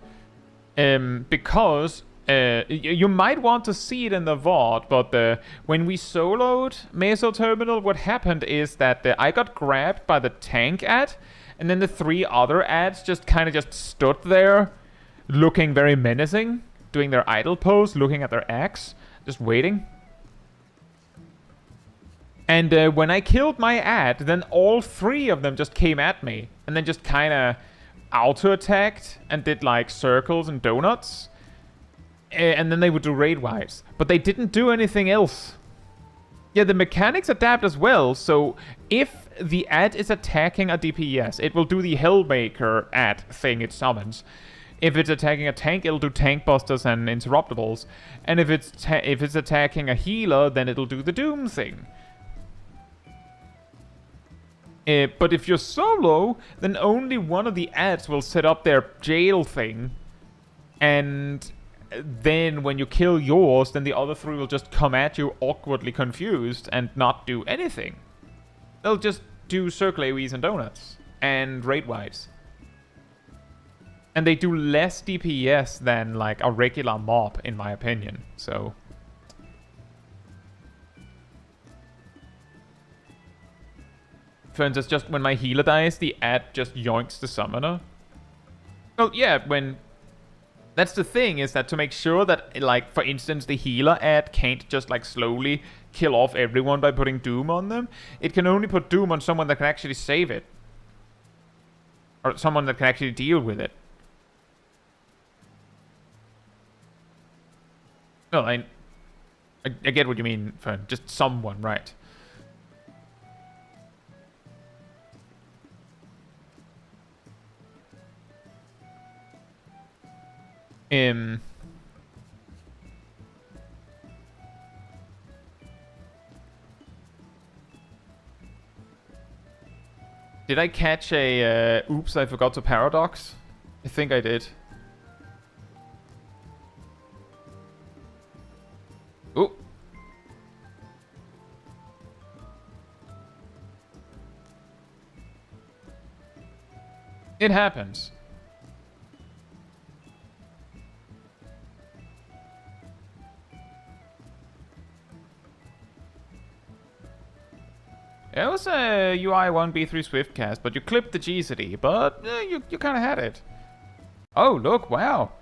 Because you might want to see it in the VOD, but when we soloed Meso Terminal, what happened is that I got grabbed by the tank ad, and then the 3 other ads just kind of just stood there, looking very menacing, doing their idle pose, looking at their axe, just waiting. And when I killed my ad, then all 3 of them just came at me, and then just kind of auto-attacked and did like circles and donuts. And then they would do raid wipes. But they didn't do anything else. Yeah, the mechanics adapt as well. So if the ad is attacking a DPS, it will do the Hellmaker ad thing it summons. If it's attacking a tank, it'll do tank busters and interruptibles. And if it's attacking a healer, then it'll do the Doom thing. But if you're solo, then only one of the ads will set up their jail thing. And then when you kill yours, then the other 3 will just come at you awkwardly confused and not do anything. They'll just do circle AoEs and donuts. And raid wipes. And they do less DPS than like a regular mob, in my opinion. So... For instance, just when my healer dies, the ad just yoinks the summoner. Well, yeah, when... That's the thing, is that to make sure that, like, for instance, the healer ad can't just, like, slowly kill off everyone by putting Doom on them. It can only put Doom on someone that can actually save it. Or someone that can actually deal with it. Well, I get what you mean, for just someone, right? Did I catch a, oops, I forgot to paradox? I think I did. Oh. It happens. It was a UI 1B3 Swiftcast, but you clipped the G-City, but you kind of had it. Oh, look, wow.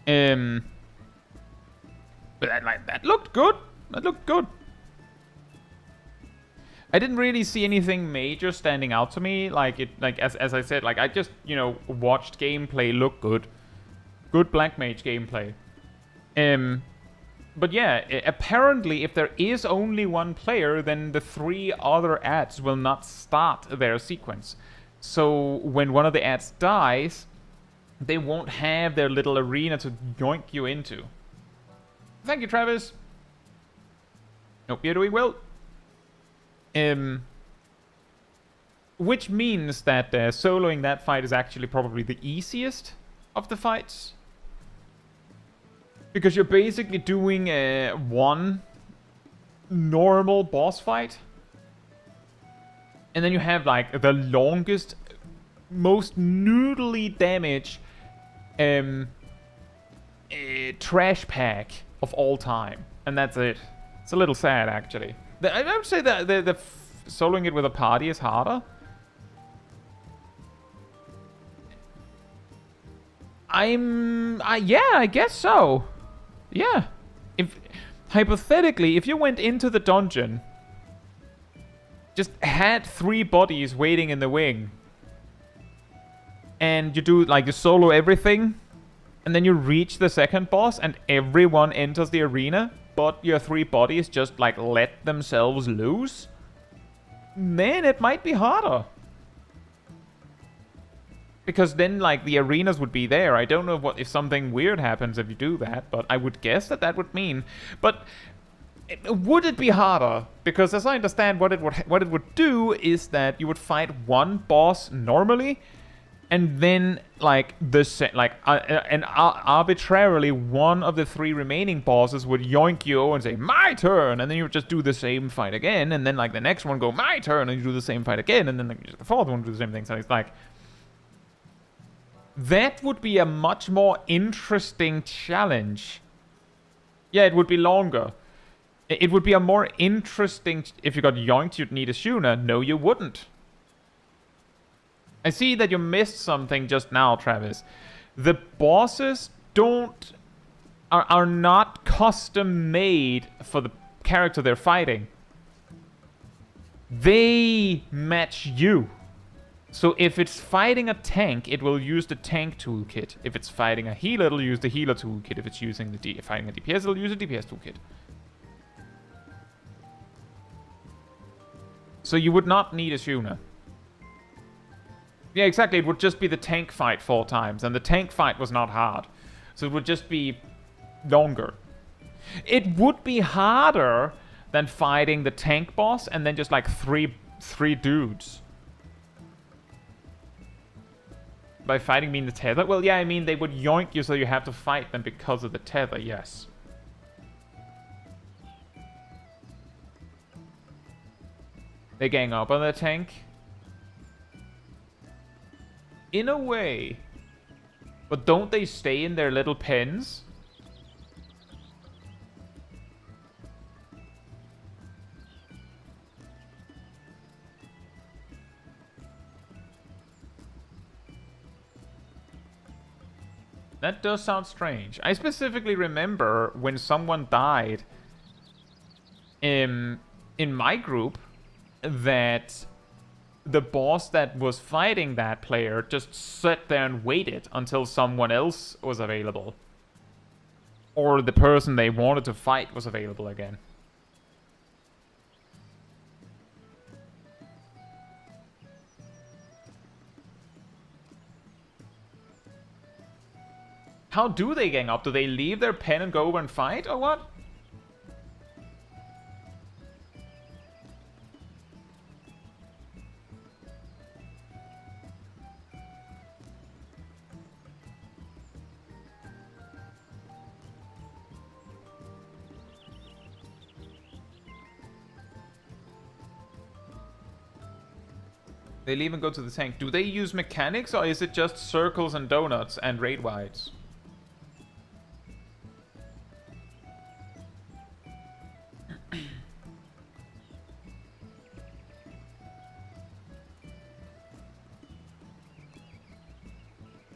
But that looked good. That looked good. I didn't really see anything major standing out to me. As I said, I just, watched gameplay look good. Good Black Mage gameplay. But yeah, apparently if there is only one player, then the 3 other ads will not start their sequence. So when one of the ads dies, they won't have their little arena to yoink you into. Thank you, Travis. Hope you're doing well. Which means that soloing that fight is actually probably the easiest of the fights. Because you're basically doing one normal boss fight. And then you have, like, the longest, most noodly damage trash pack of all time. And that's it. It's a little sad, actually. I would say that the soloing it with a party is harder. Yeah, I guess so. Yeah. Hypothetically, if you went into the dungeon, just had 3 bodies waiting in the wing, and you do, like, you solo everything, and then you reach the second boss, and everyone enters the arena, but your 3 bodies just, like, let themselves loose, then it might be harder. Because then, like, the arenas would be there. I don't know if something weird happens if you do that, but I would guess that would mean. But would it be harder? Because as I understand, what it would do is that you would fight one boss normally, and then, like, arbitrarily one of the 3 remaining bosses would yoink you and say, my turn! And then you would just do the same fight again, and then, like, the next one go, my turn! And you do the same fight again, and then, like, the 4th one do the same thing. So it's like... that would be a much more interesting challenge. Yeah, it would be longer. It would be a more interesting... if you got yoinked, you'd need a Shuna. No, you wouldn't. I see that you missed something just now, Travis. The bosses are not custom made for the character they're fighting. They match you. So if it's fighting a tank, it will use the tank toolkit. If it's fighting a healer, it'll use the healer toolkit. If it's using fighting a DPS, it'll use the DPS toolkit. So you would not need a Shuna. Yeah, exactly. It would just be the tank fight 4 times, and the tank fight was not hard. So it would just be longer. It would be harder than fighting the tank boss and then just like three dudes. By fighting mean the tether? Well, yeah, I mean they would yoink you so you have to fight them because of the tether, yes. They gang up on the tank. In a way. But don't they stay in their little pens? That does sound strange. I specifically remember when someone died in my group that the boss that was fighting that player just sat there and waited until someone else was available. Or the person they wanted to fight was available again. How do they gang up? Do they leave their pen and go over and fight, or what? They leave and go to the tank. Do they use mechanics, or is it just circles and donuts and raid wides?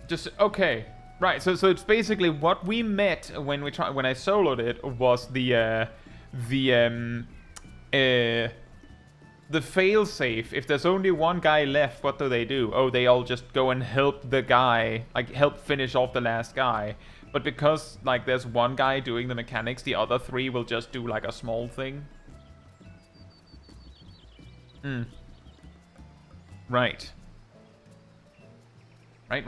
Just okay, right? So it's basically what we met when I soloed it was the failsafe. If there's only one guy left, what do? Oh, they all just go and help the guy, like help finish off the last guy. But because like there's one guy doing the mechanics, the other 3 will just do like a small thing. Right. Right.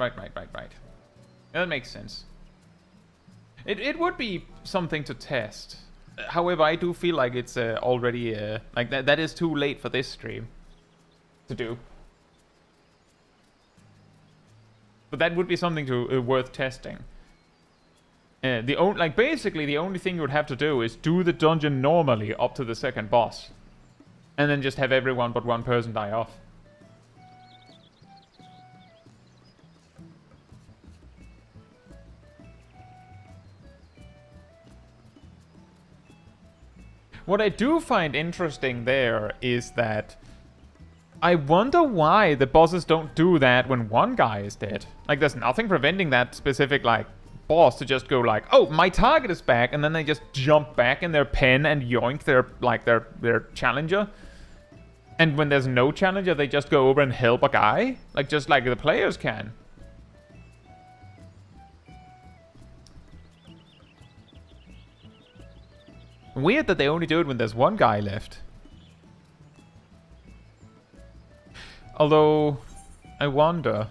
That makes sense. It would be something to test. However, I do feel like it's already like that is too late for this stream to do. But that would be something to worth testing. Basically the only thing you would have to do is do the dungeon normally up to the second boss, and then just have everyone but one person die off. What I do find interesting there is that I wonder why the bosses don't do that when one guy is dead. Like, there's nothing preventing that specific, like, boss to just go like, oh, my target is back, and then they just jump back in their pen and yoink their challenger. And when there's no challenger, they just go over and help a guy? Like, just like the players can. Weird that they only do it when there's one guy left. Although, I wonder.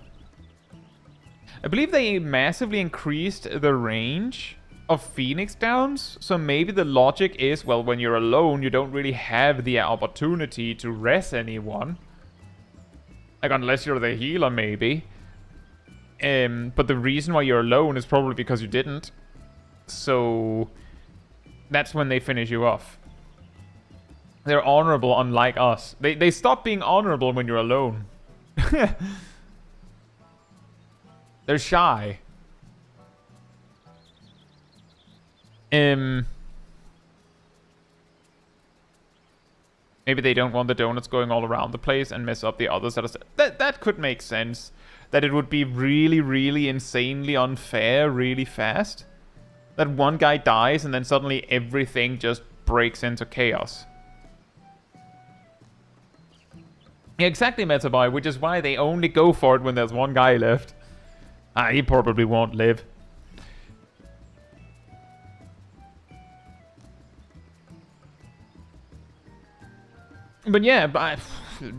I believe they massively increased the range of Phoenix Downs, so maybe the logic is, well, when you're alone, you don't really have the opportunity to res anyone. Like, unless you're the healer, maybe. But the reason why you're alone is probably because you didn't. So, that's when they finish you off. They're honorable, unlike us. They stop being honorable when you're alone. They're shy. Maybe they don't want the donuts going all around the place and mess up the others. That could make sense. That it would be really, really insanely unfair really fast. That one guy dies and then suddenly everything just breaks into chaos. Yeah, exactly, Metaboy, which is why they only go for it when there's one guy left. He probably won't live. But yeah,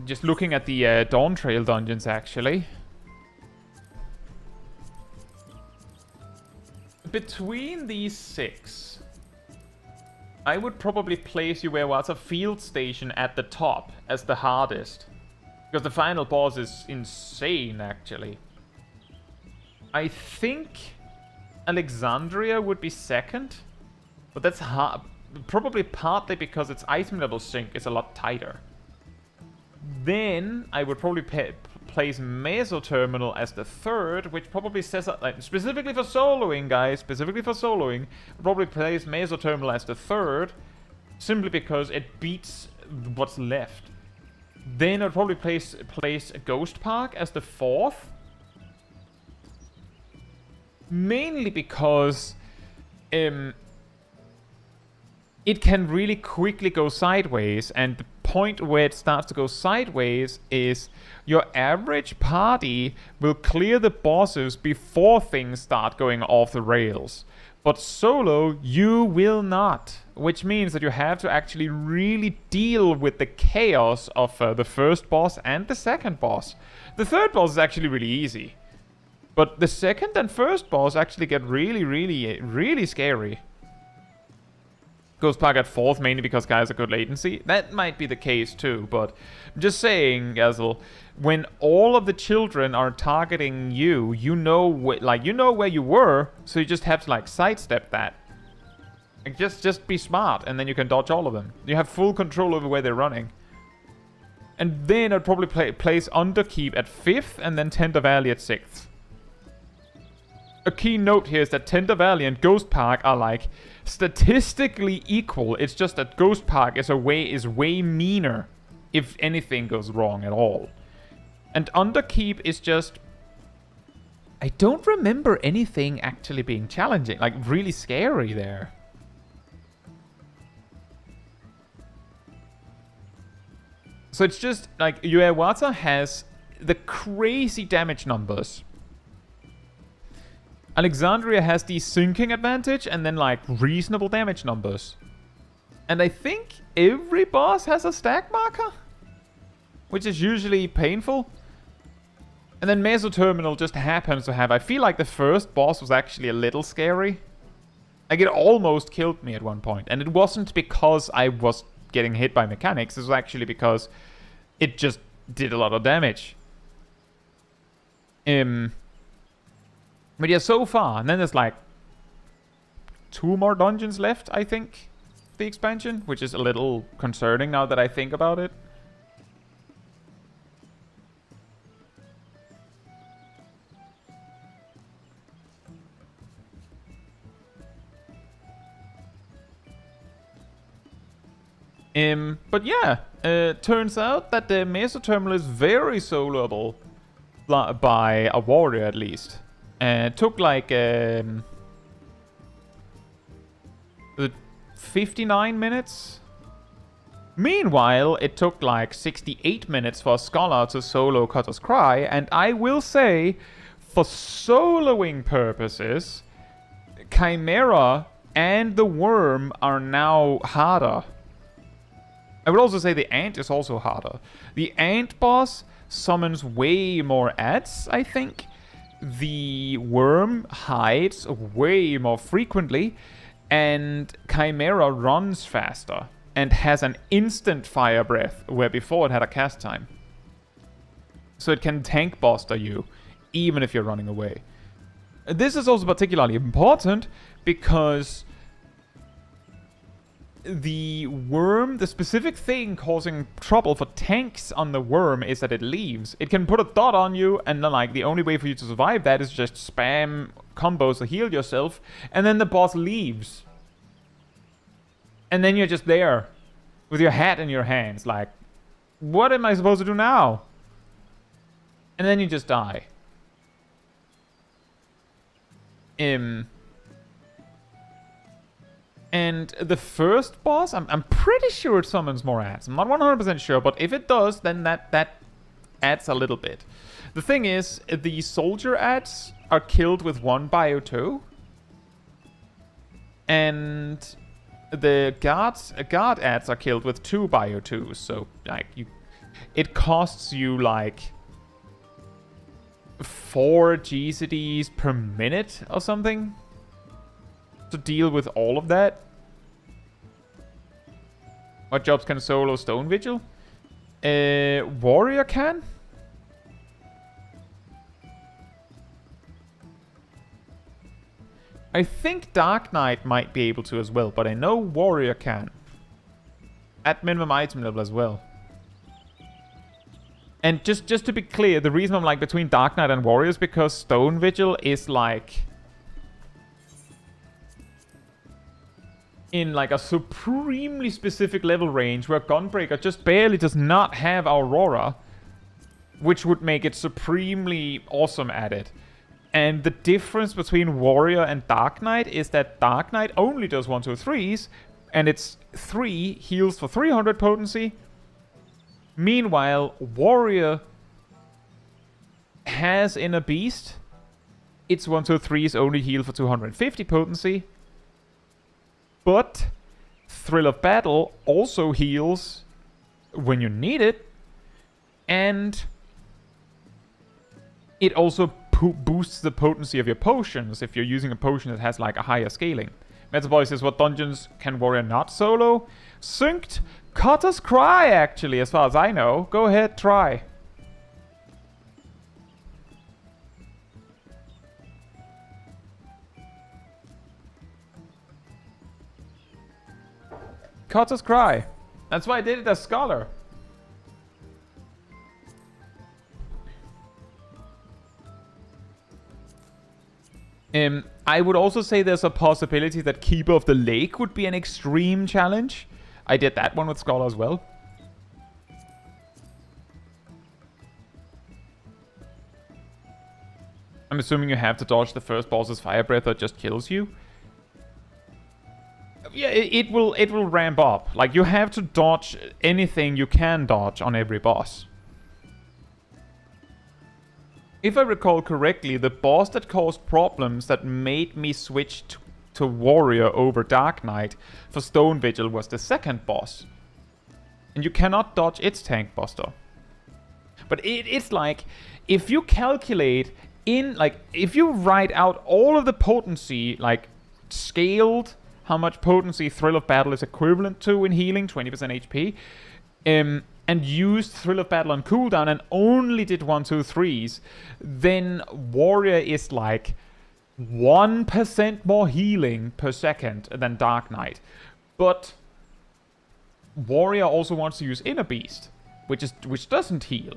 just looking at the Dawntrail dungeons, actually. Between these 6, I would probably place Uewaza Field Station at the top as the hardest. Because the final boss is insane, actually. I think Alexandria would be second. But that's hard. Probably partly because its item level sync is a lot tighter. Then I would probably place Meso Terminal as the third, which probably says, like, specifically for soloing, guys, specifically for soloing, probably place Meso Terminal as the third, simply because it beats what's left. Then I'd probably place Ghost Park as the fourth, mainly because it can really quickly go sideways, and the point where it starts to go sideways is your average party will clear the bosses before things start going off the rails. But solo, you will not, which means that you have to actually really deal with the chaos of the first boss and the second boss. The third boss is actually really easy, but the second and first boss actually get really, really, really scary. Ghost Park at fourth, mainly because guys are good latency. That might be the case too, but I'm just saying, Gazel, when all of the children are targeting you, you know where you were, so you just have to like sidestep that. Like, just be smart, and then you can dodge all of them. You have full control over where they're running. And then I'd probably place Underkeep at 5th, and then Tender Valley at 6th. A key note here is that Tender Valley and Ghost Park are like statistically equal. It's just that Ghost Park is way meaner if anything goes wrong at all. And Underkeep is just, I don't remember anything actually being challenging, like really scary there. So it's just like Uewaza has the crazy damage numbers. Alexandria has the sinking advantage and then like reasonable damage numbers. And I think every boss has a stack marker, which is usually painful. And then Meso Terminal just happens to have, I feel like the first boss was actually a little scary. Like, it almost killed me at one point. And it wasn't because I was getting hit by mechanics. It was actually because it just did a lot of damage. But yeah, so far, and then there's like 2 more dungeons left, I think, the expansion, which is a little concerning now that I think about it. But yeah, turns out that the Meso Terminal is very soloable by a warrior at least. It took like 59 minutes Meanwhile, it took like 68 minutes for a Scholar to solo Cutter's Cry, and I will say, for soloing purposes, Chimera and the Worm are now harder. I would also say the Ant is also harder. The Ant boss summons way more ads, I think. The Worm hides way more frequently, and Chimera runs faster and has an instant fire breath, where before it had a cast time. So it can tank buster you, even if you're running away. This is also particularly important because the Worm, the specific thing causing trouble for tanks on the Worm is that it leaves. It can put a dot on you, and then like the only way for you to survive that is just spam combos to heal yourself, and then the boss leaves. And then you're just there with your hat in your hands, like, what am I supposed to do now? And then you just die. And the first boss, I'm pretty sure it summons more ads. I'm not 100% sure, but if it does, then that adds a little bit. The thing is, the soldier ads are killed with 1 Bio 2. And the guard ads are killed with 2 Bio 2s. So, like, it costs you, like, 4 GCDs per minute or something to deal with all of that. What jobs can solo Stone Vigil? Warrior can? I think Dark Knight might be able to as well, but I know Warrior can. At minimum item level as well. And just to be clear, the reason I'm like between Dark Knight and Warrior is because Stone Vigil is like in like a supremely specific level range where Gunbreaker just barely does not have Aurora, which would make it supremely awesome at it. And the difference between Warrior and Dark Knight is that Dark Knight only does 1, 2, 3s, and it's 3 heals for 300 potency. Meanwhile, Warrior has Inner Beast. Its 1, 2, 3s only heal for 250 potency. But Thrill of Battle also heals when you need it. And it also boosts the potency of your potions if you're using a potion that has like a higher scaling. Metaboy says, what dungeons can Warrior not solo? Synced Cutter's Cry, actually, as far as I know. Go ahead, try. Cutter's Cry. That's why I did it as Scholar. I would also say there's a possibility that Keeper of the Lake would be an extreme challenge. I did that one with Scholar as well. I'm assuming you have to dodge the first boss's fire breath that just kills you. Yeah, it will ramp up. Like, you have to dodge anything you can dodge on every boss. If I recall correctly, the boss that caused problems that made me switch to Warrior over Dark Knight for Stone Vigil was the second boss. And you cannot dodge its tank buster. But it's like, if you calculate in, like, if you write out all of the potency, like, scaled, how much potency Thrill of Battle is equivalent to in healing, 20% HP, and used Thrill of Battle on cooldown and only did 1, 2, 3s, then Warrior is like 1% more healing per second than Dark Knight. But Warrior also wants to use Inner Beast, which doesn't heal.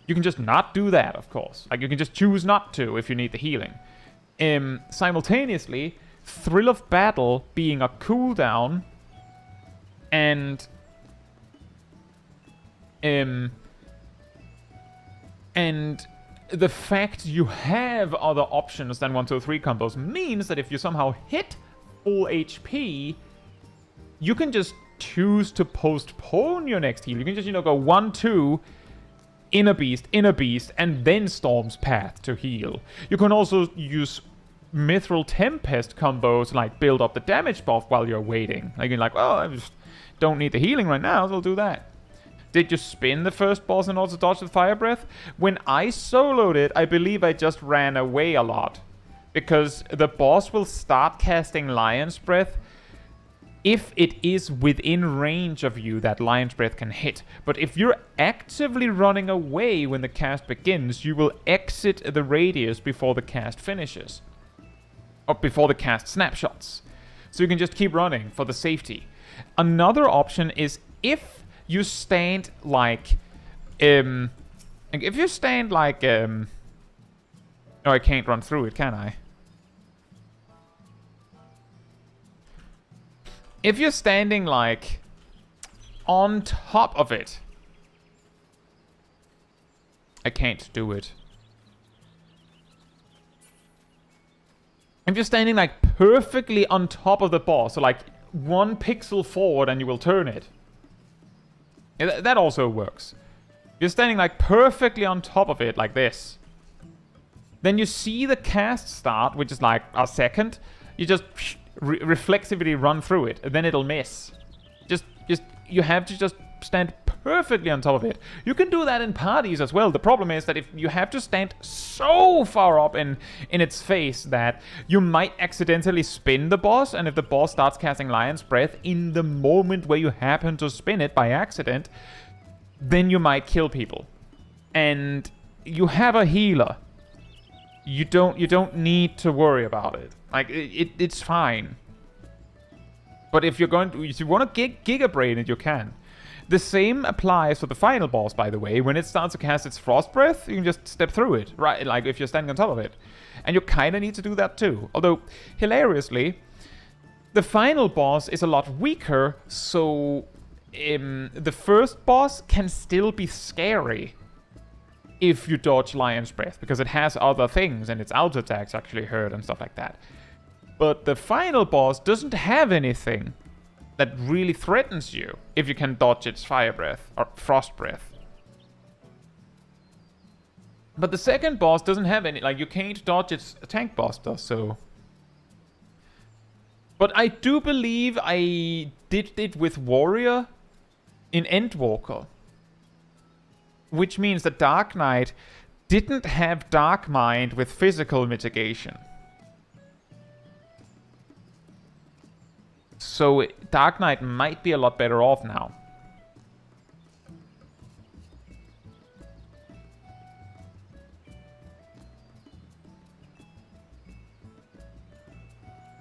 You can just not do that, of course. Like, you can just choose not to if you need the healing. Simultaneously, Thrill of Battle being a cooldown and the fact you have other options than 1, 2, 3 combos means that if you somehow hit full HP, you can just choose to postpone your next heal. You can just, go 1, 2, inner beast, and then Storm's Path to heal. You can also use Mithril Tempest combos, like build up the damage buff while you're waiting. Like you're like, oh, I just don't need the healing right now, so I'll do that. Did you spin the first boss and also dodge with Fire Breath? When I soloed it, I believe I just ran away a lot. Because the boss will start casting Lion's Breath if it is within range of you that Lion's Breath can hit. But if you're actively running away when the cast begins, you will exit the radius before the cast finishes. Or before the cast snapshots. So you can just keep running for the safety. Another option is if you stand like... oh, I can't run through it, can I? If you're standing, like, on top of it. I can't do it. If you're standing, like, perfectly on top of the boss, so, like, 1 pixel forward and you will turn it. Yeah, that also works. If you're standing, like, perfectly on top of it, like this. Then you see the cast start, which is, like, a second. You just... reflexively run through it, and then it'll miss. You have to just stand perfectly on top of it. You can do that in parties as well. The problem is that if you have to stand so far up in its face that you might accidentally spin the boss, and if the boss starts casting Lion's Breath in the moment where you happen to spin it by accident, then you might kill people. And you have a healer. You don't need to worry about it. Like, it's fine. But if you want to Giga Brain it, you can. The same applies for the final boss, by the way. When it starts to cast its Frost Breath, you can just step through it, right? Like, if you're standing on top of it. And you kind of need to do that too. Although, hilariously, the final boss is a lot weaker, so the first boss can still be scary if you dodge Lion's Breath, because it has other things, and its auto attacks actually hurt and stuff like that. But the final boss doesn't have anything that really threatens you if you can dodge its Fire Breath or Frost Breath. But the second boss doesn't have any, like, you can't dodge its Tank Buster, so... But I do believe I did it with Warrior in Endwalker. Which means that Dark Knight didn't have Dark Mind with physical mitigation. So Dark Knight might be a lot better off now.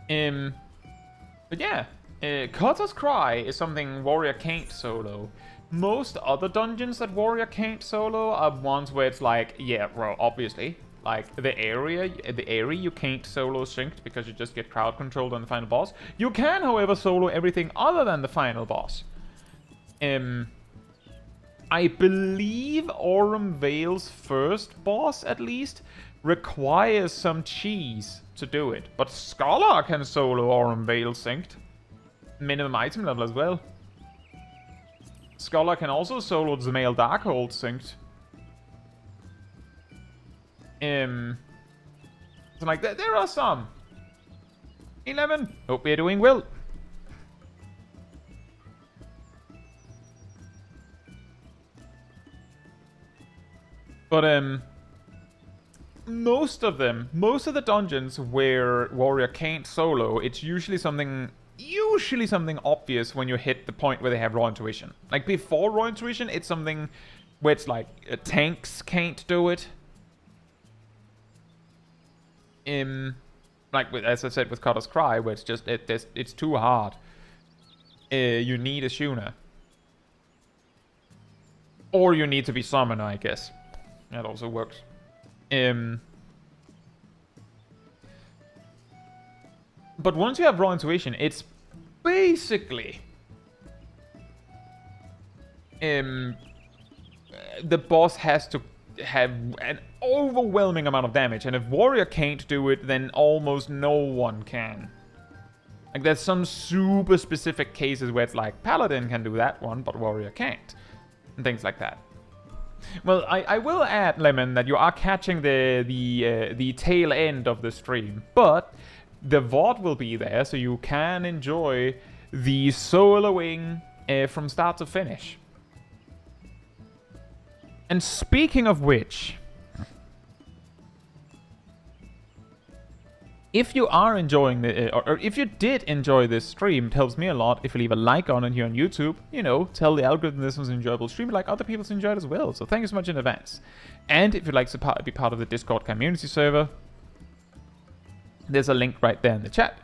But yeah, Kata's Cry is something Warrior can't solo. Most other dungeons that Warrior can't solo are ones where it's like, yeah, well, obviously, like the area you can't solo synced because you just get crowd controlled on the final boss. You can, however, solo everything other than the final boss. I believe Aurum Vale's first boss, at least, requires some cheese to do it. But Scholar can solo Aurum Vale synced. Minimum item level as well. Scholar can also solo the male Darkhold synced. So like, there are some. 11. Hope we're doing well. But, most of the dungeons where Warrior can't solo, it's usually something obvious when you hit the point where they have Raw Intuition. Like, before Raw Intuition, it's something where it's like, tanks can't do it. Like, as I said with Kata's Cry, where it's just, it's too hard. You need a Shuna. Or you need to be Summoner, I guess. That also works. But once you have Raw Intuition, it's basically... the boss has to have an overwhelming amount of damage, and if Warrior can't do it, then almost no one can. Like, there's some super specific cases where it's like, Paladin can do that one, but Warrior can't. And things like that. Well, I will add, Lemon, that you are catching the tail end of the stream, but the VOD will be there, so you can enjoy the soloing from start to finish. And speaking of which, if you are enjoying the, or if you did enjoy this stream, it helps me a lot if you leave a like on it here on YouTube. You know, tell the algorithm this was an enjoyable stream, like other people's enjoyed as well. So thank you so much in advance. And if you'd like to be part of the Discord community server, there's a link right there in the chat.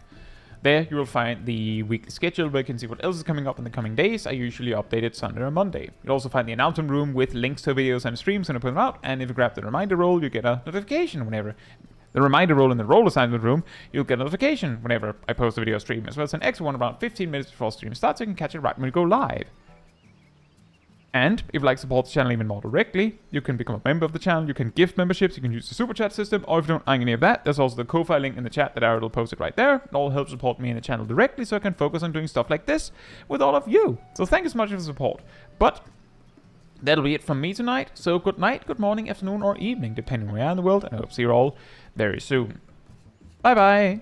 There you will find the weekly schedule where you can see what else is coming up in the coming days. I usually update it Sunday or Monday. You'll also find the announcement room with links to videos and streams when I put them out. And if you grab the reminder roll, you get a notification whenever. The reminder roll in the role assignment room, you'll get a notification whenever I post a video stream, as well as an extra one around 15 minutes before stream starts, so you can catch it right when we go live. And if you'd like to support the channel even more directly, you can become a member of the channel, you can gift memberships, you can use the super chat system, or if you don't like any of that, there's also the Ko-Fi link in the chat that I will post it right there. It all helps support me and the channel directly, so I can focus on doing stuff like this with all of you. So thank you so much for the support. But that'll be it from me tonight. So good night, good morning, afternoon, or evening, depending where you are in the world, and I hope to see you all very soon. Bye bye!